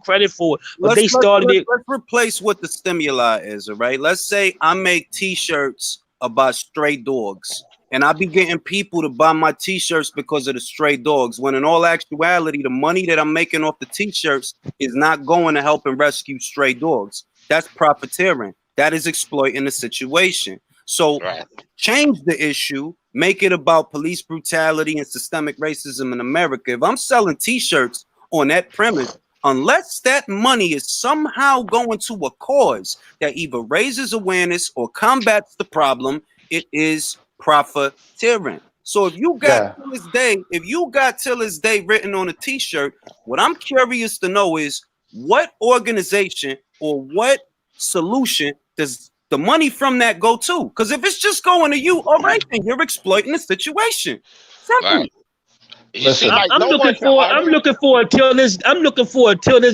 credit for it. But they started it. Let's replace what the stimuli is, all right? Let's say I make T-shirts about stray dogs, and I be getting people to buy my T-shirts because of the stray dogs, when in all actuality, the money that I'm making off the T-shirts is not going to help and rescue stray dogs. That's profiteering. That is exploiting the situation. So change the issue, make it about police brutality and systemic racism in America. If I'm selling T-shirts on that premise, unless that money is somehow going to a cause that either raises awareness or combats the problem, it is profiteering. So if you got till this day written on a T-shirt, what I'm curious to know is what organization or what solution does the money from that go to? Because if it's just going to you, all right, then you're exploiting the situation. Simple. Right. Listen, I'm looking for until this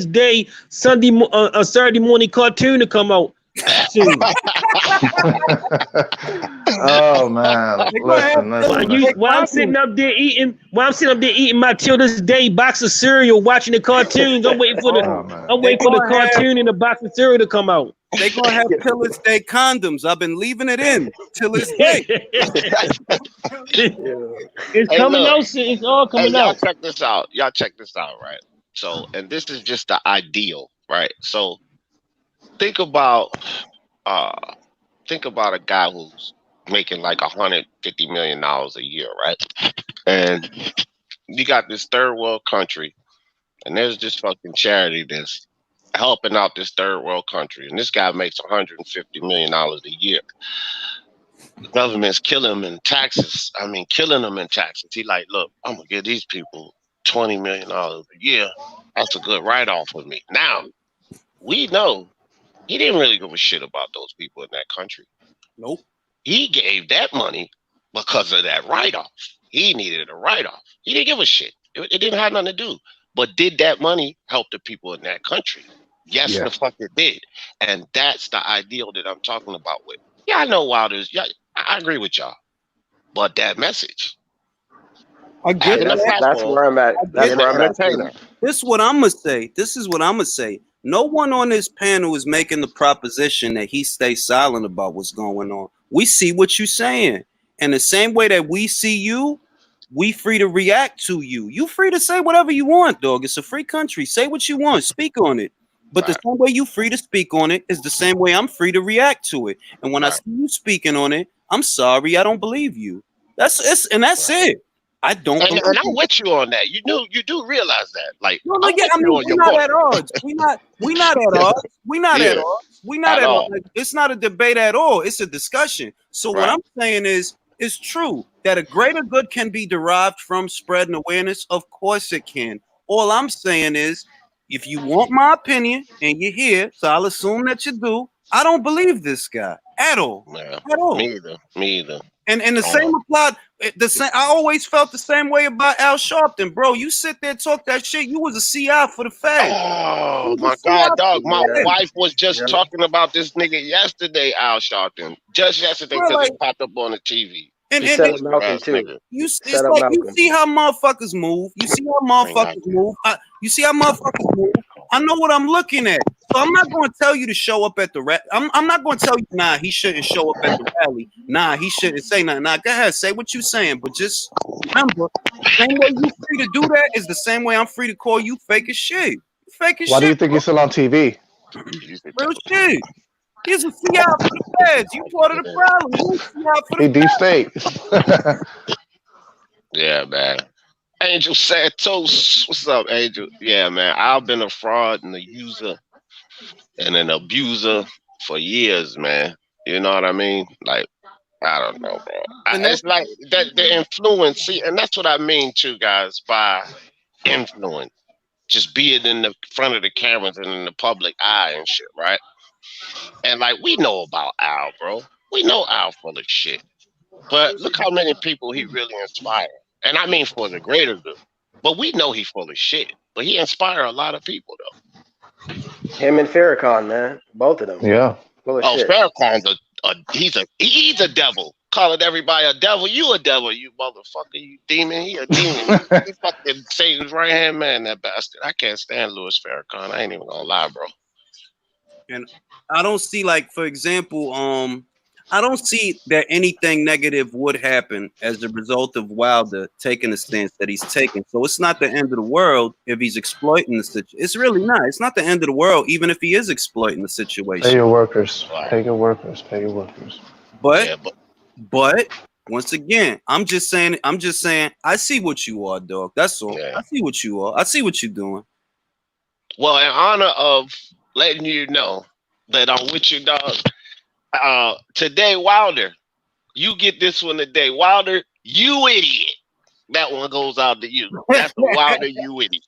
day a Saturday morning cartoon to come out soon. Oh man, listen. While I'm sitting up there eating my till this day box of cereal, watching the cartoons, I'm waiting for the cartoon and the box of cereal to come out. They're gonna have till this day condoms. I've been leaving it in till this day. It's coming out. It's all coming out. Y'all check this out, right? So, and this is just the ideal, right? So, think about a guy who's making like $150 million a year, right? And you got this third world country, and there's this fucking charity that's helping out this third world country, and this guy makes $150 million a year. The government's killing him in taxes. I mean, killing them in taxes. He like, look, I'm gonna give these people $20 million a year. That's a good write-off for me. Now, we know he didn't really give a shit about those people in that country. Nope. He gave that money because of that write-off. He needed a write-off. He didn't give a shit. It didn't have nothing to do. But did that money help the people in that country? Yes, Yeah. the fuck it did. And that's the ideal that I'm talking about with. Yeah, I know Wilder's. Yeah, I agree with y'all. But that message. I get Having a that. That's platform, where I'm at. That's get where I'm at. entertainer. This is what I'm gonna say. This is what I'm gonna say. No one on this panel is making the proposition that he stays silent about what's going on. We see what you're saying, and the same way that we see you, we free to react to you. You free to say whatever you want, dog. It's a free country. Say what you want. Speak on it. But the Right. same way you free to speak on it is the same way I'm free to react to it. And when I Right. see you speaking on it, I'm sorry, I don't believe you. That's Right. it. I don't And believe I'm you. with you on that. You do realize that. Like, No, I'm yeah, with I you mean, on we're your not point. at odds. We're not at odds. We're not at Yeah. odds. We're not At at all. odds. It's not a debate at all. It's a discussion. So what Right. I'm saying is, it's true that a greater good can be derived from spreading awareness. Of course it can. All I'm saying is, if you want my opinion and you're here, so I'll assume that you do. I don't believe this guy at all. Yeah. At all. Me either. Me either. And the Oh. same applied. The same. I always felt the same way about Al Sharpton, bro. You sit there talk that shit. You was a CI for the Fed. Oh You my was a God, CI dog! for My the Fed. wife was just Yeah. talking about this nigga yesterday, Al Sharpton. Just yesterday, Bro, because like- it popped up on the TV. And, He and, set and up Malcolm Ass too. nigga. it's Set up like you Malcolm. see how motherfuckers move. You see how motherfuckers move. You see how motherfuckers move. I know what I'm looking at. So I'm not going to tell you to show up at the rally. I'm not going to tell you, nah, he shouldn't show up at the rally. Nah, he shouldn't say nothing. Nah, go ahead, say what you're saying. But just remember, the same way you free to do that is the same way I'm free to call you fake as shit. You fake as Why do you shit. think he's still on TV? Real shit. He's a CI for the feds. You part of the problem. You a CI for He the deep feds. state. Yeah, man. Angel Santos, what's up, Angel? Yeah, man. I've been a fraud and a user and an abuser for years, man. You know what I mean? Like, I don't know, bro. And It's like that the influence, see, and that's what I mean too, guys, by influence. Just being in the front of the cameras and in the public eye and shit, right? And like we know about Al, bro. We know Al full of shit. But look how many people he really inspired. And I mean for the greater good. But we know he full of shit. But he inspired a lot of people though. Him and Farrakhan, man, both of them. Yeah. Full of Oh, shit. Farrakhan's he's a devil. Calling everybody a devil. You a devil, you motherfucker, you demon. He a demon. He fucking Satan's right hand man, that bastard. I can't stand Louis Farrakhan. I ain't even gonna lie, bro. And I don't see, like, for example, I don't see that anything negative would happen as a result of Wilder taking the stance that he's taking. So it's not the end of the world if he's exploiting the situation. It's really not. It's not the end of the world, even if he is exploiting the Pay situation. your workers. Pay your workers. Pay your workers. But Yeah, but once again, I'm just saying, I see what you are, dog. That's all. Yeah. I see what you are. I see what you're doing. well, in honor of letting you know that I'm with you, dog. Today, Wilder, you get this one today. Wilder, you idiot. That one goes out to you. That's the Wilder, you idiot.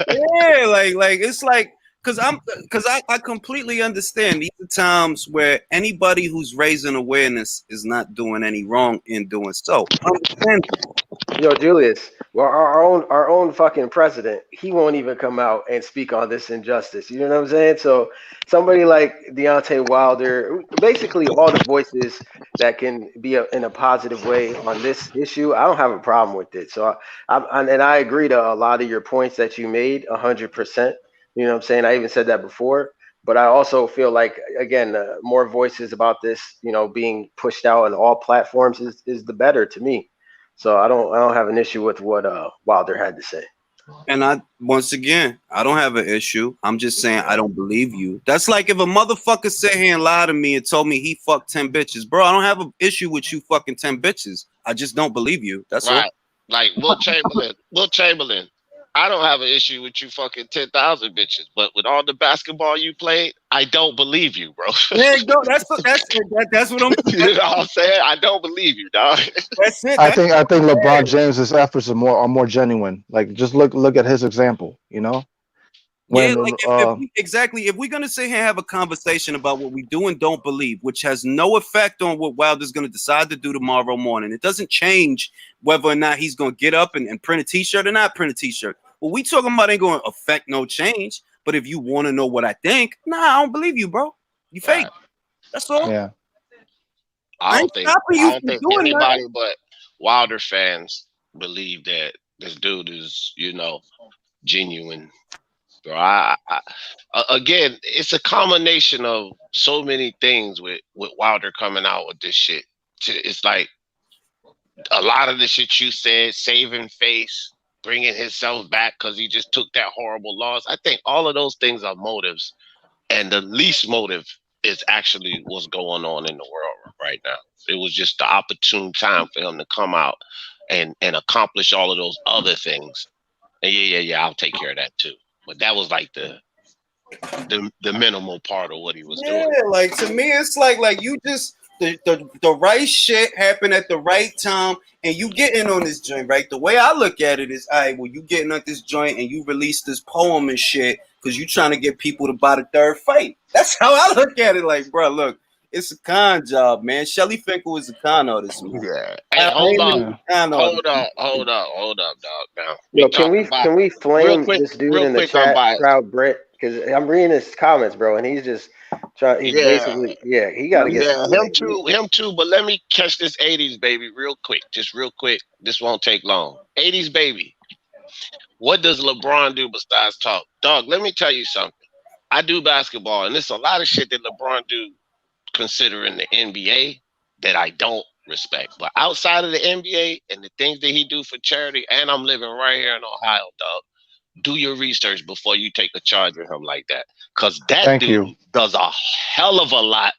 Yeah, like it's like because I completely understand these are times where anybody who's raising awareness is not doing any wrong in doing so. Understandable. Yo, Julius. Well, our own fucking president, he won't even come out and speak on this injustice. You know what I'm saying? So somebody like Deontay Wilder, basically all the voices that can be in a positive way on this issue, I don't have a problem with it. So I agree to a lot of your points that you made, 100%. You know what I'm saying? I even said that before. But I also feel like, again, more voices about this, being pushed out on all platforms is the better to me. So I don't have an issue with what Wilder had to say. And once again, I don't have an issue. I'm just saying I don't believe you. That's like if a motherfucker sit here and lie to me and told me he fucked 10 bitches. Bro, I don't have an issue with you fucking 10 bitches. I just don't believe you. That's Right. all. Like Will Chamberlain. I don't have an issue with you fucking 10,000 bitches, but with all the basketball you played, I don't believe you, bro. There you go. That's what I'm You know what I'm saying? I don't believe you, dog. That's it. I think LeBron James's efforts are more genuine. Like just look at his example. You know, Yeah, when like if we're gonna sit here and have a conversation about what we do and don't believe, which has no effect on what Wilder's gonna decide to do tomorrow morning, it doesn't change whether or not he's gonna get up and print a t-shirt or not print a t-shirt. What we talking about ain't gonna affect no change. But if you want to know what I think, nah, I don't believe you, bro. You fake. Right. That's all. yeah. I don't think doing anybody but Wilder fans believe that this dude is, genuine. Bro, again, it's a combination of so many things with Wilder coming out with this shit. It's like a lot of the shit you said, saving face, bringing himself back because he just took that horrible loss. I think all of those things are motives, and the least motive is actually what's going on in the world right now. It was just the opportune time for him to come out and accomplish all of those other things. And yeah, I'll take care of that too. But that was like the minimal part of what he was doing. Yeah, like to me, it's like you just the right shit happened at the right time, and you getting on this joint, right? The way I look at it is, all right, well, you getting on this joint and you release this poem and shit because you trying to get people to buy the third fight. That's how I look at it. Like, bro, look, it's a con job, man. Shelly Finkel is a con artist, man. Yeah. Hey, hold up, dog. Now, Yo, can we flame this dude in the chat crowd, Brett? Because I'm reading his comments, bro, and he's just trying. He's basically, he got to get him too. But let me catch this 80s baby real quick. This won't take long. 80s baby. What does LeBron do besides talk? Dog, let me tell you something. I do basketball, and there's a lot of shit that LeBron do considering the NBA that I don't respect. But outside of the NBA and the things that he do for charity, and I'm living right here in Ohio, dog, do your research before you take a charge with him like that. Because that dude does a hell of a lot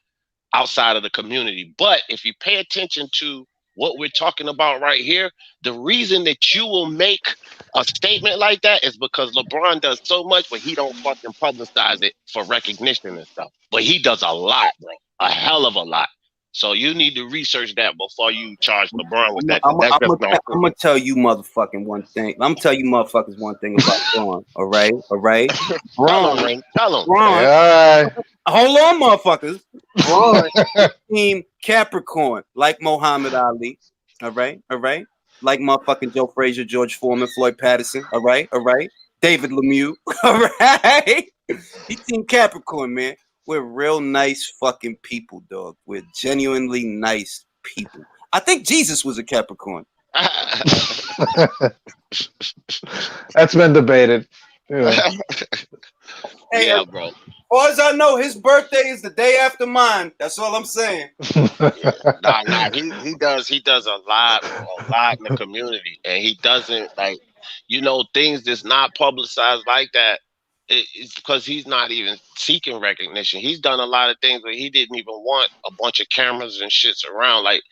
outside of the community. But if you pay attention to what we're talking about right here, the reason that you will make a statement like that is because LeBron does so much, but he don't fucking publicize it for recognition and stuff. But he does a lot, bro. A hell of a lot. So you need to research that before you charge LeBron with that. I'm gonna tell you motherfucking one thing. I'm gonna tell you motherfuckers one thing about Braun. All right. Braun. Tell him. Yeah. Hold on, motherfuckers. Braun team Capricorn, like Muhammad Ali. All right. Like motherfucking Joe Frazier, George Foreman, Floyd Patterson. All right. David Lemieux. All right. He team Capricorn, man. We're real nice fucking people, dog. We're genuinely nice people. I think Jesus was a Capricorn. That's been debated. Yeah, yeah, bro. As far as I know, his birthday is the day after mine. That's all I'm saying. Nah. He does a lot in the community, and he doesn't things that's not publicized like that. It's because he's not even seeking recognition. He's done a lot of things where he didn't even want a bunch of cameras and shits around. Like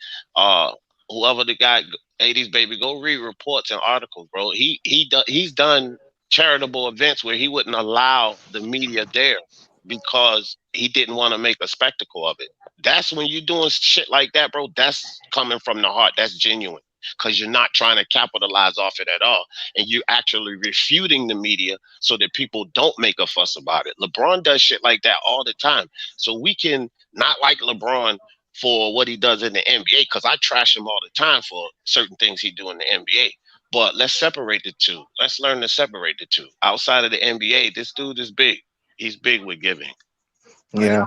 whoever the guy 80s baby, go read reports and articles, bro. He's done charitable events where he wouldn't allow the media there because he didn't want to make a spectacle of it. That's when you're doing shit like that, bro. That's coming from the heart. That's genuine. Because you're not trying to capitalize off it at all. And you're actually refuting the media so that people don't make a fuss about it. LeBron does shit like that all the time. So we can not like LeBron for what he does in the NBA, because I trash him all the time for certain things he do in the NBA. But let's separate the two. Let's learn to separate the two. Outside of the NBA, this dude is big. He's big with giving. Yeah.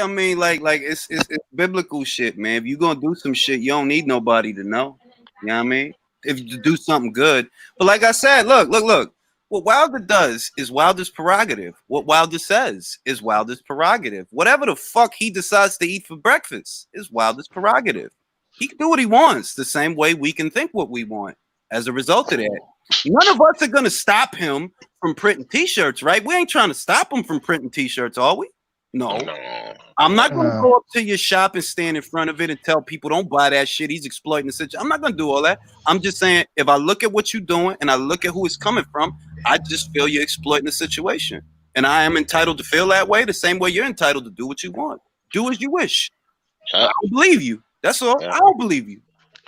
I mean, like it's biblical shit, man. If you're gonna do some shit, you don't need nobody to know. You know what I mean? If you do something good. But like I said, look. What Wilder does is Wilder's prerogative. What Wilder says is Wilder's prerogative. Whatever the fuck he decides to eat for breakfast is Wilder's prerogative. He can do what he wants the same way we can think what we want as a result of that. None of us are gonna stop him from printing T-shirts, right? We ain't trying to stop him from printing T-shirts, are we? No. No. I'm not gonna No. go up to your shop and stand in front of it and tell people don't buy that shit. He's exploiting the situation. I'm not gonna do all that. I'm just saying if I look at what you're doing and I look at who it's coming from, I just feel you're exploiting the situation. And I am entitled to feel that way the same way you're entitled to do what you want. Do as you wish. Yeah. I don't believe you. That's all. Yeah. I don't believe you.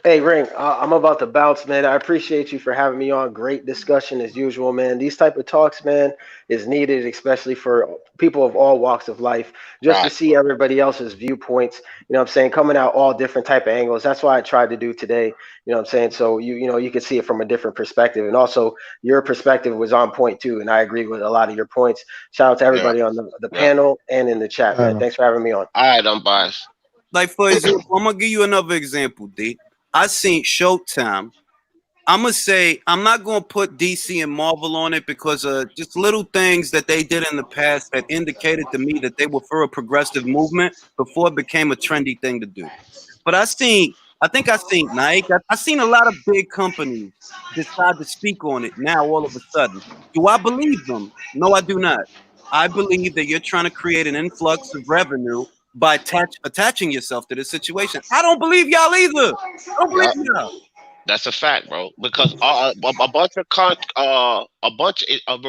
Hey, Ring, I'm about to bounce, man. I appreciate you for having me on. Great discussion as usual, man. These type of talks, man, is needed, especially for people of all walks of life, just to Right. see everybody else's viewpoints. You know what I'm saying? Coming out all different type of angles. That's why I tried to do today. You know what I'm saying? So you can see it from a different perspective. And also your perspective was on point too. And I agree with a lot of your points. Shout out to everybody on the Yeah. panel and in the chat, man. Thanks for having me on. All right, I'm biased. Like for example, I'm gonna give you another example, D. I seen Showtime. I'm gonna say I'm not gonna put DC and Marvel on it because just little things that they did in the past that indicated to me that they were for a progressive movement before it became a trendy thing to do. But I think I seen Nike. I seen a lot of big companies decide to speak on it now all of a sudden. Do I believe them? No, I do not. I believe that you're trying to create an influx of revenue by attaching yourself to this situation. I don't believe y'all either. I don't believe y'all. That's a fact, bro. Because a bunch of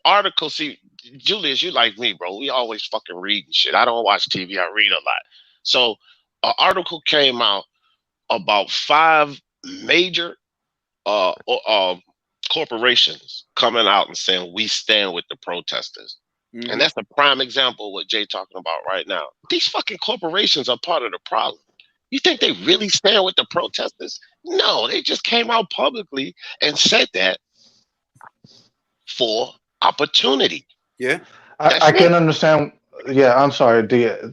articles. See, Julius, you like me, bro. We always fucking read and shit. I don't watch TV. I read a lot. So, an article came out about 5 major corporations coming out and saying we stand with the protesters. Mhm. And that's a prime example of what Jay talking about right now. These fucking corporations are part of the problem. You think they really stand with the protesters? No, they just came out publicly and said that for opportunity. Yeah. I can understand. Yeah, I'm sorry,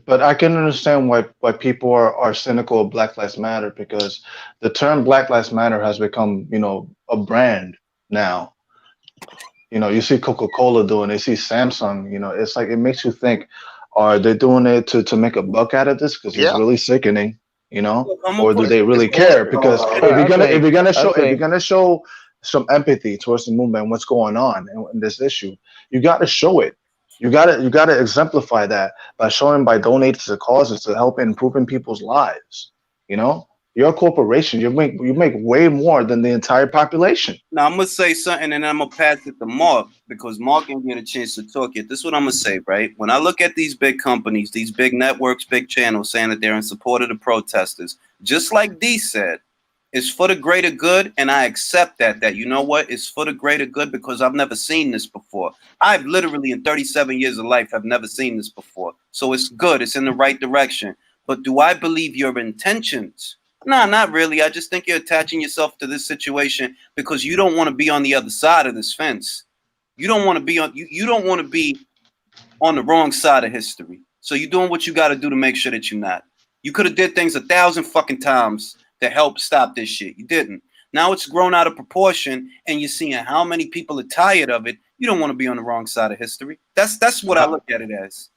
but I can understand why people are cynical of Black Lives Matter, because the term Black Lives Matter has become, a brand now. You see Coca-Cola doing, they see Samsung, it's like, it makes you think, are they doing it to make a buck out of this? Because it's Yeah. really sickening, Look, I'm or gonna do put they it really this way. care? Because if you're gonna show some empathy towards the movement and what's going on in this issue, you got to show it. You got to exemplify that by donating to causes to help improving people's lives. You're a corporation. You make way more than the entire population. Now I'm gonna say something, and then I'm gonna pass it to Mark because Mark didn't get a chance to talk yet. This is what I'm gonna say, right? When I look at these big companies, these big networks, big channels saying that they're in support of the protesters, just like D said, it's for the greater good, and I accept that you know what, it's for the greater good because I've never seen this before. I've literally in 37 years of life have never seen this before, so it's good. It's in the right direction. But do I believe your intentions? No, not really. I just think you're attaching yourself to this situation because you don't want to be on the other side of this fence. You don't want to be on you don't want to be on the wrong side of history. So you're doing what you got to do to make sure that you're not. You could have did things 1,000 fucking times to help stop this shit. You didn't. Now it's grown out of proportion, and you're seeing how many people are tired of it. You don't want to be on the wrong side of history. That's what I look at it as.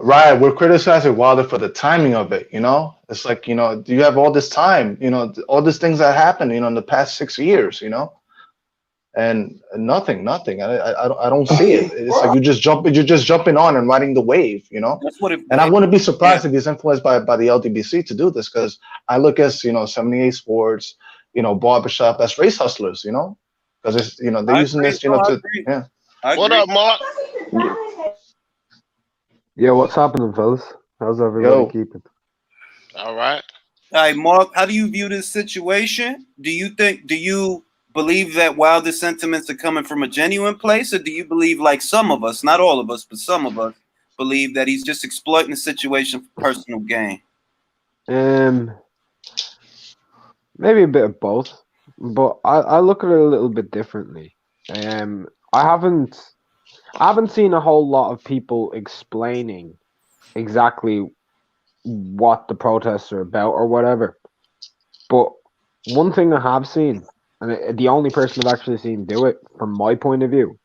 Right, we're criticizing Wilder for the timing of it. It's like, you have all this time, all these things that happened, in the past 6 years, and nothing. I don't see it. It's like you're just jumping on and riding the wave, That's what And I wouldn't be surprised if he's influenced by the LDBC to do this, because I look at 78 Sports, Barbershop as race hustlers, because it's they're using this, yeah. What up, Mark? Yo, what's happening, fellas? How's everybody keeping? All right. All right, Mark, how do you view this situation? Do you believe that Wilder's sentiments are coming from a genuine place, or do you believe, like some of us, not all of us, but some of us, believe that he's just exploiting the situation for personal gain? Maybe a bit of both, but I look at it a little bit differently. I haven't seen a whole lot of people explaining exactly what the protests are about or whatever. But one thing I have seen, and the only person I've actually seen do it from my point of view,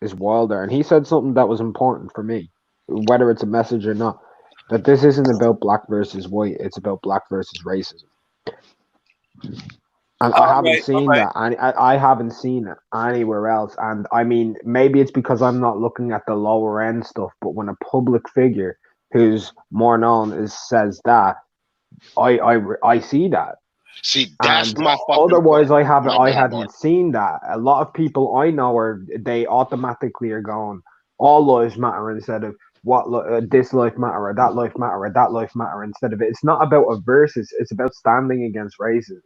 is Wilder. And he said something that was important for me, whether it's a message or not, that this isn't about black versus white, it's about black versus racism. And I All haven't right, all seen right. that. I haven't seen it anywhere else. And I mean, maybe it's because I'm not looking at the lower end stuff. But when a public figure who's more known says that, I see that. See, that's And my fucking otherwise, point. My I bad, Mark. hadn't seen that. A lot of people I know they automatically are going all lives matter instead of this life matter or that life matter or that life matter instead of it. It's not about a versus. It's about standing against racism.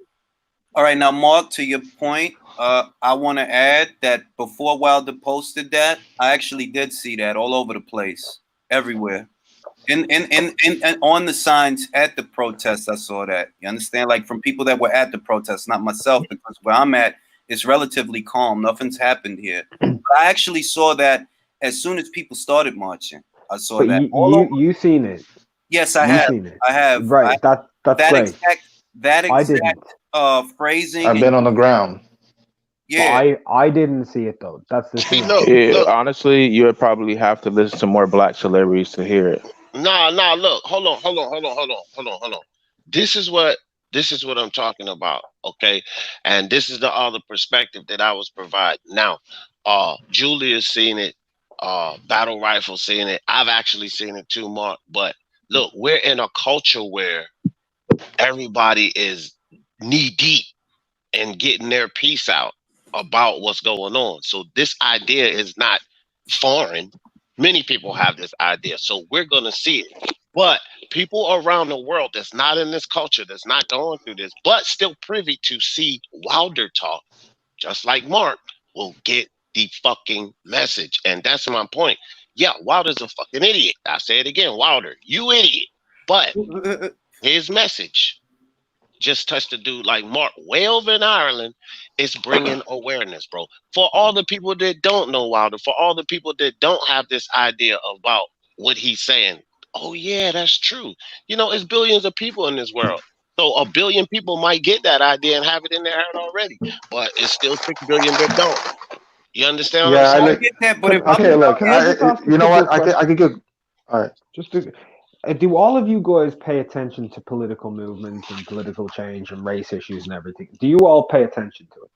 All right, now Mark, to your point, I want to add that before Wilder posted that, I actually did see that all over the place, everywhere. And on the signs at the protest, I saw that. You understand? Like from people that were at the protest, not myself, because where I'm at, it's relatively calm. Nothing's happened here. But I actually saw that as soon as people started marching. I saw But that you all over. you seen it. Yes, I You have. seen it. I have. Right. That's that great. that I exact didn't. phrasing. I've been on the ground. Yeah. But I didn't see it though. That's the See, thing. look, Yeah, look. honestly, you would probably have to listen to more black celebrities to hear it. Nah, look. Hold on. This is what I'm talking about. Okay. And this is the other perspective that I was providing. Now, Julia's seen it, Battle Rifle seen it. I've actually seen it too, Mark. But look, we're in a culture where everybody is knee deep in getting their piece out about what's going on. So this idea is not foreign. Many people have this idea. So we're going to see it. But people around the world that's not in this culture, that's not going through this, but still privy to see Wilder talk, just like Mark, will get the fucking message. And that's my point. Yeah, Wilder's a fucking idiot. I say it again, Wilder, you idiot. But his message just touched a dude like Mark way over in Ireland. It's bringing awareness, bro. For all the people that don't know Wilder, for all the people that don't have this idea about what he's saying, oh yeah, that's true. You know, it's billions of people in this world. So a billion people might get that idea and have it in their head already, but it's still 6 billion that don't. You understand what Yeah, I'm I saying? get that, but if okay, I'm look, Can I just ask a you know simple what? I could go. All right. Just to, do all of you guys pay attention to political movements and political change and race issues and everything? Do you all pay attention to it?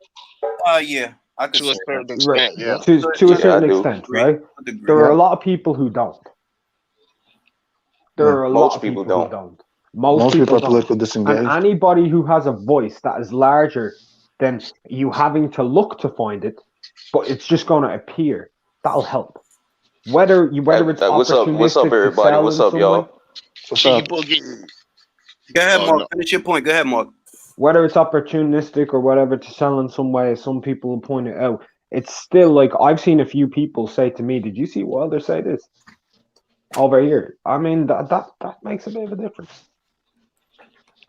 yeah, I could To a say that. certain Right. extent, yeah. To a Yeah, certain I do. extent, Agree. right? Would agree. There are Yeah. a lot of people who don't. There Yeah. are a Most lot of people people who don't. don't. Most People people are don't. politically And disengaged. anybody who has a voice that is larger than you having to look to find it, but it's just going to appear, that'll help. Whether it's What's up? What's up, opportunistic to everybody? sell What's in up, some y'all? way, What's Cheeky up? Boogie. Go ahead, Oh, Mark. no. Finish your point. Go ahead, Mark. whether it's opportunistic or whatever to sell in some way, as some people will point it out, it's still like I've seen a few people say to me, "Did you see Wilder say this over here?" I mean, that makes a bit of a difference,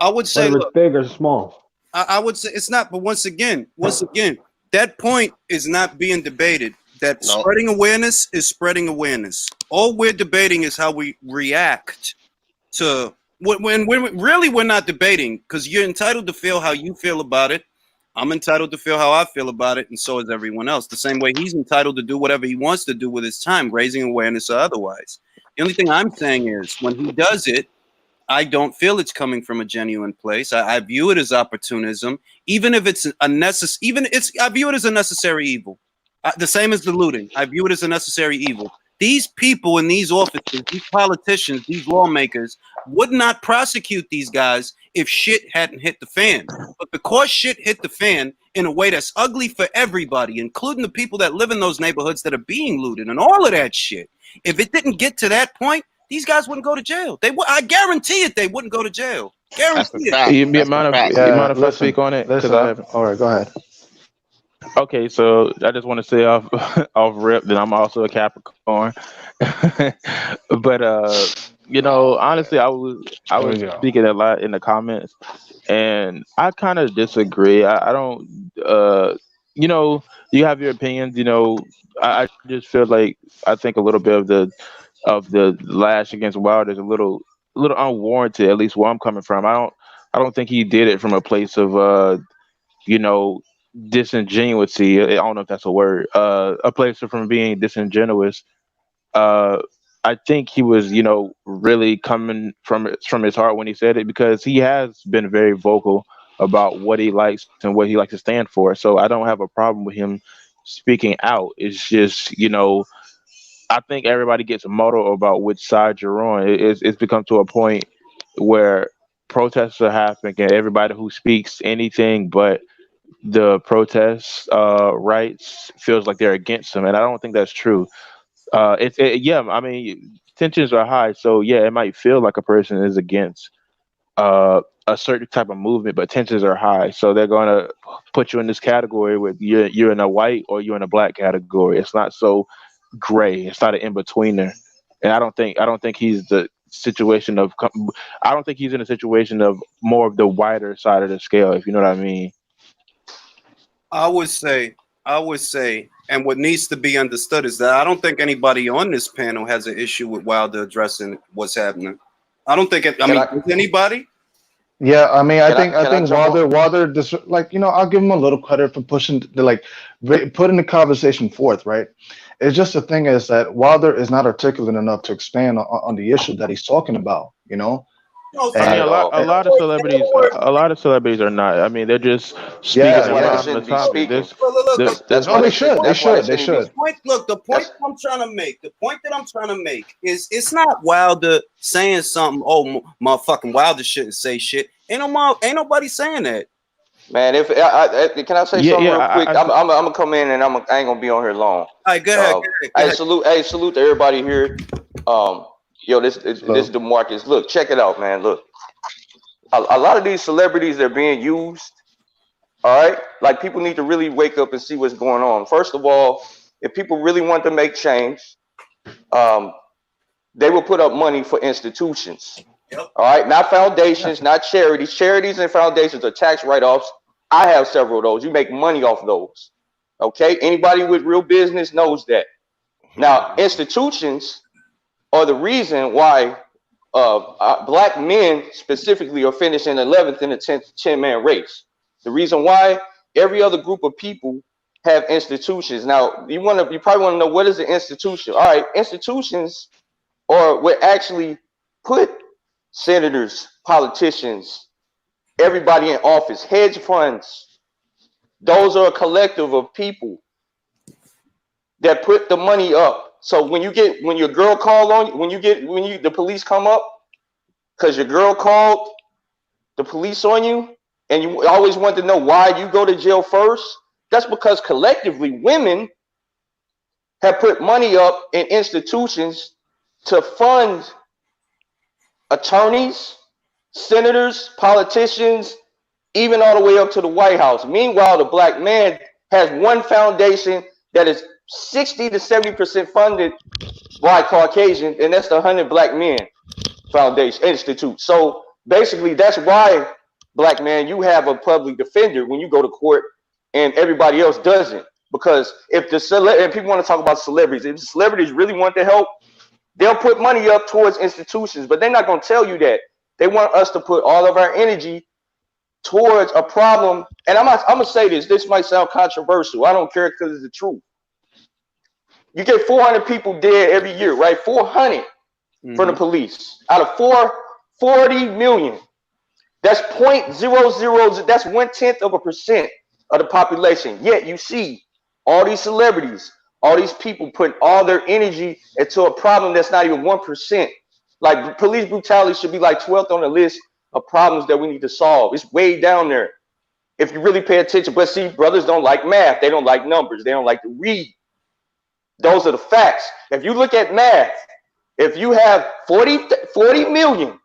I would say, whether look, it's big or small. I would say it's not, but once again, that point is not being debated. That No. spreading awareness is spreading awareness. All we're debating is how we react to when we're not debating, because you're entitled to feel how you feel about it. I'm entitled to feel how I feel about it, and so is everyone else. The same way he's entitled to do whatever he wants to do with his time, raising awareness or otherwise. The only thing I'm saying is when he does it, I don't feel it's coming from a genuine place. I view it as opportunism, even if it's I view it as a necessary evil. The same as the looting. I view it as a necessary evil. These people in these offices, these politicians, these lawmakers would not prosecute these guys if shit hadn't hit the fan. But because shit hit the fan in a way that's ugly for everybody, including the people that live in those neighborhoods that are being looted and all of that shit, if it didn't get to that point, these guys wouldn't go to jail. I guarantee it. They wouldn't go to jail. That's a Guarantee it. fact. You That's a mind fact. if I Listen, speak on it? Because listen. I haven't. All right, go ahead. Okay, so I just want to say off off rip that I'm also a Capricorn. But you know, honestly, I was There we go. speaking a lot in the comments, and I kind of disagree. I don't. You know, you have your opinions. You know, I just feel like I think a little bit of the lash against Wilder is a little unwarranted. At least where I'm coming from. I don't think he did it from a place of you know, disingenuity. I don't know if that's a word. A place from being disingenuous. Uh, I think he was, you know, really coming from his heart when he said it, because he has been very vocal about what he likes and what he likes to stand for. So I don't have a problem with him speaking out. It's just, I think everybody gets muddled about which side you're on. It's become to a point where protests are happening and everybody who speaks anything but the protest rights feels like they're against them, and I don't think that's true. Yeah, I mean, tensions are high, so yeah, it might feel like a person is against a certain type of movement, but tensions are high, so they're gonna put you in this category with you're in a white or you're in a black category. It's not so gray. It's not an in betweener, and I don't think he's the situation of. I don't think he's in a situation of more of the wider side of the scale, if you know what I mean. I would say, and what needs to be understood is that I don't think anybody on this panel has an issue with Wilder addressing what's happening. I don't think does anybody? Yeah, I mean, I think jump on? Wilder, I'll give him a little credit for pushing putting the conversation forth, right? It's just the thing is that Wilder is not articulate enough to expand on the issue that he's talking about, No, I mean, a lot of celebrities are not. I mean, they're just speaking around the topic. They should. The point I'm trying to make is it's not Wilder saying something. Oh, motherfucking Wilder shouldn't say shit. Ain't nobody saying that. Man, if can I say something real quick? I'm gonna come in and I ain't gonna be on here long. All right, go ahead. Hey, salute to everybody here. Yo, this is DeMarcus. Look, check it out, man. Look, a lot of these celebrities, they're being used. All right, like people need to really wake up and see what's going on. First of all, if people really want to make change, they will put up money for institutions. Yep. All right, not foundations, not charities. Charities and foundations are tax write-offs. I have several of those. You make money off those. Okay, anybody with real business knows that. Now, institutions are the reason why black men specifically are finishing 11th in the 10-man race. The reason why every other group of people have institutions. Now, you probably want to know, what is an institution? All right, institutions are what actually put senators, politicians, everybody in office, hedge funds. Those are a collective of people that put the money up. So when your girl called on you, the police come up because your girl called the police on you, and you always want to know why you go to jail first, that's because collectively women have put money up in institutions to fund attorneys, senators, politicians, even all the way up to the White House. Meanwhile, the black man has one foundation that is 60 to 70% funded by Caucasian, and that's the 100 Black Men Foundation Institute. So basically, that's why, black man, you have a public defender when you go to court, and everybody else doesn't. Because if and people want to talk about celebrities, if the celebrities really want to help, they'll put money up towards institutions, but they're not going to tell you that. They want us to put all of our energy towards a problem. And I'm going to say this. This might sound controversial. I don't care because it's the truth. You get 400 people dead every year, right? 400 from the police out of 440 million. That's 0.00. That's 0.1% of the population. Yet you see all these celebrities, all these people putting all their energy into a problem that's not even 1%. Like police brutality should be like 12th on the list of problems that we need to solve. It's way down there if you really pay attention. But see, brothers don't like math. They don't like numbers. They don't like to read. Those are the facts. If you look at math, if you have 40 million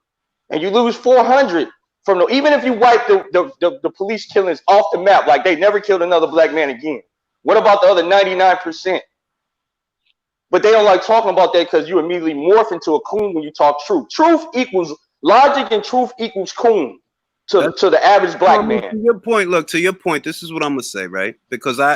and you lose 400 from even if you wipe the police killings off the map, like they never killed another black man again, what about the other 99%? But they don't like talking about that because you immediately morph into a coon when you talk truth. Truth equals logic, and truth equals coon to the average black man. To your point, this is what I'm gonna say, right? Because I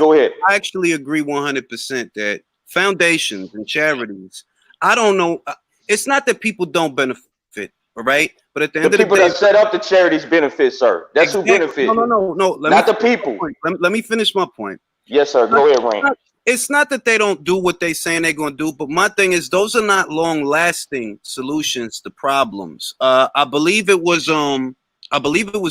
actually agree 100% that foundations and charities, I don't know, it's not that people don't benefit, all right? But at the end of the day, people that set up the charities benefit, sir. That's exactly. Who benefit. No. Not the people. Let me finish my point. Yes, sir. Go ahead, Rain. It's not that they don't do what they saying they're going to do, but my thing is those are not long-lasting solutions to problems. I believe it was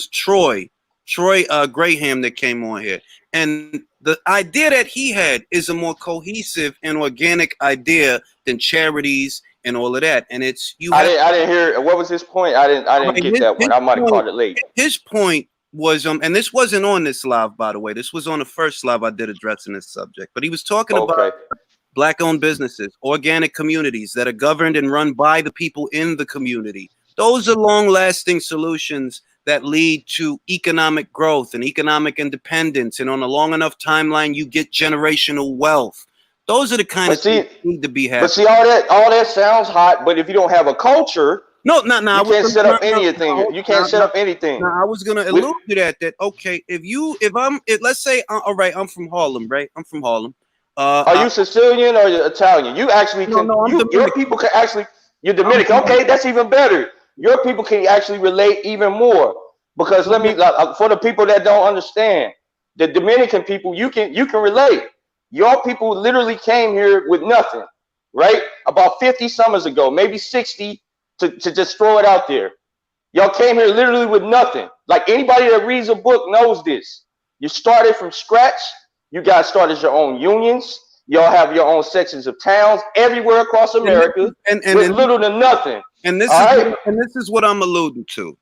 Troy Troy Graham that came on here. And the idea that he had is a more cohesive and organic idea than charities and all of that. And it's I didn't hear what was his point. I didn't get that one. I might have caught it late. His point was and this wasn't on this live, by the way. This was on the first live I did addressing this subject. But he was talking about Black-owned businesses, organic communities that are governed and run by the people in the community. Those are long-lasting solutions that lead to economic growth and economic independence. And on a long enough timeline, you get generational wealth. Those are the kind of things that need to be happening. But see, all that sounds hot, but if you don't have a culture, you can't set up anything. You can't set up anything. I was gonna allude to that. Okay, let's say, all right, I'm from Harlem, right? I'm from Harlem. Are you Sicilian or Italian? You actually can. Your people can actually. You're Dominican. Okay, that's even better. Your people can actually relate even more, because for the people that don't understand, the Dominican people, you can relate. Your people literally came here with nothing, right? About 50 summers ago, maybe 60, to just throw it out there. Y'all came here literally with nothing. Like, anybody that reads a book knows this. You started from scratch. You guys started your own unions. Y'all have your own sections of towns everywhere across America with little to nothing. And this is what I'm alluding to.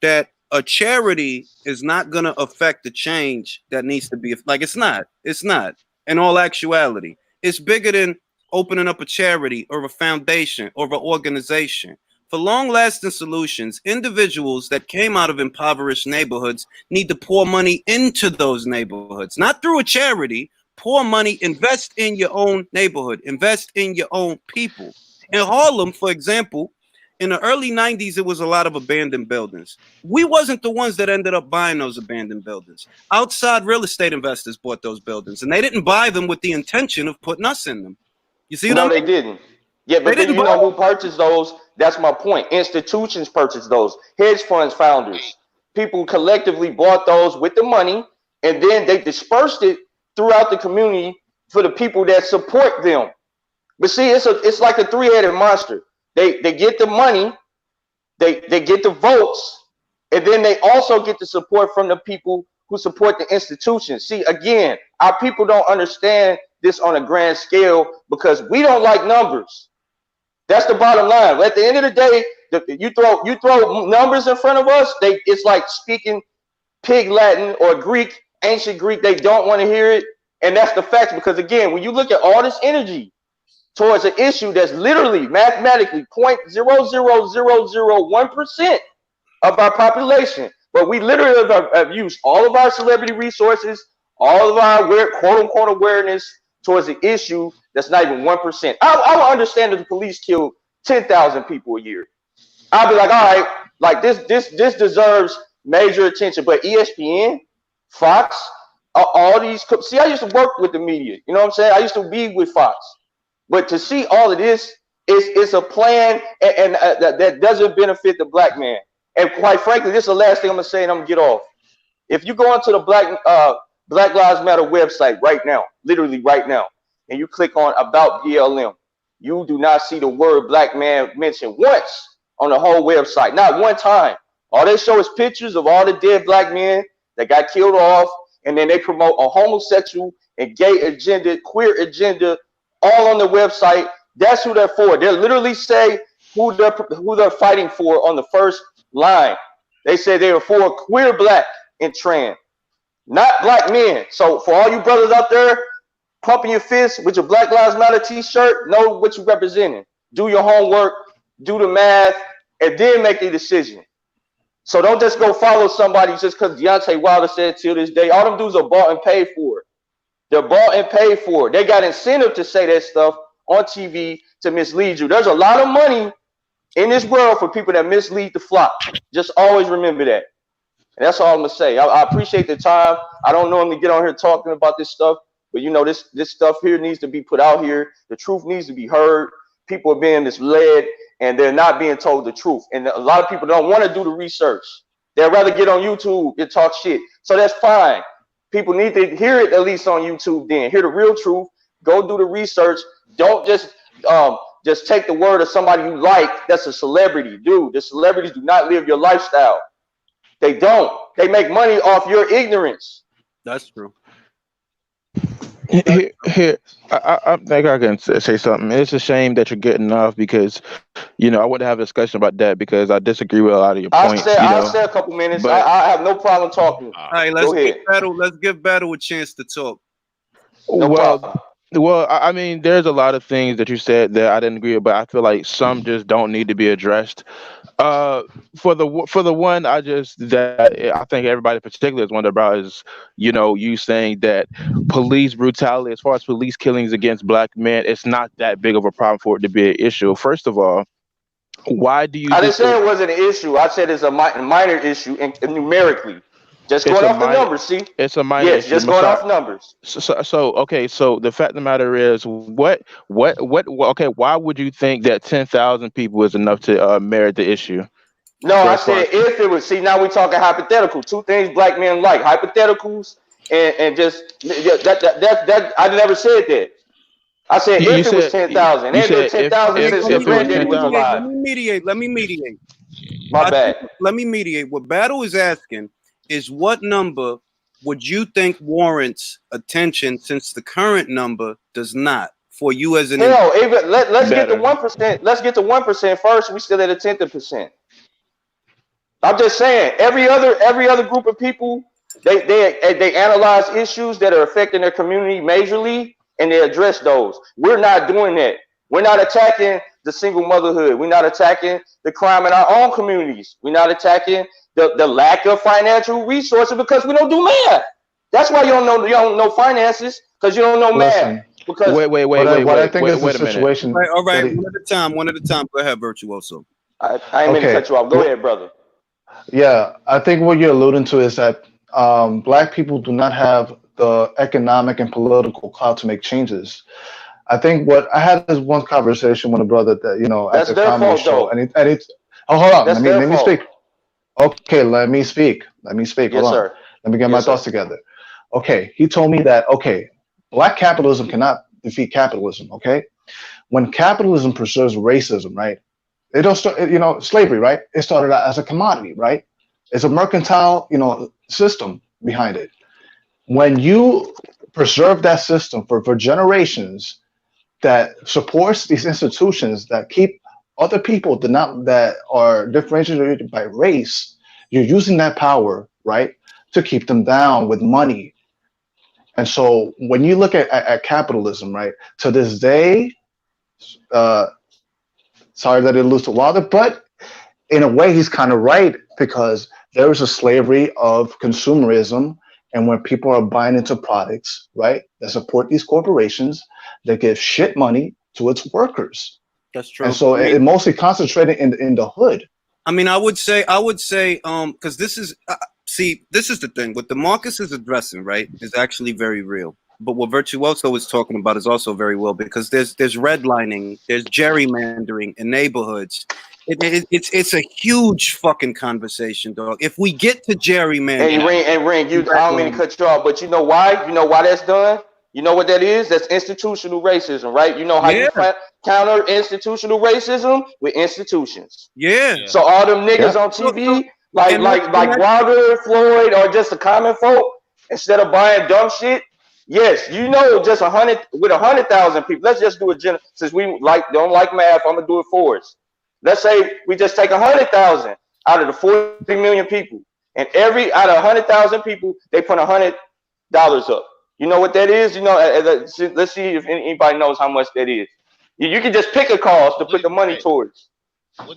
That a charity is not going to affect the change that needs to be. Like, it's not. In all actuality, it's bigger than opening up a charity or a foundation or an organization. For long-lasting solutions, individuals that came out of impoverished neighborhoods need to pour money into those neighborhoods, not through a charity. Pour money, invest in your own neighborhood, invest in your own people. In Harlem, for example, in the early 90s, it was a lot of abandoned buildings. We wasn't the ones that ended up buying those abandoned buildings. Outside real estate investors bought those buildings, and they didn't buy them with the intention of putting us in them. You see? No, they didn't. Yeah, but then you know who purchased those? That's my point. Institutions purchased those. Hedge funds founders. People collectively bought those with the money, and then they dispersed it throughout the community for the people that support them. But see, it's like a three-headed monster. They get the money, they get the votes, and then they also get the support from the people who support the institutions. See, again, our people don't understand this on a grand scale because we don't like numbers. That's the bottom line. At the end of the day, you throw numbers in front of us, it's like speaking pig Latin or Greek, ancient Greek. They don't want to hear it, and that's the fact. Because again, when you look at all this energy towards an issue that's literally mathematically 0.00001% of our population, but we literally have used all of our celebrity resources, all of our quote-unquote awareness towards the issue that's not even 1%. I would understand if the police killed 10,000 people a year. I'll be like, all right, like this deserves major attention. But ESPN, Fox, all these, see, I used to work with the media. You know what I'm saying? I used to be with Fox. But to see all of this is a plan and that doesn't benefit the black man. And quite frankly, this is the last thing I'm gonna say, and I'm gonna get off. If you go onto the Black Lives Matter website right now, literally right now, and you click on About BLM, you do not see the word black man mentioned once on the whole website, not one time. All they show is pictures of all the dead black men that got killed off, and then they promote a homosexual and gay agenda, queer agenda, all on the website. That's who they're for. They literally say who they're fighting for on the first line. They say they are for queer, black, and trans, not black men. So for all you brothers out there pumping your fists with your Black Lives Matter t-shirt, know what you're representing. Do your homework, do the math, and then make a decision. So don't just go follow somebody just because Deontay Wilder said till this day. All them dudes are bought and paid for. They're bought and paid for. They got incentive to say that stuff on TV to mislead you. There's a lot of money in this world for people that mislead the flock. Just always remember that. And that's all I'm gonna say. I appreciate the time. I don't normally get on here talking about this stuff, but you know, this stuff here needs to be put out here. The truth needs to be heard. People are being misled and they're not being told the truth. And a lot of people don't want to do the research. They'd rather get on YouTube and talk shit. So that's fine. People need to hear it at least on YouTube then. Hear the real truth. Go do the research. Don't just take the word of somebody you like that's a celebrity. Dude, the celebrities do not live your lifestyle. They don't. They make money off your ignorance. That's true. Here, I think I can say something. It's a shame that you're getting off because, I want to have a discussion about that because I disagree with a lot of your points. I'll say a couple minutes. but- I have no problem talking. All right, Go ahead. let's give Battle a chance to talk. No problem. Well, I mean, there's a lot of things that you said that I didn't agree with, but I feel like some just don't need to be addressed. For the one, I think everybody particularly is wondering about is, you saying that police brutality, as far as police killings against black men, it's not that big of a problem for it to be an issue. First of all, why do you? I didn't say it wasn't an issue. I said it's a minor issue and numerically. Just going off the numbers, see? It's a minor Yes, issue. just going off numbers. So okay. So the fact of the matter is, what? Okay, why would you think that 10,000 people is enough to merit the issue? No, I said if it was. See, now we're talking hypothetical. Two things black men like: hypotheticals and just that. I never said that. I said if it was 10,000. And 10,000 since your granddaddy was alive. Let me mediate. My bad. Let me mediate. What Battle is asking is what number would you think warrants attention since the current number does not for you as an Hell, even let's get to 1%. Let's get to 1% first. We still at a 10%. I'm just saying every other group of people they analyze issues that are affecting their community majorly and they address those. We're not doing that. We're not attacking the single motherhood. We're not attacking the crime in our own communities. We're not attacking the lack of financial resources because we don't do math. That's why you don't know finances because you don't know math. Because wait. I think is wait the a situation. Right, all right, one at a time. Go ahead, Virtuoso. I ain't meant to cut you off. Go ahead, brother. Yeah, I think what you're alluding to is that black people do not have the economic and political clout to make changes. I think what I had this one conversation with a brother that That's at the their comedy fault, show, though. and it's hold on, That's let me their speak. Okay, let me speak. Yes, Hold on. sir. Let me get my thoughts together. Okay, he told me that black capitalism cannot defeat capitalism. Okay, when capitalism preserves racism, right? It don't start, slavery, right? It started out as a commodity, right? It's a mercantile, system behind it. When you preserve that system for generations that supports these institutions that keep other people that are differentiated by race, you're using that power, right, to keep them down with money. And so when you look at capitalism, right, to this day, sorry that it lose to Wilder, but in a way he's kind of right because there is a slavery of consumerism, and when people are buying into products, right, that support these corporations, that give shit money to its workers. That's true. And so it mostly concentrated in the hood. I mean, I would say, because this is the thing. What DeMarcus is addressing, right, is actually very real. But what Virtuoso is talking about is also very real because there's redlining, there's gerrymandering in neighborhoods. It's a huge fucking conversation, dog. If we get to gerrymandering, Ring, I don't mean to cut you off, but you know why? You know why that's done? You know what that is? That's institutional racism, right? You know how you counter institutional racism with institutions. Yeah. So all them niggas on TV, like Wilder, Floyd, or just the common folk, instead of buying dumb shit. Yes, just 100,000 people. Let's just do it. Since we don't like math, I'm gonna do it for us. Let's say we just take 100,000 out of the 40 million people, and out of 100,000 people, they put $100 up. You know what that is? Let's see if anybody knows how much that is. You can just pick a cause to put the money towards.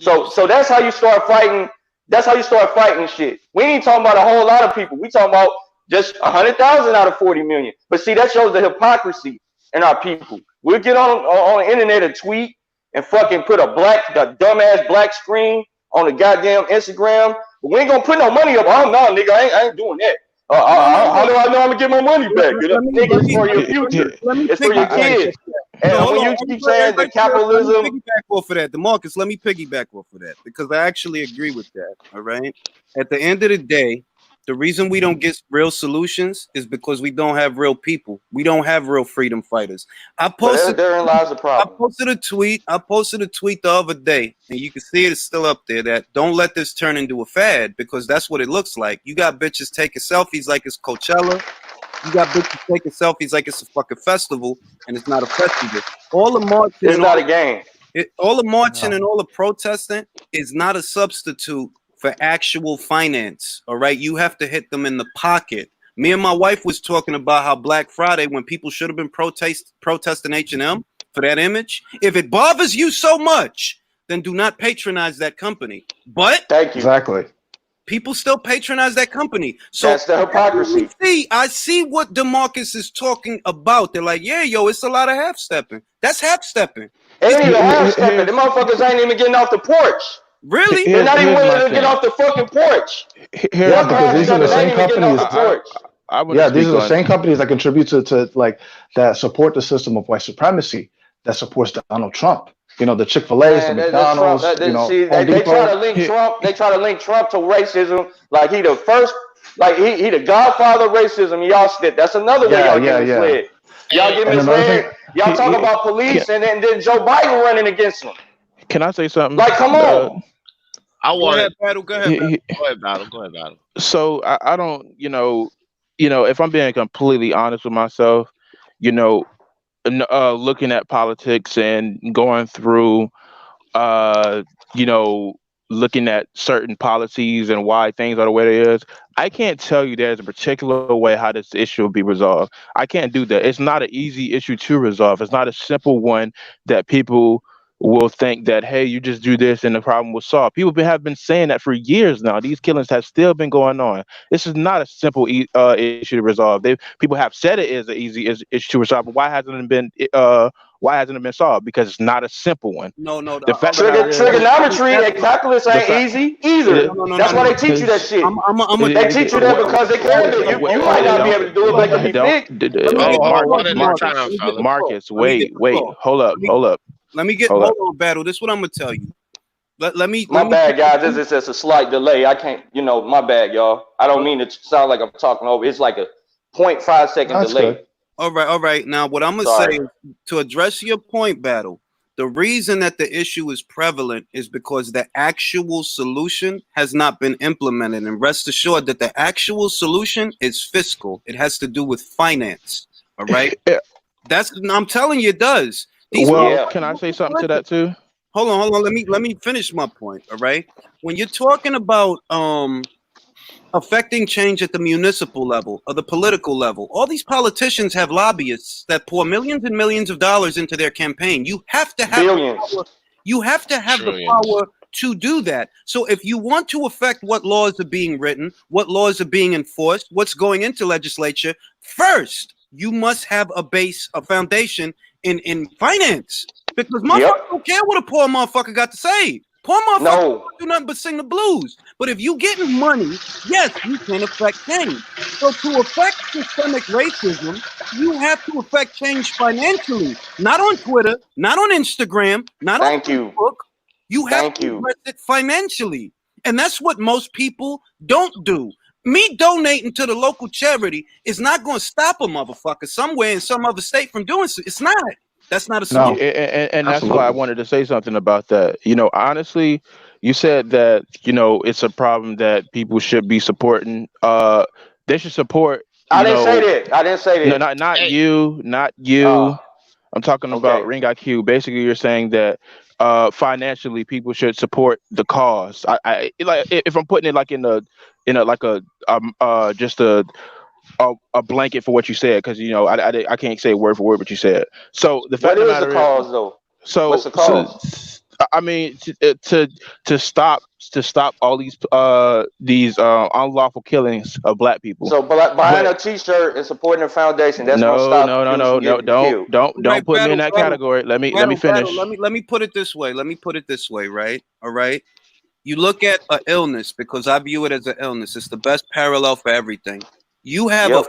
So that's how you start fighting. That's how you start fighting shit. We ain't talking about a whole lot of people. We talking about just 100,000 out of 40 million. But see, that shows the hypocrisy in our people. We'll get on the internet and tweet and fucking put a dumbass black screen on the goddamn Instagram. But we ain't gonna put no money up. Oh no, nigga, I ain't doing that. How do I know I'm gonna get my money back? Nigga, it's for your future. It's for your kids. And when you keep saying the capitalism, let me piggyback off of that, DeMarcus. Let me piggyback off of that because I actually agree with that. All right. At the end of the day, The reason we don't get real solutions is because we don't have real people. We don't have real freedom fighters. Therein lies the problem. I posted a tweet the other day, and you can see it's still up there, that don't let this turn into a fad, because that's what it looks like. You got bitches taking selfies like it's Coachella. You got bitches taking selfies like it's a fucking festival, and it's not a festival. All the marching, It's not a game. all the marching and all the protesting is not a substitute for actual finance. All right, you have to hit them in the pocket. Me and my wife was talking about how Black Friday, when people should have been protesting H&M for that image. If it bothers you so much, then do not patronize that company. But Thank you. Exactly. people still patronize that company. So That's the hypocrisy. I see what DeMarcus is talking about. They're like, yeah, yo, it's a lot of half stepping. That's half stepping. They ain't even half stepping. The motherfuckers ain't even getting off the porch. Really? They're not even Here's my willing to thing. get off the fucking porch. Here's Yeah, One because these are the they same ain't even getting off companies. the porch. I would Yeah, these are the on- same companies that contribute to like that support the system of white supremacy that supports Donald Trump. You know, the Chick-fil-A's, the Man, McDonald's, they, you know, see, Home they try to Depot. link Trump. They try to link Trump to racism, like he the first, like he the godfather of racism. Y'all stick. That's another way y'all get misled. Y'all get And another misled. thing- Y'all talk about police, and then Joe Biden running against them. Can I say something? Like, come on. I Go want ahead, Battle. Go ahead. Battle. Go ahead, Battle. Go ahead, Battle. So I don't, if I'm being completely honest with myself, looking at politics and going through, looking at certain policies and why things are the way they is, I can't tell you there's a particular way how this issue will be resolved. I can't do that. It's not an easy issue to resolve. It's not a simple one that people will think that, hey, you just do this and the problem will solve. People have been saying that for years now. These killings have still been going on. This is not a simple issue to resolve. People have said it is an easy issue to resolve, but why hasn't it been solved? Because it's not a simple one. No. The fact Trigonometry and calculus ain't easy either. No, That's why they teach you that shit. They teach you that because they care that you might not be able to do it, but it can be fixed. Marcus, wait, hold up. Hold on, Battle. This is what I'm gonna tell you. Let me. My bad, guys. This is just a slight delay. I can't, my bad, y'all. I don't mean to sound like I'm talking over. It's like a 0.5 second That's delay. good. All right. Now, what I'm gonna say is, to address your point, Battle, the reason that the issue is prevalent is because the actual solution has not been implemented. And rest assured that the actual solution is fiscal. It has to do with finance. All right. I'm telling you, it does. Can I say something to that too? Hold on. Let me finish my point. All right. When you're talking about affecting change at the municipal level or the political level, all these politicians have lobbyists that pour millions and millions of dollars into their campaign. You have to have Billions. the power. You have to have Trillions. the power to do that. So if you want to affect what laws are being written, what laws are being enforced, what's going into legislature, first you must have a foundation in finance, because motherfuckers don't care what a poor motherfucker got to say. Poor motherfuckers don't do nothing but sing the blues. But if you getting money, yes, you can affect change. So to affect systemic racism, you have to affect change financially, not on Twitter, not on Instagram, not on Facebook. You have to address it financially. And that's what most people don't do. Me donating to the local charity is not going to stop a motherfucker somewhere in some other state from doing so. It's not. That's not a solution. And that's why I wanted to say something about that. Honestly, you said that, it's a problem that people should be supporting. They should support. I didn't say that. No, not you. I'm talking about Ring IQ. Basically, you're saying that financially people should support the cause. I like, if I'm putting it like in a just a blanket for what you said, because I can't say word for word what you said. So the fact what of is the cause though? So what's the cause? I mean, to stop all these unlawful killings of black people. So buying a T-shirt and supporting a foundation, that's gonna stop. No. Don't put me in that category. Let me finish. Let me put it this way. Right. All right. You look at an illness, because I view it as an illness. It's the best parallel for everything. You have a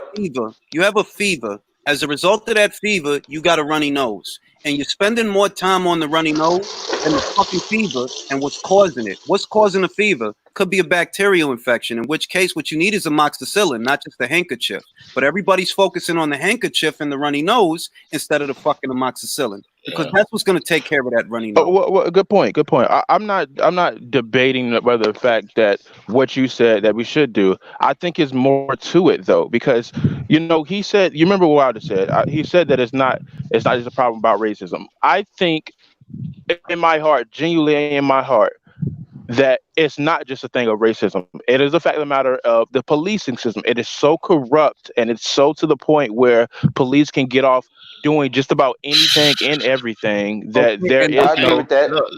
fever. As a result of that fever, you got a runny nose. and you're spending more time on the runny nose than the fucking fever and what's causing it. What's causing the fever could be a bacterial infection, in which case what you need is amoxicillin, not just a handkerchief. But everybody's focusing on the handkerchief and the runny nose instead of the fucking amoxicillin, because that's what's going to take care of that runny nose. Well, good point. Good point. I'm not debating whether the fact that what you said that we should do. I think is more to it though, because he said. You remember what Wilder said? He said that it's not just a problem about racism. I think in my heart, genuinely in my heart, that it's not just a thing of racism. It is a fact of the matter of the policing system. It is so corrupt, and it's so to the point where police can get off doing just about anything and everything that there and is I agree with that. Look,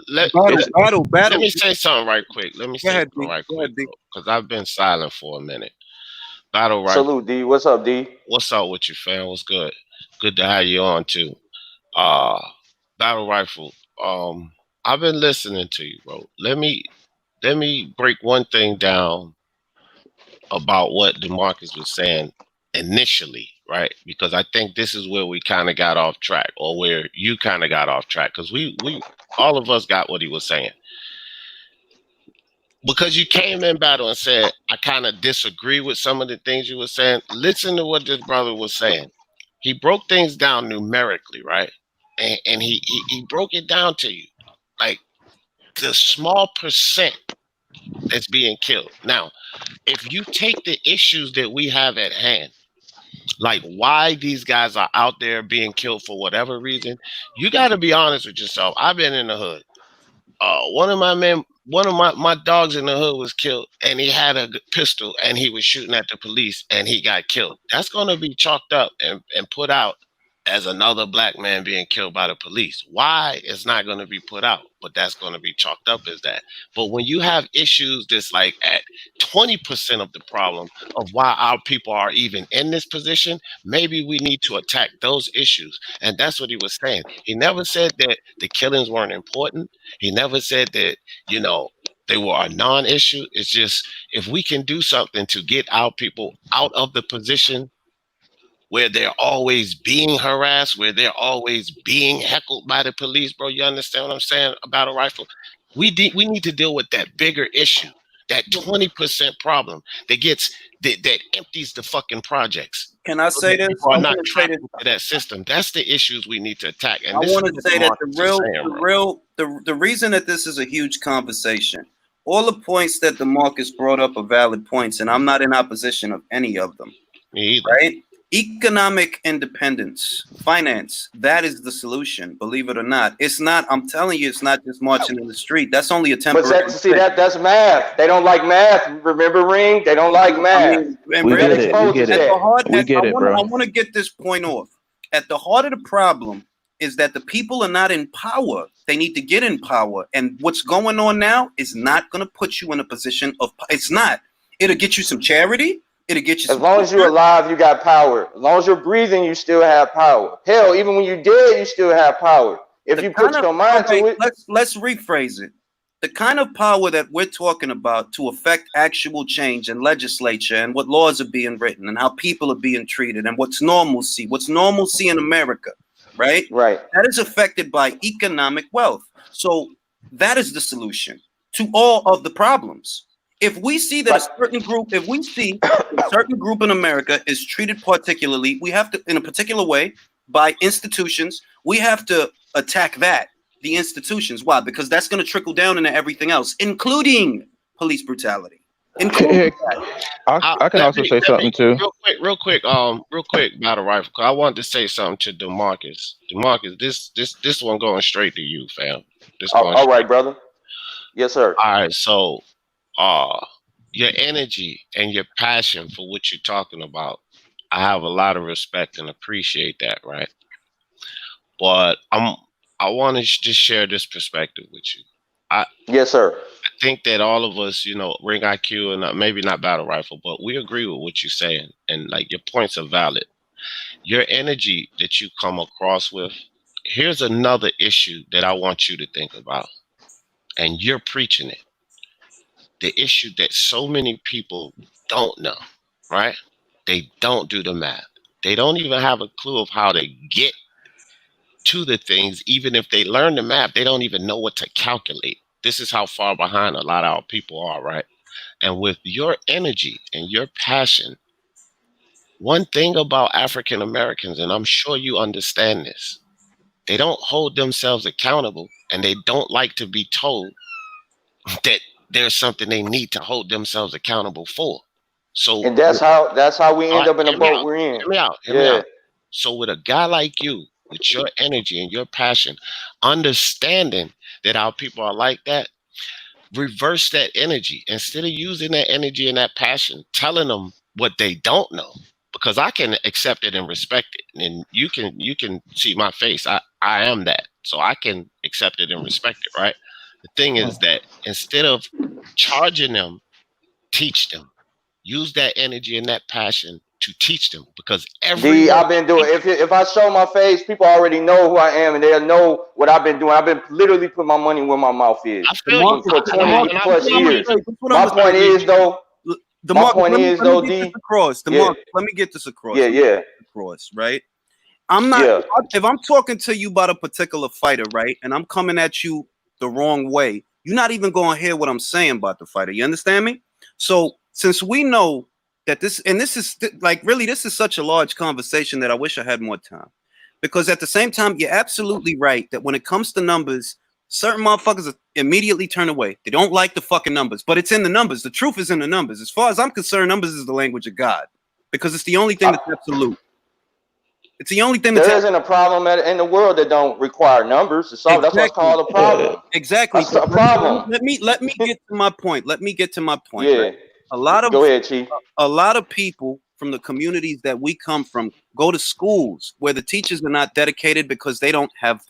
Battle. let me say something right quick. Go ahead, D. Because I've been silent for a minute. Battle right. Salute, D. What's up, D? What's up with you, fam? What's good? Good to have you on too. Battle Rifle. I've been listening to you, bro. Let me break one thing down about what DeMarcus was saying initially, right? Because I think this is where we kind of got off track, or where you kind of got off track, because we all of us got what he was saying. Because you came in battle and said, I kind of disagree with some of the things you were saying. Listen to what this brother was saying. He broke things down numerically, right? And he broke it down to you. Like the small percent that's being killed. Now, if you take the issues that we have at hand, like why these guys are out there being killed for whatever reason, you got to be honest with yourself. I've been in the hood. One of my dogs in the hood was killed, and he had a pistol, and he was shooting at the police, and he got killed. That's going to be chalked up and put out as another black man being killed by the police. Why? It's not going to be put out, but that's going to be chalked up as that. But when you have issues that's like at 20% of the problem of why our people are even in this position, maybe we need to attack those issues. And that's what he was saying. He never said that the killings weren't important. He never said that, they were a non-issue. It's just, if we can do something to get our people out of the position where they're always being harassed, where they're always being heckled by the police, bro. You understand what I'm saying about a rifle? We need to deal with that bigger issue, that 20% problem that empties the fucking projects. Can I say this? People are not trapped into that system. That's the issues we need to attack. And I this want is to what say that DeMarcus the reason that this is a huge conversation, all the points that DeMarcus brought up are valid points, and I'm not in opposition of any of them. Me either. Right? Economic independence, finance, that is the solution, believe it or not. It's not, I'm telling you, it's not just marching in the street. That's only a temporary. But that's math. They don't like math. Remember, Ring? They don't like math. I want to get this point off. At the heart of the problem is that the people are not in power. They need to get in power. And what's going on now is not going to put you in a position of, it's not. It'll get you some charity. It'll get you. As long as you're alive, you got power. As long as you're breathing, you still have power. Hell, even when you're dead, you still have power. If you put your mind to it. Let's rephrase it. The kind of power that we're talking about to affect actual change in legislature and what laws are being written and how people are being treated and what's normalcy in America, right? Right. That is affected by economic wealth. So that is the solution to all of the problems. If we see that a certain group in America is treated particularly, we have to, in a particular way, by institutions, we have to attack the institutions. Why? Because that's going to trickle down into everything else, including police brutality. I can also say something too. Real quick, Battle Rifle. I wanted to say something to DeMarcus. DeMarcus, this one going straight to you, fam. All right, brother. Yes, sir. All right, so your energy and your passion for what you're talking about, I have a lot of respect and appreciate that, right? But I want to just share this perspective with you. Yes, sir. I think that all of us, Ring IQ and maybe not Battle Rifle, but we agree with what you're saying, and like your points are valid. Your energy that you come across with. Here's another issue that I want you to think about, and you're preaching it. The issue that so many people don't know, right? They don't do the math. They don't even have a clue of how to get to the things. Even if they learn the math, they don't even know what to calculate. This is how far behind a lot of our people are, right? And with your energy and your passion, one thing about African Americans, and I'm sure you understand this, they don't hold themselves accountable, and they don't like to be told that there's something they need to hold themselves accountable for. So, And that's how we end up in the hear me boat out, we're in. hear me out, hear me out. So with a guy like you, with your energy and your passion, understanding that our people are like that, reverse that energy. Instead of using that energy and that passion, telling them what they don't know, because I can accept it and respect it. And you can see my face. I am that. So I can accept it and respect it, right? The thing is that instead of charging them, teach them. Use that energy and that passion to teach them, because I've been doing. If I show my face, people already know who I am, and they'll know what I've been doing. I've been literally putting my money where my mouth is I feel you. for 20 plus years. My point is though. DeMarcus, point is though, let me get this across. Yeah. Across, right? I'm not. If I'm talking to you about a particular fighter, right, and I'm coming at you the wrong way, you're not even going to hear what I'm saying about the fighter. You understand me? So since we know that this is such a large conversation that I wish I had more time, because at the same time, you're absolutely right that when it comes to numbers, certain motherfuckers immediately turn away. They don't like the fucking numbers, but it's in the numbers. The truth is in the numbers. As far as I'm concerned, numbers is the language of God, because it's the only thing that's absolute. It's the only thing there isn't a problem in the world that don't require numbers to solve. Exactly. That's what's called a problem. Exactly. That's a problem. Let me get to my point. Yeah. Right? Go ahead, Chief. A lot of people from the communities that we come from go to schools where the teachers are not dedicated because they don't have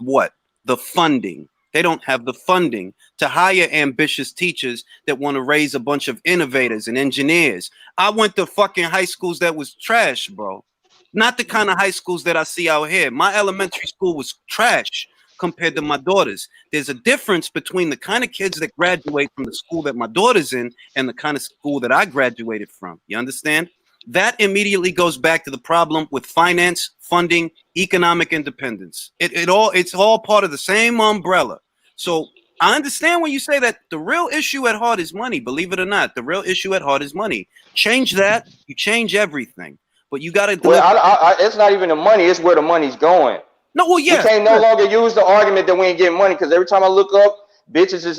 the funding. They don't have the funding to hire ambitious teachers that want to raise a bunch of innovators and engineers. I went to fucking high schools that was trash, bro. Not the kind of high schools that I see out here. My elementary school was trash compared to my daughter's. There's a difference between the kind of kids that graduate from the school that my daughter's in and the kind of school that I graduated from. You understand? That immediately goes back to the problem with finance, funding, economic independence. It's all part of the same umbrella. So I understand when you say that the real issue at heart is money. Believe it or not, the real issue at heart is money. Change that, you change everything. But you got to. Well, it's not even the money; it's where the money's going. No, well, yeah. We can't no longer use the argument that we ain't getting money, because every time I look up, bitches is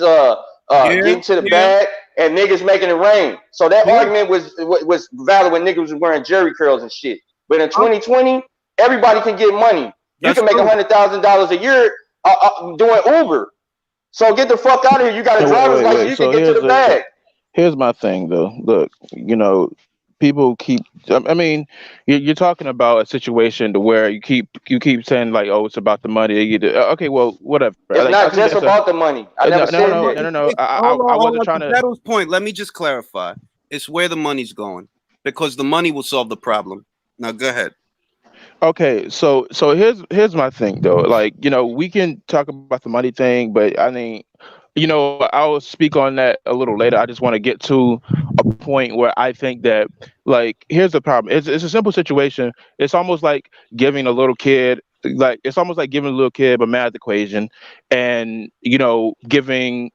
getting to the bag and niggas making it rain. So that argument was valid when niggas was wearing jerry curls and shit. But in 2020, everybody can get money. You can make $100,000 a year doing Uber. So get the fuck out of here. You got a driver's license. You can get to the bag. Here's my thing, though. Look, people keep. I mean, you're talking about a situation to where you keep saying like, oh, it's about the money. Okay, well, whatever. It's not just about the money. I never said that. No. I wasn't trying to. Battle's point. Let me just clarify. It's where the money's going, because the money will solve the problem. Now, go ahead. Okay, so here's my thing though. Like, we can talk about the money thing, but I mean, I'll speak on that a little later. I just want to get to a point where I think that, like, here's the problem. It's a simple situation. It's almost like giving a little kid, a math equation, and giving,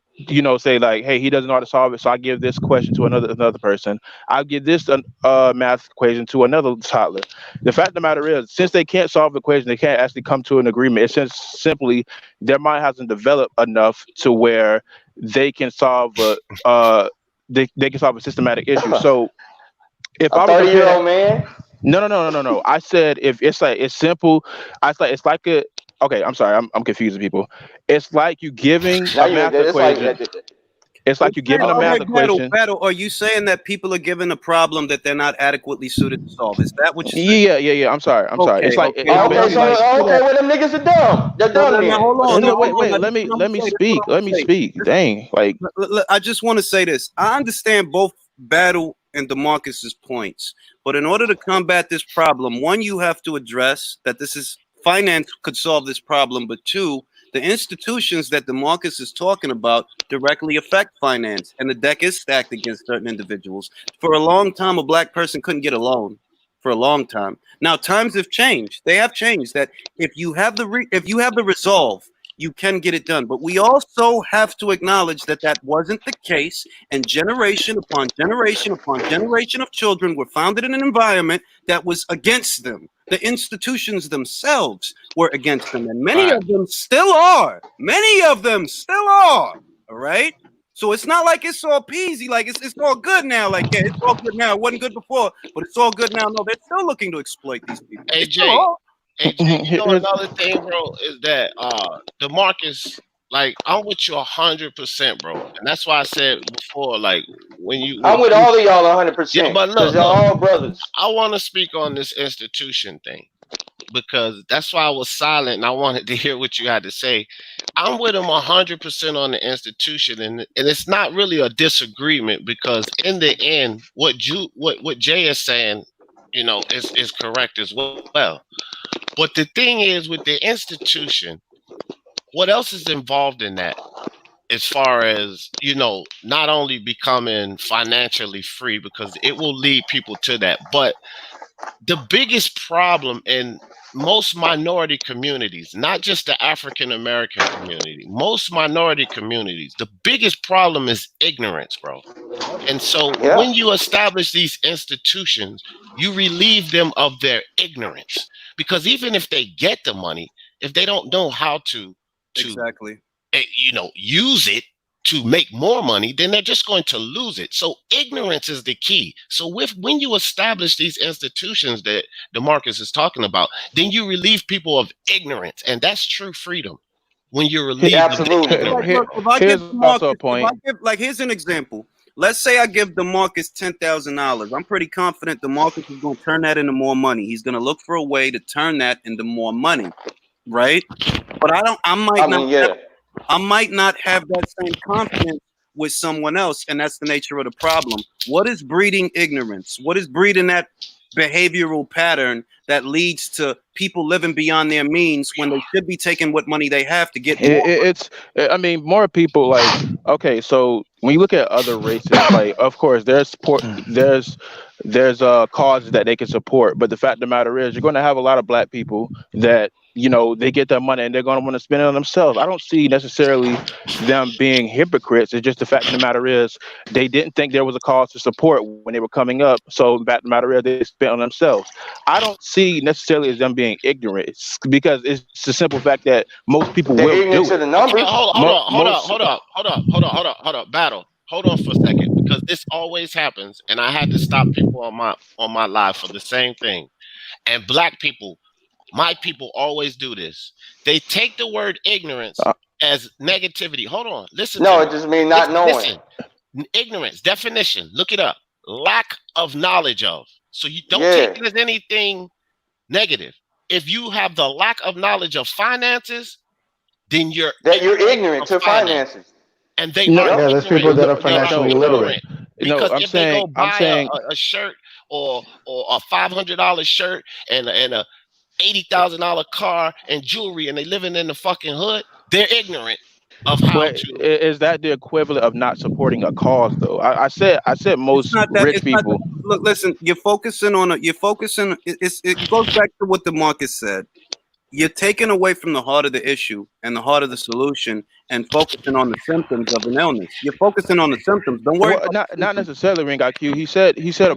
say like, hey, he doesn't know how to solve it, so I give this question to another person. I'll give this math equation to another toddler. The fact of the matter is, since they can't solve the equation, they can't actually come to an agreement. It's just simply their mind hasn't developed enough to where they can solve they can solve a systematic issue. So if a 30-year-old man. No. I said if it's simple. It's like a. Okay, I'm sorry. I'm confusing people. It's like you giving a math equation. It's like you giving a math equation. Battle. Are you saying that people are given a problem that they're not adequately suited to solve? Is that what you're saying? Yeah. I'm sorry. It's like well, them niggas are dumb. They're dumb. Hold on. Wait. Let me speak. Dang. Like, I just want to say this. I understand both Battle and DeMarcus's points, but in order to combat this problem, one, you have to address that finance could solve this problem, but two, the institutions that DeMarcus is talking about directly affect finance, and the deck is stacked against certain individuals. For a long time, a black person couldn't get a loan. for a long time. Now times have changed. They have changed. That if you have the resolve, you can get it done. But we also have to acknowledge that that wasn't the case, and generation upon generation upon generation of children were founded in an environment that was against them. The institutions themselves were against them, and many of them still are. Many of them still are. All right. So it's not like it's all peasy, like it's all good now. Like, yeah, it's all good now. It wasn't good before, but it's all good now. No, they're still looking to exploit these people. AJ, you know another thing, bro, is that DeMarcus, like, I'm with you 100%, bro, and that's why I said before, like, I'm with all of y'all 100%. Yeah, but look, y'all all brothers. I want to speak on this institution thing because that's why I was silent and I wanted to hear what you had to say. I'm with him 100% on the institution, and it's not really a disagreement because in the end, what Jay is saying, you know, is correct as well. But the thing is, with the institution, what else is involved in that? As far as, you know, not only becoming financially free, because it will lead people to that, but the biggest problem in most minority communities, not just the African American community, most minority communities, the biggest problem is ignorance, bro. And so when you establish these institutions, you relieve them of their ignorance. Because even if they get the money, if they don't know how to exactly, you know, use it to make more money, then they're just going to lose it. So ignorance is the key. So when you establish these institutions that DeMarcus is talking about, then you relieve people of ignorance, and that's true freedom. When you relieve absolutely. Here's an example. Let's say I give DeMarcus $10,000. I'm pretty confident DeMarcus is going to turn that into more money. He's going to look for a way to turn that into more money, right? But I might not have that same confidence with someone else, and that's the nature of the problem. What is breeding ignorance? What is breeding that behavioral pattern that leads to people living beyond their means when they should be taking what money they have to get more? I mean, more people, like, okay, so when you look at other races, like, of course, there's causes that they can support, but the fact of the matter is, you're going to have a lot of black people that, you know, they get their money and they're going to want to spend it on themselves. I don't see necessarily them being hypocrites. It's just the fact of the matter is they didn't think there was a cause to support when they were coming up. So the fact of the matter is they spent on themselves. I don't see necessarily as them being ignorant. It's because it's the simple fact that most people will do it. The numbers. Hold up, battle. Hold on for a second, because this always happens, and I had to stop people on my live for the same thing. And black people, my people, always do this. They take the word ignorance as negativity. Hold on, listen. No, it just means not knowing. Listen. Ignorance definition. Look it up. Lack of knowledge of. So you don't take it as anything negative. If you have the lack of knowledge of finances, then you're ignorant to finances. And they there's people that are financially illiterate. Because if they go buy a shirt or a $500 shirt and a $80,000 car and jewelry, and they living in the fucking hood, they're ignorant of how to. Is that the equivalent of not supporting a cause, though? I said most rich people. Look, listen. It goes back to what DeMarcus said. You're taking away from the heart of the issue and the heart of the solution and focusing on the symptoms of an illness. You're focusing on the symptoms. Don't worry. Not necessarily, Ring IQ. He said a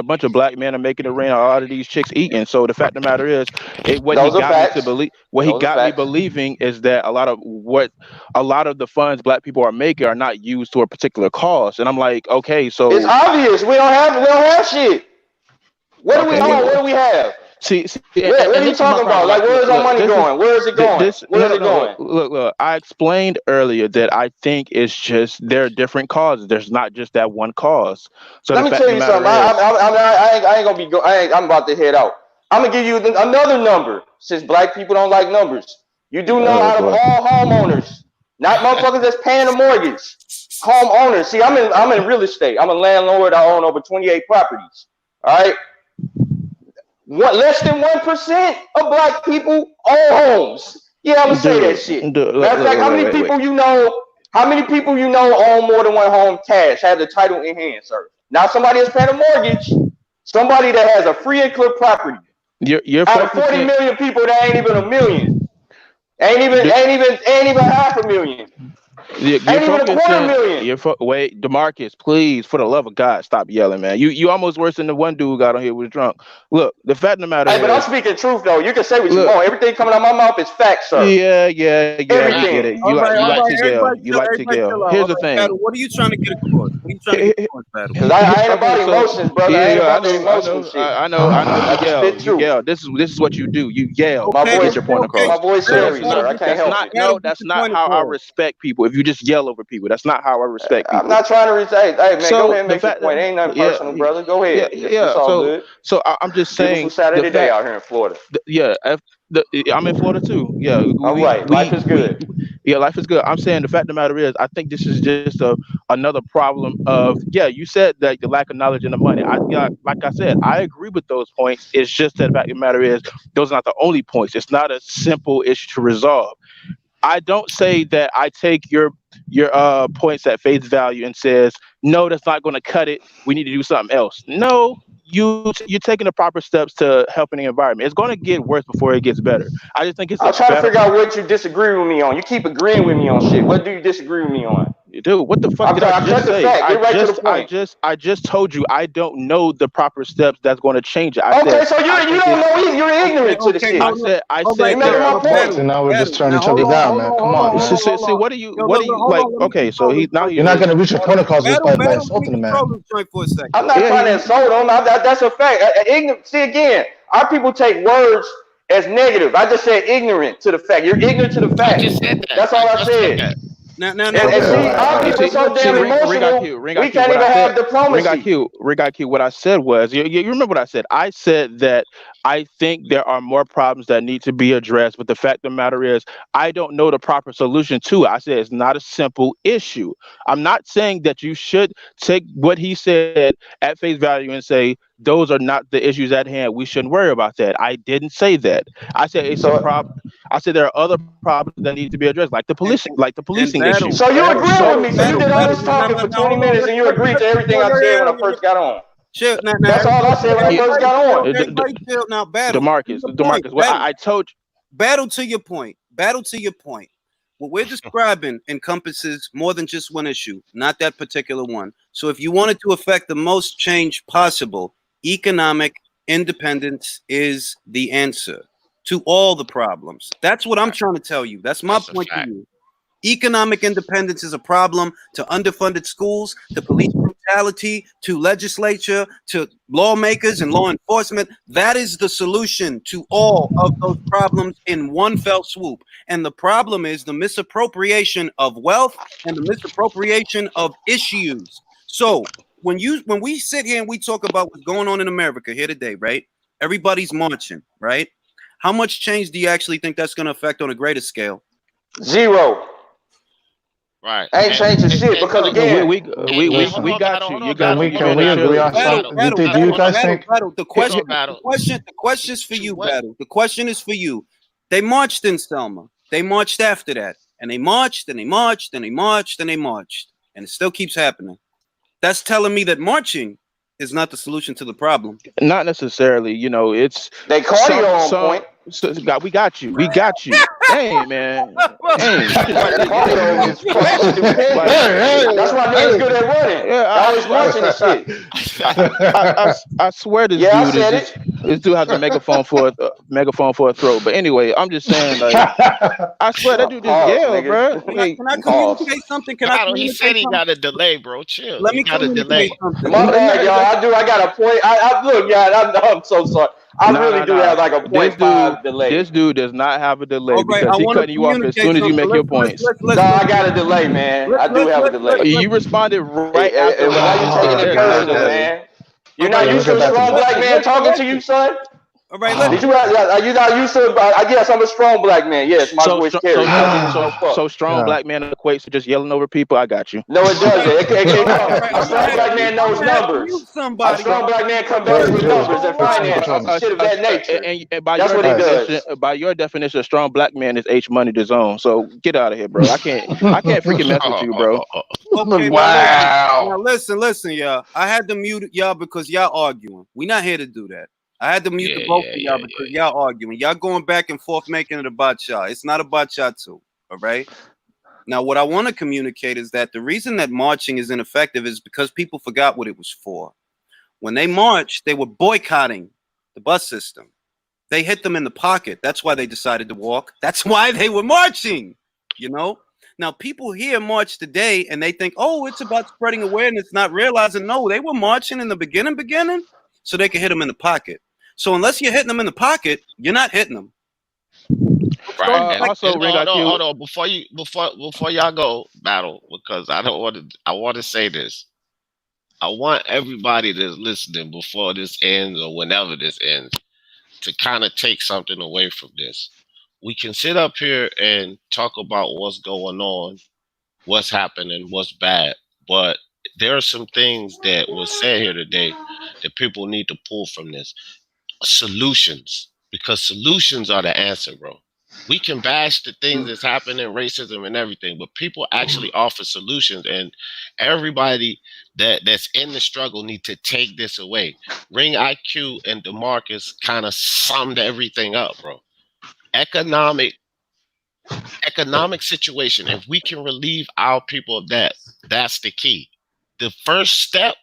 bunch of black men are making it rain. A lot of these chicks eating. So the fact of the matter is, what he got me believing is that a lot of the funds black people are making are not used to a particular cause. And I'm like, okay, so it's obvious. We don't have shit. What do we own? What do we have? See, what are you talking about? Like, where is our money going? Where is it going? Where is it going? Look. I explained earlier that I think it's just there are different causes. There's not just that one cause. So let me tell you something. I ain't gonna be. I'm about to head out. I'm gonna give you another number. Since black people don't like numbers, you do know out of all homeowners, not motherfuckers that's paying a mortgage, homeowners. See, I'm in real estate. I'm a landlord. I own over 28 properties. All right. Less than 1% of black people own homes. Yeah, I'm gonna say that shit. Matter of fact, how many people you know own more than one home cash, have the title in hand, sir? Now somebody is paying a mortgage. Somebody that has a free and clear property. You're Out of 40 focusing. million people, that ain't even a million. Ain't even half a million. You're Ain't even a quarter focusing. million. Wait, Demarcus, please, for the love of God, stop yelling, man. You almost worse than the one dude who got on here was drunk. Look, the fact of the matter Hey, but I'm is, speaking truth though. You can say what you look, want. Everything coming out my mouth is facts, sir. yeah, we get Everything. it. You like to yell. Everybody You chill, like to everybody yell. chill out. Here's All the right, thing. Battle, what are you trying to get across? What are you trying to get across, Battle? Cause I ain't about Okay, so emotions, brother. I ain't yeah, about the emotional shit. I know. I You just yell. spit You truth. yell. This is what you do. You yell My to Okay, get voice, your point okay, across. my voice Battle, scary, Battle, sir. I get can't your, help Not it. Battle, no. get That's your not point how I across. respect people. If you just yell over people, that's not how I respect I'm people. not trying to say, hey man, go So ahead and the make your fact point. that Ain't nothing yeah, personal, brother. Go yeah, ahead. It's all good. So I'm just Beautiful saying the Saturday day fact. out here in Florida. Yeah, I'm in Florida too. Yeah, All right, life is good. yeah, life is good. I'm saying the fact of the matter is, I think this is just another problem of, yeah, you said that the lack of knowledge and the money. Like I said, I agree with those points. It's just that the fact of the matter is, those are not the only points. It's not a simple issue to resolve. I don't say that I take your points at face value and says, no, that's not going to cut it. We need to do something else. No, you're taking the proper steps to helping the environment. It's going to get worse before it gets better. I just think it's I'm a trying to better. figure out what you disagree with me on. You keep agreeing with me on shit. What do you disagree with me on? Dude, what the fuck did I I just cut the say? fact. Get right to the point. I just told you I don't know the proper steps that's going to change it. I Okay, said so you I think don't it's. know either. You're ignorant to the Okay, shit. no, no. I All said right, You making there my are point. So now we're just turning Now each hold other on, down, hold man. on, Come hold on, on, hold man. on, hold See, on. what do you Yo, look, hold like? on. Let me Okay, so control this he's now joint You're for a not gonna second. reach your point across just Battle, by Battle, let me insulting the man. control this joint for a second. I'm not yeah, trying to insult him. That's a fact. See again, our people take words as negative. I just said ignorant to the fact. You're ignorant to the I fact. just said that. That's all I said. Now, And Okay, all see, right, our all right. people so see, damn Ring got emotional, cute. we can't What even I said. have diplomacy. Ring got cute. What I said was, you remember what I said? I said that I think there are more problems that need to be addressed, but the fact of the matter is, I don't know the proper solution to it. I said it's not a simple issue. I'm not saying that you should take what he said at face value and say those are not the issues at hand. We shouldn't worry about that. I didn't say that. I said it's a So, problem. I said there are other problems that need to be addressed, like the and policing issue. Battle, so you Battle, agree with Battle, me. So you Battle, did all Battle. this talking for Now, 20 hold on. minutes and you agreed to everything I said when I first got on. Chill. Now, That's all I said when I Yeah. first got on. Everybody chill. Now, Battle. Demarcus, To your point, well, Battle. I told you. Battle to your point. Battle to your point. What we're describing encompasses more than just one issue, not that particular one. So if you wanted to affect the most change possible, economic independence is the answer to all the problems. That's what I'm trying to tell you. That's my point to you. Economic independence is a problem to underfunded schools, to police brutality, to legislature, to lawmakers and law enforcement. That is the solution to all of those problems in one fell swoop. And the problem is the misappropriation of wealth and the misappropriation of issues. So when we sit here and we talk about what's going on in America here today, right? Everybody's marching, right? How much change do you actually think that's going to affect on a greater scale? Zero. Right. Ain't changing shit because look, again, We got you. You got you. Can we agree on something? Do you guys think? Battle, the question is for you, Battle. The question is for you. They marched in Selma. They marched after that. And they marched and they marched and they marched and they marched. And it still keeps happening. That's telling me that marching is not the solution to the problem. Not necessarily. You know, it's they cardio on point. We got you. Dang, man. Dang. That cardio is fucking stupendous. That's why niggas good at running. Yeah, Always marching and shit. I swear this Yeah, I dude said is this dude has a megaphone for a throat. But anyway, I'm just saying, like, I swear that dude just yelled, bro. Can I communicate something? He said he got a delay, bro. Chill. Let me got a delay. My bad, y'all. I got a point. Look, y'all. I'm so sorry. I really do have like a 0.5 delay. This dude does not have a delay Okay, because he's cutting you off as soon as you make your points. No, I got a delay, man. I do have a delay. You responded right after. Why you taking it personal, man? You're not used to a strong black man talking to you, son? All right, Did you? You not used to? Yes, I'm a strong black man. Yes, my voice carries. So strong Yeah. black man equates to just yelling over people. I got you. No, it doesn't. Right, A strong black man knows numbers. A somebody. strong black man comes back with numbers and finance, shit of that nature. And by That's your what he definition, does. by your definition, a strong black man is H Money the Zone. So get out of here, bro. I can't freaking mess with you, bro. Okay, Wow. now listen, y'all. I had to mute y'all because y'all arguing. We not here to do that. I had to mute the both of y'all because y'all arguing. Y'all going back and forth making it about y'all. It's not about y'all too. All right. Now, what I want to communicate is that the reason that marching is ineffective is because people forgot what it was for. When they marched, they were boycotting the bus system. They hit them in the pocket. That's why they decided to walk. That's why they were marching. You know. Now, people here march today and they think, oh, it's about spreading awareness, not realizing, no, they were marching in the beginning, so they could hit them in the pocket. So unless you're hitting them in the pocket, you're not hitting them. Right. Also, hold on. Before y'all go battle, because I want to say this. I want everybody that's listening before this ends or whenever this ends to kind of take something away from this. We can sit up here and talk about what's going on, what's happening, what's bad, but there are some things that was said here today that people need to pull from this. Solutions, because solutions are the answer, bro. We can bash the things that's happening, racism and everything, but people actually offer solutions, and everybody that's in the struggle need to take this away. Ring IQ and DeMarcus kind of summed everything up, bro. Economic situation. If we can relieve our people of that, that's the key. The first step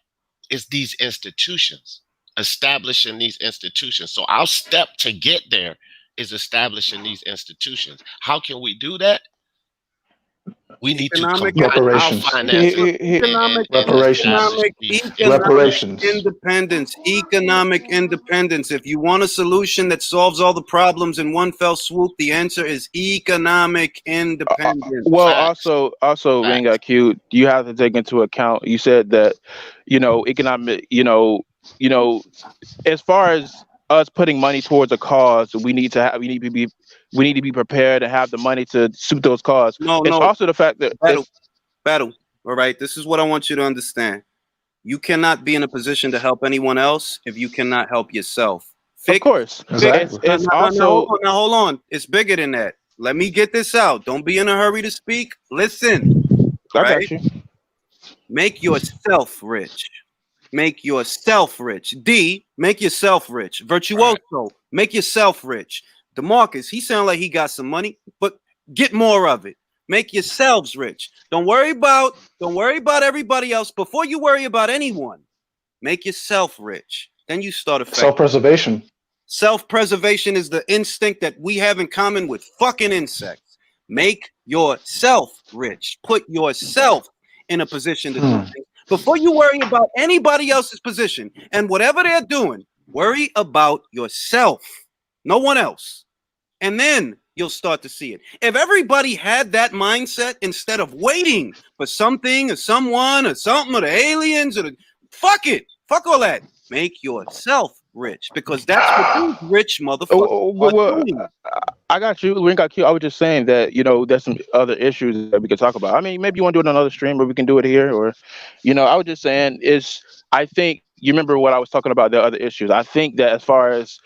is these institutions, establishing these institutions. So our step to get there is establishing these institutions. How can we do that? We need to combine reparations. our finances. Reparations. Economic independence. If you want a solution that solves all the problems in one fell swoop, the answer is economic independence. Well, also, Ring IQ, you have to take into account. You said that, economic, as far as us putting money towards a cause, we need to be prepared and have the money to suit those causes. It's also the fact that battle. All right, this is what I want you to understand. You cannot be in a position to help anyone else if you cannot help yourself. Of course, exactly. It's also now hold on. It's bigger than that. Let me get this out. Don't be in a hurry to speak. Listen. I got you. Make yourself rich. Make yourself rich. D, make yourself rich. Virtuoso, make yourself rich. DeMarcus, he sound like he got some money, but get more of it. Make yourselves rich. Don't worry about everybody else. Before you worry about anyone, make yourself rich. Then you start affecting. Self-preservation. Self-preservation is the instinct that we have in common with fucking insects. Make yourself rich. Put yourself in a position to do things. Before you worry about anybody else's position and whatever they're doing, worry about yourself, no one else. And then you'll start to see it. If everybody had that mindset instead of waiting for something or someone or something or the aliens or fuck all that. Make yourself rich because that's what these rich motherfuckers are doing. I got you, Ring IQ. I was just saying that, there's some other issues that we could talk about. I mean, maybe you want to do it on another stream or we can do it here or, I was just saying I think you remember what I was talking about, the other issues. I think that as far as,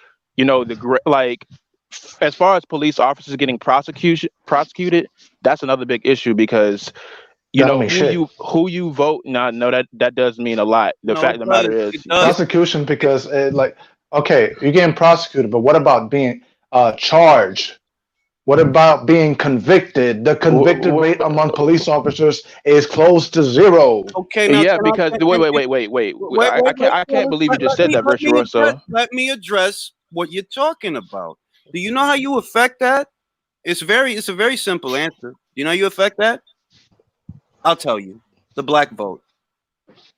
as far as police officers getting prosecuted, that's another big issue because who you vote. No, that does mean a lot. The fact of the matter is prosecution because okay, you're getting prosecuted, but what about being charged? What about being convicted? The convicted rate among police officers is close to zero. Okay, now yeah, because wait. I can't believe you just said that, Virtuoso. Let me address what you're talking about. Do you know how you affect that? It's a very simple answer. Do you know how you affect that? I'll tell you. The black vote.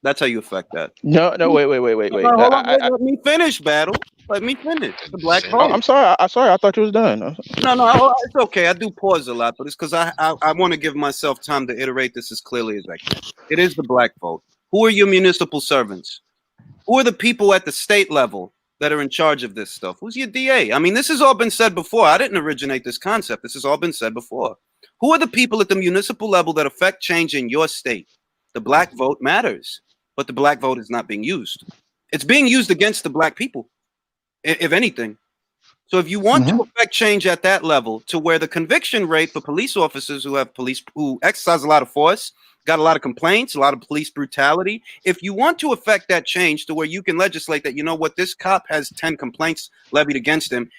That's how you affect that. No, wait. Let me finish, battle. Let me finish. The black vote. I'm sorry. I thought you was done. No, it's okay. I do pause a lot, but it's because I want to give myself time to iterate this as clearly as I can. It is the black vote. Who are your municipal servants? Who are the people at the state level that are in charge of this stuff? Who's your DA? I mean, this has all been said before. I didn't originate this concept. This has all been said before. Who are the people at the municipal level that affect change in your state? The black vote matters, but the black vote is not being used. It's being used against the black people, if anything. So if you want to affect change at that level to where the conviction rate for police officers who exercise a lot of force, got a lot of complaints, a lot of police brutality. If you want to affect that change to where you can legislate that, you know what, this cop has 10 complaints levied against him,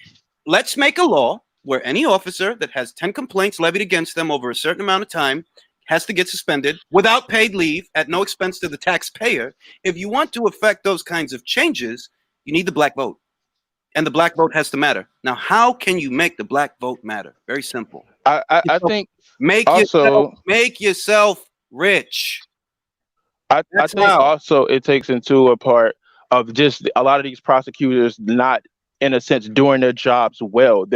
let's make a law where any officer that has 10 complaints levied against them over a certain amount of time has to get suspended without paid leave at no expense to the taxpayer. If you want to affect those kinds of changes, you need the black vote. And the black vote has to matter. Now, how can you make the black vote matter? Very simple. I think Make yourself rich. I think also it takes into a part of just a lot of these prosecutors not, in a sense, doing their jobs well.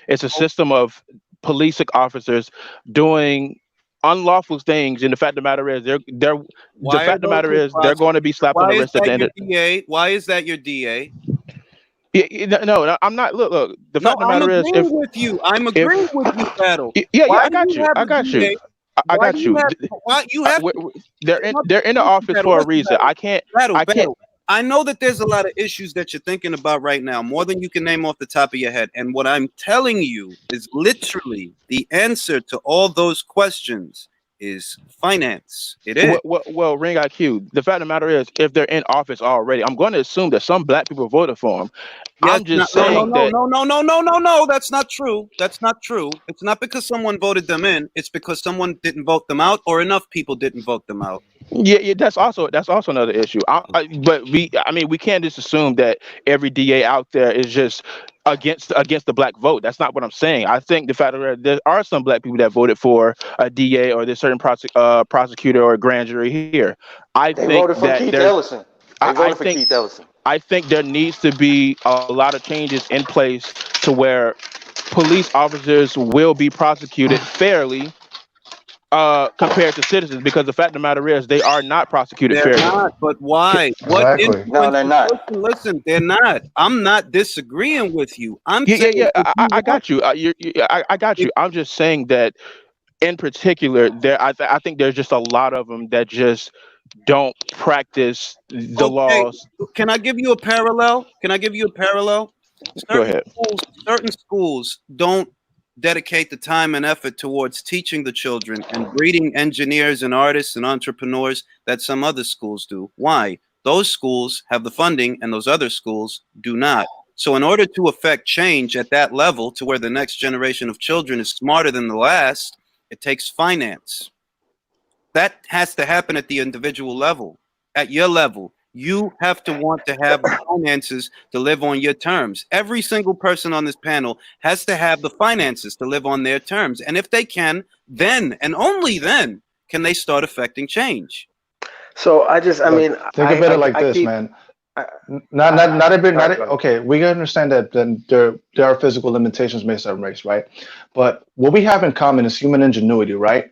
It's a system of police officers doing unlawful things, and the fact of the matter is they're going to be slapped on the wrist at the end of the DA. Why is that your DA? No, I'm not. Look. The fact of the matter is, I'm agreeing with you, Battle. Yeah, I got you. I got you. They're in the office for a reason. I can't. I know that there's a lot of issues that you're thinking about right now, more than you can name off the top of your head. And what I'm telling you is literally the answer to all those questions is finance. It is. Well, Ring IQ, the fact of the matter is, if they're in office already, I'm going to assume that some black people voted for them. Yes, I'm just saying no, that's not true. That's not true. It's not because someone voted them in. It's because someone didn't vote them out, or enough people didn't vote them out. Yeah, that's also another issue. But we can't just assume that every DA out there is just against the black vote. That's not what I'm saying. I think the fact that there are some black people that voted for a DA or there's certain prosecutor or grand jury here. They voted for Keith Ellison. I think there needs to be a lot of changes in place to where police officers will be prosecuted fairly compared to citizens, because the fact of the matter is they are not prosecuted fairly. Not, but why? Exactly. No, they're not. Listen, they're not. I'm not disagreeing with you. I got you. I got you. I'm just saying that in particular, I think there's just a lot of them that just don't practice the laws. Can I give you a parallel? Go ahead. Certain schools don't dedicate the time and effort towards teaching the children and breeding engineers and artists and entrepreneurs that some other schools do. Why? Those schools have the funding and those other schools do not. So in order to affect change at that level to where the next generation of children is smarter than the last, it takes finance. That has to happen at the individual level. At your level, you have to want to have the finances to live on your terms. Every single person on this panel has to have the finances to live on their terms. And if they can, then and only then can they start affecting change. So think of it like this, man. Okay, we understand that then there are physical limitations based on race, right? But what we have in common is human ingenuity, right?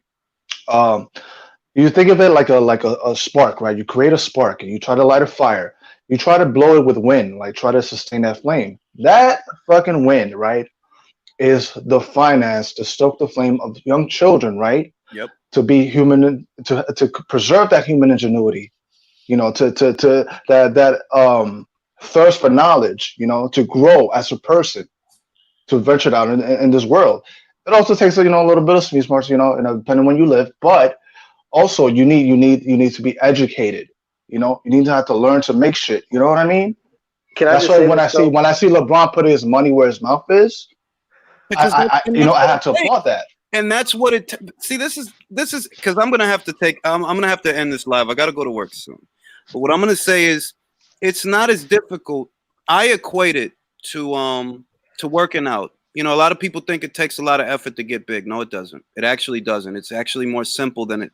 You think of it like a spark, right? You create a spark and you try to light a fire. You try to blow it with wind, like try to sustain that flame. That fucking wind, right, is the finance to stoke the flame of young children, right? Yep. To be human, to preserve that human ingenuity, that thirst for knowledge, to grow as a person, to venture out in this world. It also takes a little bit of street smarts, depending on when you live, but also you need to be educated. You need to have to learn to make shit. You know what I mean? That's why when I see LeBron put his money where his mouth is, I have to applaud that. And that's what this is because I'm gonna have to end this live. I gotta go to work soon. But what I'm gonna say is, it's not as difficult. I equate it to working out. A lot of people think it takes a lot of effort to get big. No, it doesn't. It actually doesn't. It's actually more simple than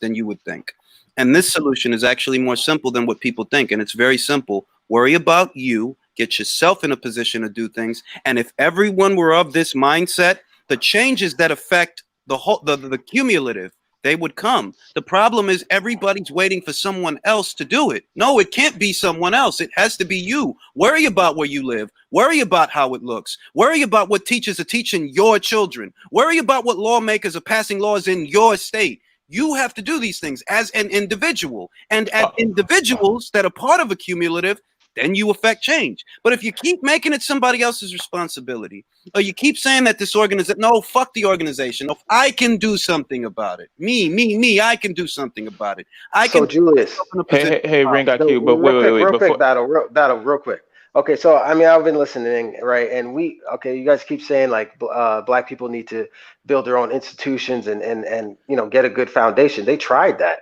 you would think. And this solution is actually more simple than what people think. And it's very simple. Worry about you. Get yourself in a position to do things. And if everyone were of this mindset, the changes that affect the cumulative, they would come. The problem is everybody's waiting for someone else to do it. No, it can't be someone else. It has to be you. Worry about where you live. Worry about how it looks. Worry about what teachers are teaching your children. Worry about what lawmakers are passing laws in your state. You have to do these things as an individual. And as individuals that are part of a cumulative, then you affect change. But if you keep making it somebody else's responsibility, or you keep saying that this organization, no, fuck the organization. If I can do something about it. Me, I can do something about it. I can. So Julius, Hey, Ring IQ, but real quick, wait. battle, real quick. Okay, so I mean, I've been listening, right? And you guys keep saying like black people need to build their own institutions and you know, get a good foundation. They tried that.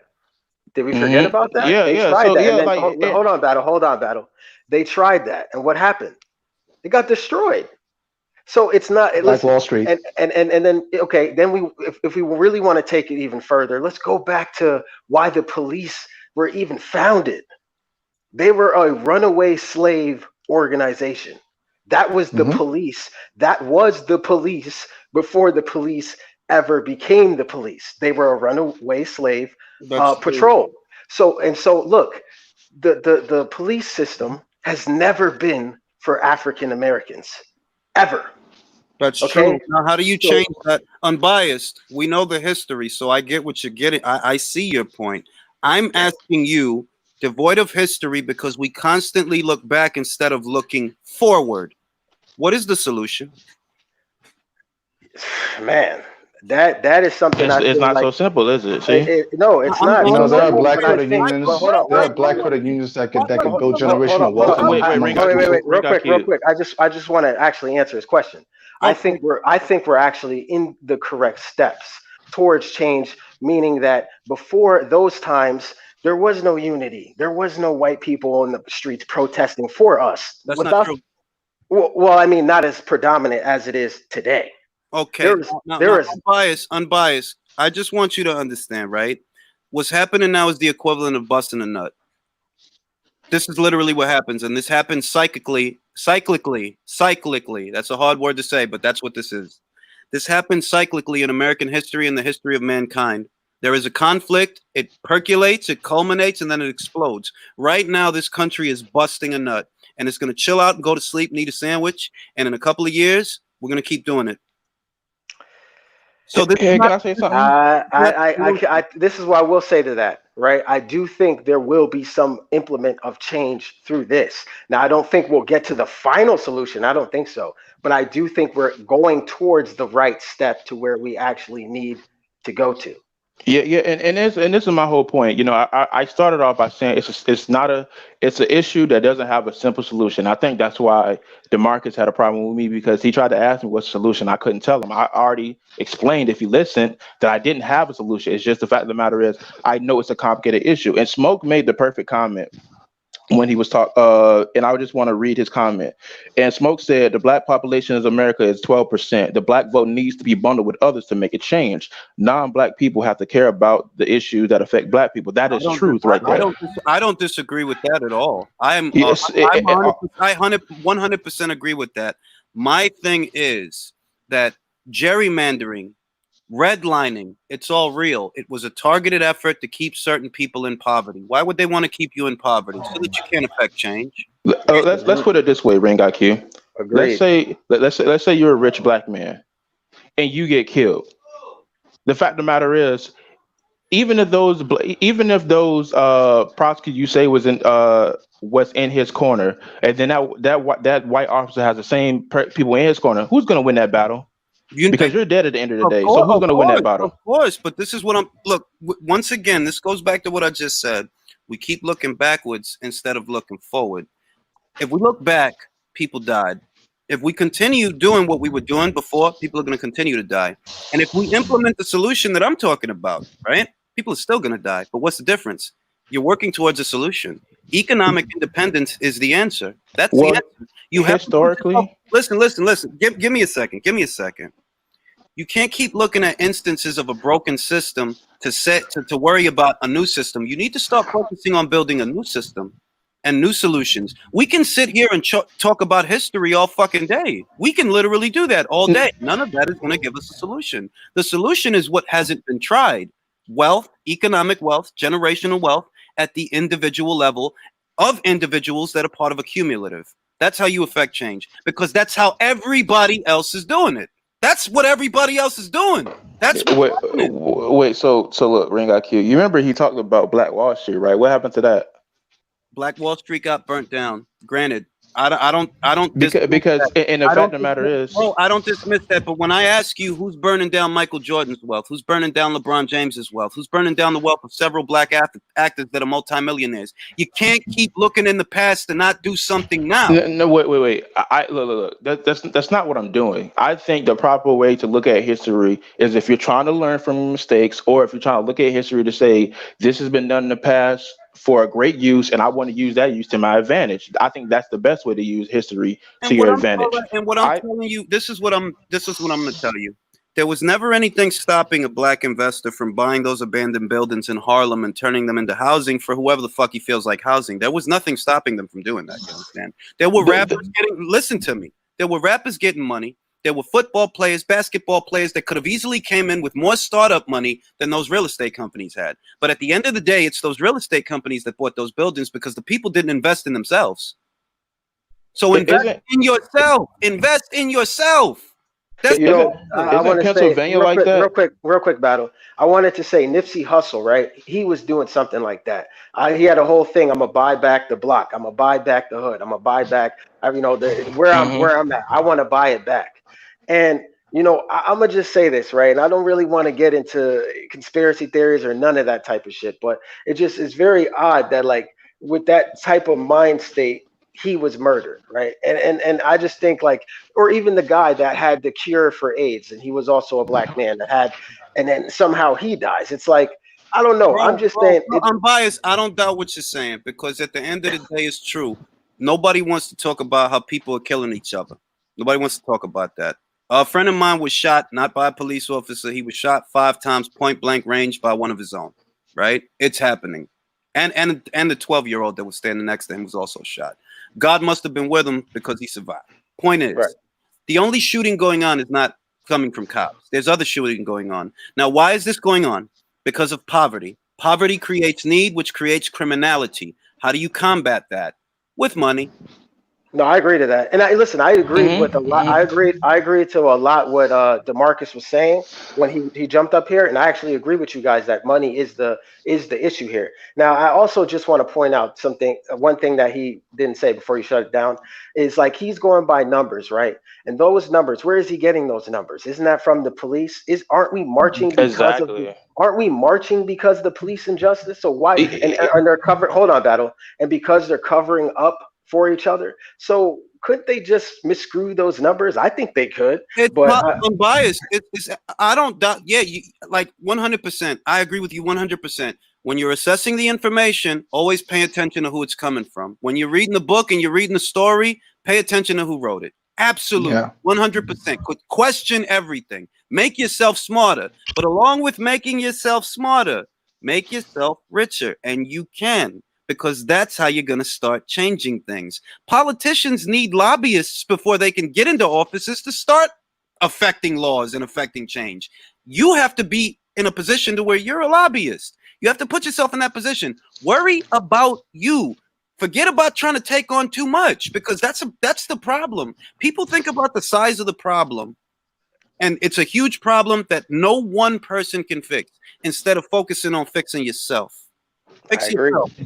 Did we forget about that? Yeah, they yeah. tried So that. yeah, And then, like hold on, battle. They tried that, and what happened? It got destroyed. So it's not. Like Listen, Wall Street. and then okay, then if we really want to take it even further, let's go back to why the police were even founded. They were a runaway slave organization. That was the police. That was the police before the police ever became the police. They were a runaway slave patrol. So look, the police system has never been for African Americans, ever. That's true. Now, how do you change that? Unbiased. We know the history, so I get what you're getting. I see your point. I'm asking you, devoid of history, because we constantly look back instead of looking forward. What is the solution? Man, that is something. It's not so simple, is it? See? No, it's not. You know, there are But black I credit think- unions. but hold on, There are black credit unions that could go generational hold on, wealth. Wait, real quick. I just want to actually answer his question. I think we're actually in the correct steps towards change, meaning that before those times there was no unity. There was no white people on the streets protesting for us. That's not true. Well, I mean, not as predominant as it is today. Okay. Unbiased. I just want you to understand, right? What's happening now is the equivalent of busting a nut. This is literally what happens, and this happens cyclically. That's a hard word to say, but that's what this is. This happens cyclically in American history and the history of mankind. There is a conflict, it percolates, it culminates, and then it explodes. Right now, this country is busting a nut, and it's going to chill out and go to sleep and eat a sandwich, and in a couple of years, we're going to keep doing it. So this can I say something? This is what I will say to that, right? I do think there will be some implement of change through this. Now, I don't think we'll get to the final solution. I don't think so. But I do think we're going towards the right step to where we actually need to go to. Yeah, and this is my whole point. You know, I started off by saying it's an issue that doesn't have a simple solution. I think that's why DeMarcus had a problem with me, because he tried to ask me what's the solution. I couldn't tell him. I already explained, if you listened, that I didn't have a solution. It's just the fact of the matter is I know it's a complicated issue. And Smoke made the perfect comment when he was talking, and I just want to read his comment. And Smoke said, the black population of America is 12%. The black vote needs to be bundled with others to make it change. Non-black people have to care about the issues that affect black people. That is truth right there. I don't disagree with that at all. I 100% agree with that. My thing is that gerrymandering, redlining, it's all real. It was a targeted effort to keep certain people in poverty. Why would they want to keep you in poverty? So that you can't affect change. Let's put it this way, Ring IQ. Agreed. Let's say you're a rich black man and you get killed. The fact of the matter is, even if those prosecutors you say was in his corner, and then that white officer has the same people in his corner, who's going to win that battle? Because you're dead at the end of the day. So who's going to win that battle? Of course, but this is what once again, this goes back to what I just said. We keep looking backwards instead of looking forward. If we look back, people died. If we continue doing what we were doing before, people are going to continue to die. And if we implement the solution that I'm talking about, right, people are still going to die. But what's the difference? You're working towards a solution. Economic independence is the answer. That's the answer. You have historically. Listen. Give me a second. You can't keep looking at instances of a broken system to worry about a new system. You need to start focusing on building a new system and new solutions. We can sit here and talk about history all fucking day. We can literally do that all day. None of that is going to give us a solution. The solution is what hasn't been tried. wealth, economic wealth, generational wealth at the individual level of individuals that are part of a cumulative. That's how you affect change, because that's how everybody else is doing it. That's what everybody else is doing. That's Wait, what's happening. wait. So look, Ring got Q. You remember he talked about Black Wall Street, right? What happened to that? Black Wall Street got burnt down. Granted, I don't Because and the I fact don't of the matter is, bro, I don't dismiss that. But when I ask you who's burning down Michael Jordan's wealth, who's burning down LeBron James's wealth, who's burning down the wealth of several black actors that are multimillionaires, you can't keep looking in the past and not do something now. no, wait. I look. That's not what I'm doing. I think the proper way to look at history is if you're trying to learn from mistakes, or if you're trying to look at history to say this has been done in the past for a great use, and I want to use that use to my advantage. I think that's the best way to use history to your advantage. And what I'm telling you, this is what I'm going to tell you. There was never anything stopping a black investor from buying those abandoned buildings in Harlem and turning them into housing for whoever the fuck he feels like housing. There was nothing stopping them from doing that. You understand? There were rappers listen to me. There were rappers getting money. There were football players, basketball players that could have easily came in with more startup money than those real estate companies had. But at the end of the day, it's those real estate companies that bought those buildings because the people didn't invest in themselves. So invest in yourself. Invest in yourself. That's I want to say Pennsylvania like that? real quick, Battle. I wanted to say Nipsey Hussle, right? He was doing something like that. He had a whole thing. I'm gonna buy back the block. I'm gonna buy back the hood. I'm gonna buy back, where I'm at. I want to buy it back. And I'm gonna just say this, right? And I don't really want to get into conspiracy theories or none of that type of shit, but it's very odd that, like, with that type of mind state, he was murdered, right? And I just think, like, or even the guy that had the cure for AIDS, and he was also a black man and then somehow he dies. It's like, I don't know. I'm just saying. I'm biased. I don't doubt what you're saying, because at the end of the day, it's true. Nobody wants to talk about how people are killing each other. Nobody wants to talk about that. A friend of mine was shot, not by a police officer. He was shot 5 times point blank range by one of his own, right? It's happening. And the 12-year-old that was standing next to him was also shot. God must have been with him because he survived. Point is, the only shooting going on is not coming from cops. There's other shooting going on. Now, why is this going on? Because of poverty. Poverty creates need, which creates criminality. How do you combat that? With money. No, I agree to that. And I agree with a lot. I agree to a lot what DeMarcus was saying when he jumped up here. And I actually agree with you guys that money is the issue here. Now, I also just want to point out one thing that he didn't say before you shut it down is, like, he's going by numbers, right? And those numbers, where is he getting those numbers? Isn't that from the police? Aren't we marching because of the police injustice? So why and they're covered? Hold on, Battle. And because they're covering up for each other, so couldn't they just misscrew those numbers? I think they could. I'm biased. I don't doubt. Yeah, like 100%. I agree with you 100%. When you're assessing the information, always pay attention to who it's coming from. When you're reading the book and you're reading the story, pay attention to who wrote it. Absolutely, 100%. Question everything. Make yourself smarter, but along with making yourself smarter, make yourself richer, and you can. Because that's how you're going to start changing things. Politicians need lobbyists before they can get into offices to start affecting laws and affecting change. You have to be in a position to where you're a lobbyist. You have to put yourself in that position. Worry about you. Forget about trying to take on too much, because that's the problem. People think about the size of the problem, and it's a huge problem that no one person can fix, instead of focusing on fixing yourself. Fix yourself. I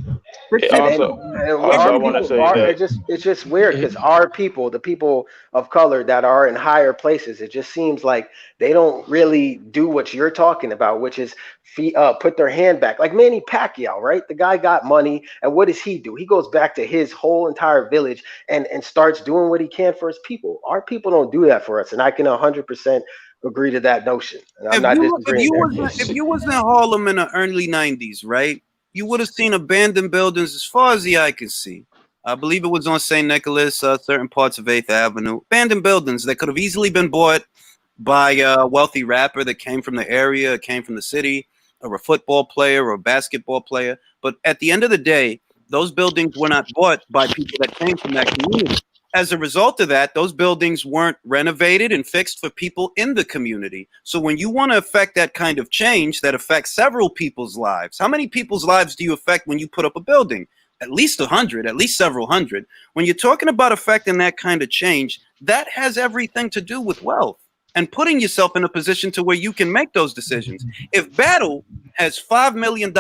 want to say that it's just weird, because our people, the people of color that are in higher places, it just seems like they don't really do what you're talking about, which is put their hand back. Like Manny Pacquiao, right? The guy got money, and what does he do? He goes back to his whole entire village and starts doing what he can for his people. Our people don't do that for us, and I can 100% agree to that notion. And I'm not disagreeing. If you was in Harlem in the early 90s, right? You would have seen abandoned buildings as far as the eye could see. I believe it was on St. Nicholas, certain parts of 8th Avenue. Abandoned buildings that could have easily been bought by a wealthy rapper that came from the area, came from the city, or a football player or a basketball player. But at the end of the day, those buildings were not bought by people that came from that community. As a result of that, those buildings weren't renovated and fixed for people in the community. So when you want to affect that kind of change that affects several people's lives, how many people's lives do you affect when you put up a building? At least 100, at least several hundred. When you're talking about affecting that kind of change, that has everything to do with wealth and putting yourself in a position to where you can make those decisions. If Battle has $5 million,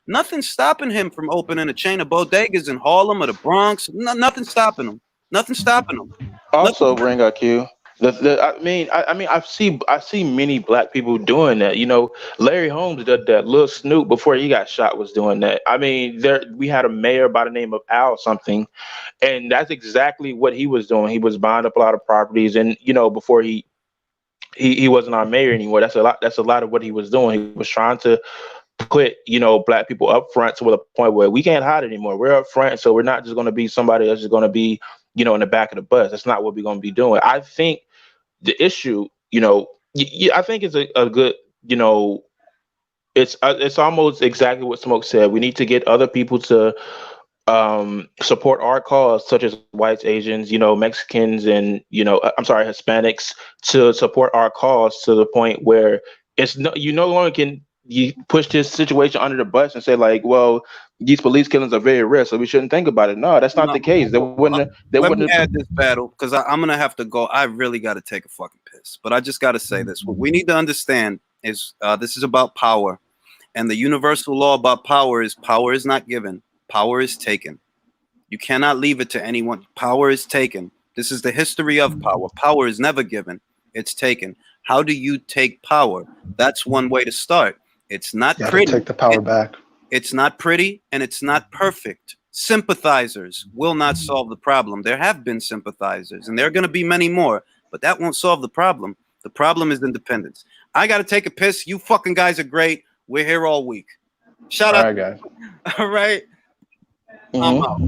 nothing's stopping him from opening a chain of bodegas in Harlem or the Bronx. Nothing's stopping him. Nothing's stopping him. Also, bring IQ. I mean, I see many black people doing that. You know, Larry Holmes did that. Lil Snoop, before he got shot, was doing that. I mean, we had a mayor by the name of Al something, and that's exactly what he was doing. He was buying up a lot of properties, and you know, before he wasn't our mayor anymore. That's a lot of what he was doing. He was trying to put, you know, black people up front to the point where we can't hide anymore. We're up front, so we're not just going to be somebody that's just going to be, you know, in the back of the bus. That's not what we're going to be doing. I think the issue, you know, I think it's a good, you know, it's almost exactly what Smoke said. We need to get other people to support our cause, such as whites, Asians, you know, Mexicans, and, you know, Hispanics, to support our cause to the point where you no longer can you push this situation under the bus and say like, well, these police killings are very rare, so we shouldn't think about it. No, that's not the case. They wouldn't. Let me add this, Battle, because I'm gonna have to go. I really got to take a fucking piss, but I just got to say this. What we need to understand is this is about power, and the universal law about power is not given, power is taken. You cannot leave it to anyone. Power is taken. This is the history of power. Power is never given; it's taken. How do you take power? That's one way to start. It's not pretty. Take the power back. It's not pretty and it's not perfect. Sympathizers will not solve the problem. There have been sympathizers and there are going to be many more, but that won't solve the problem. The problem is independence. I got to take a piss. You fucking guys are great. We're here all week. Shout out. All right, guys. All right. I'm out.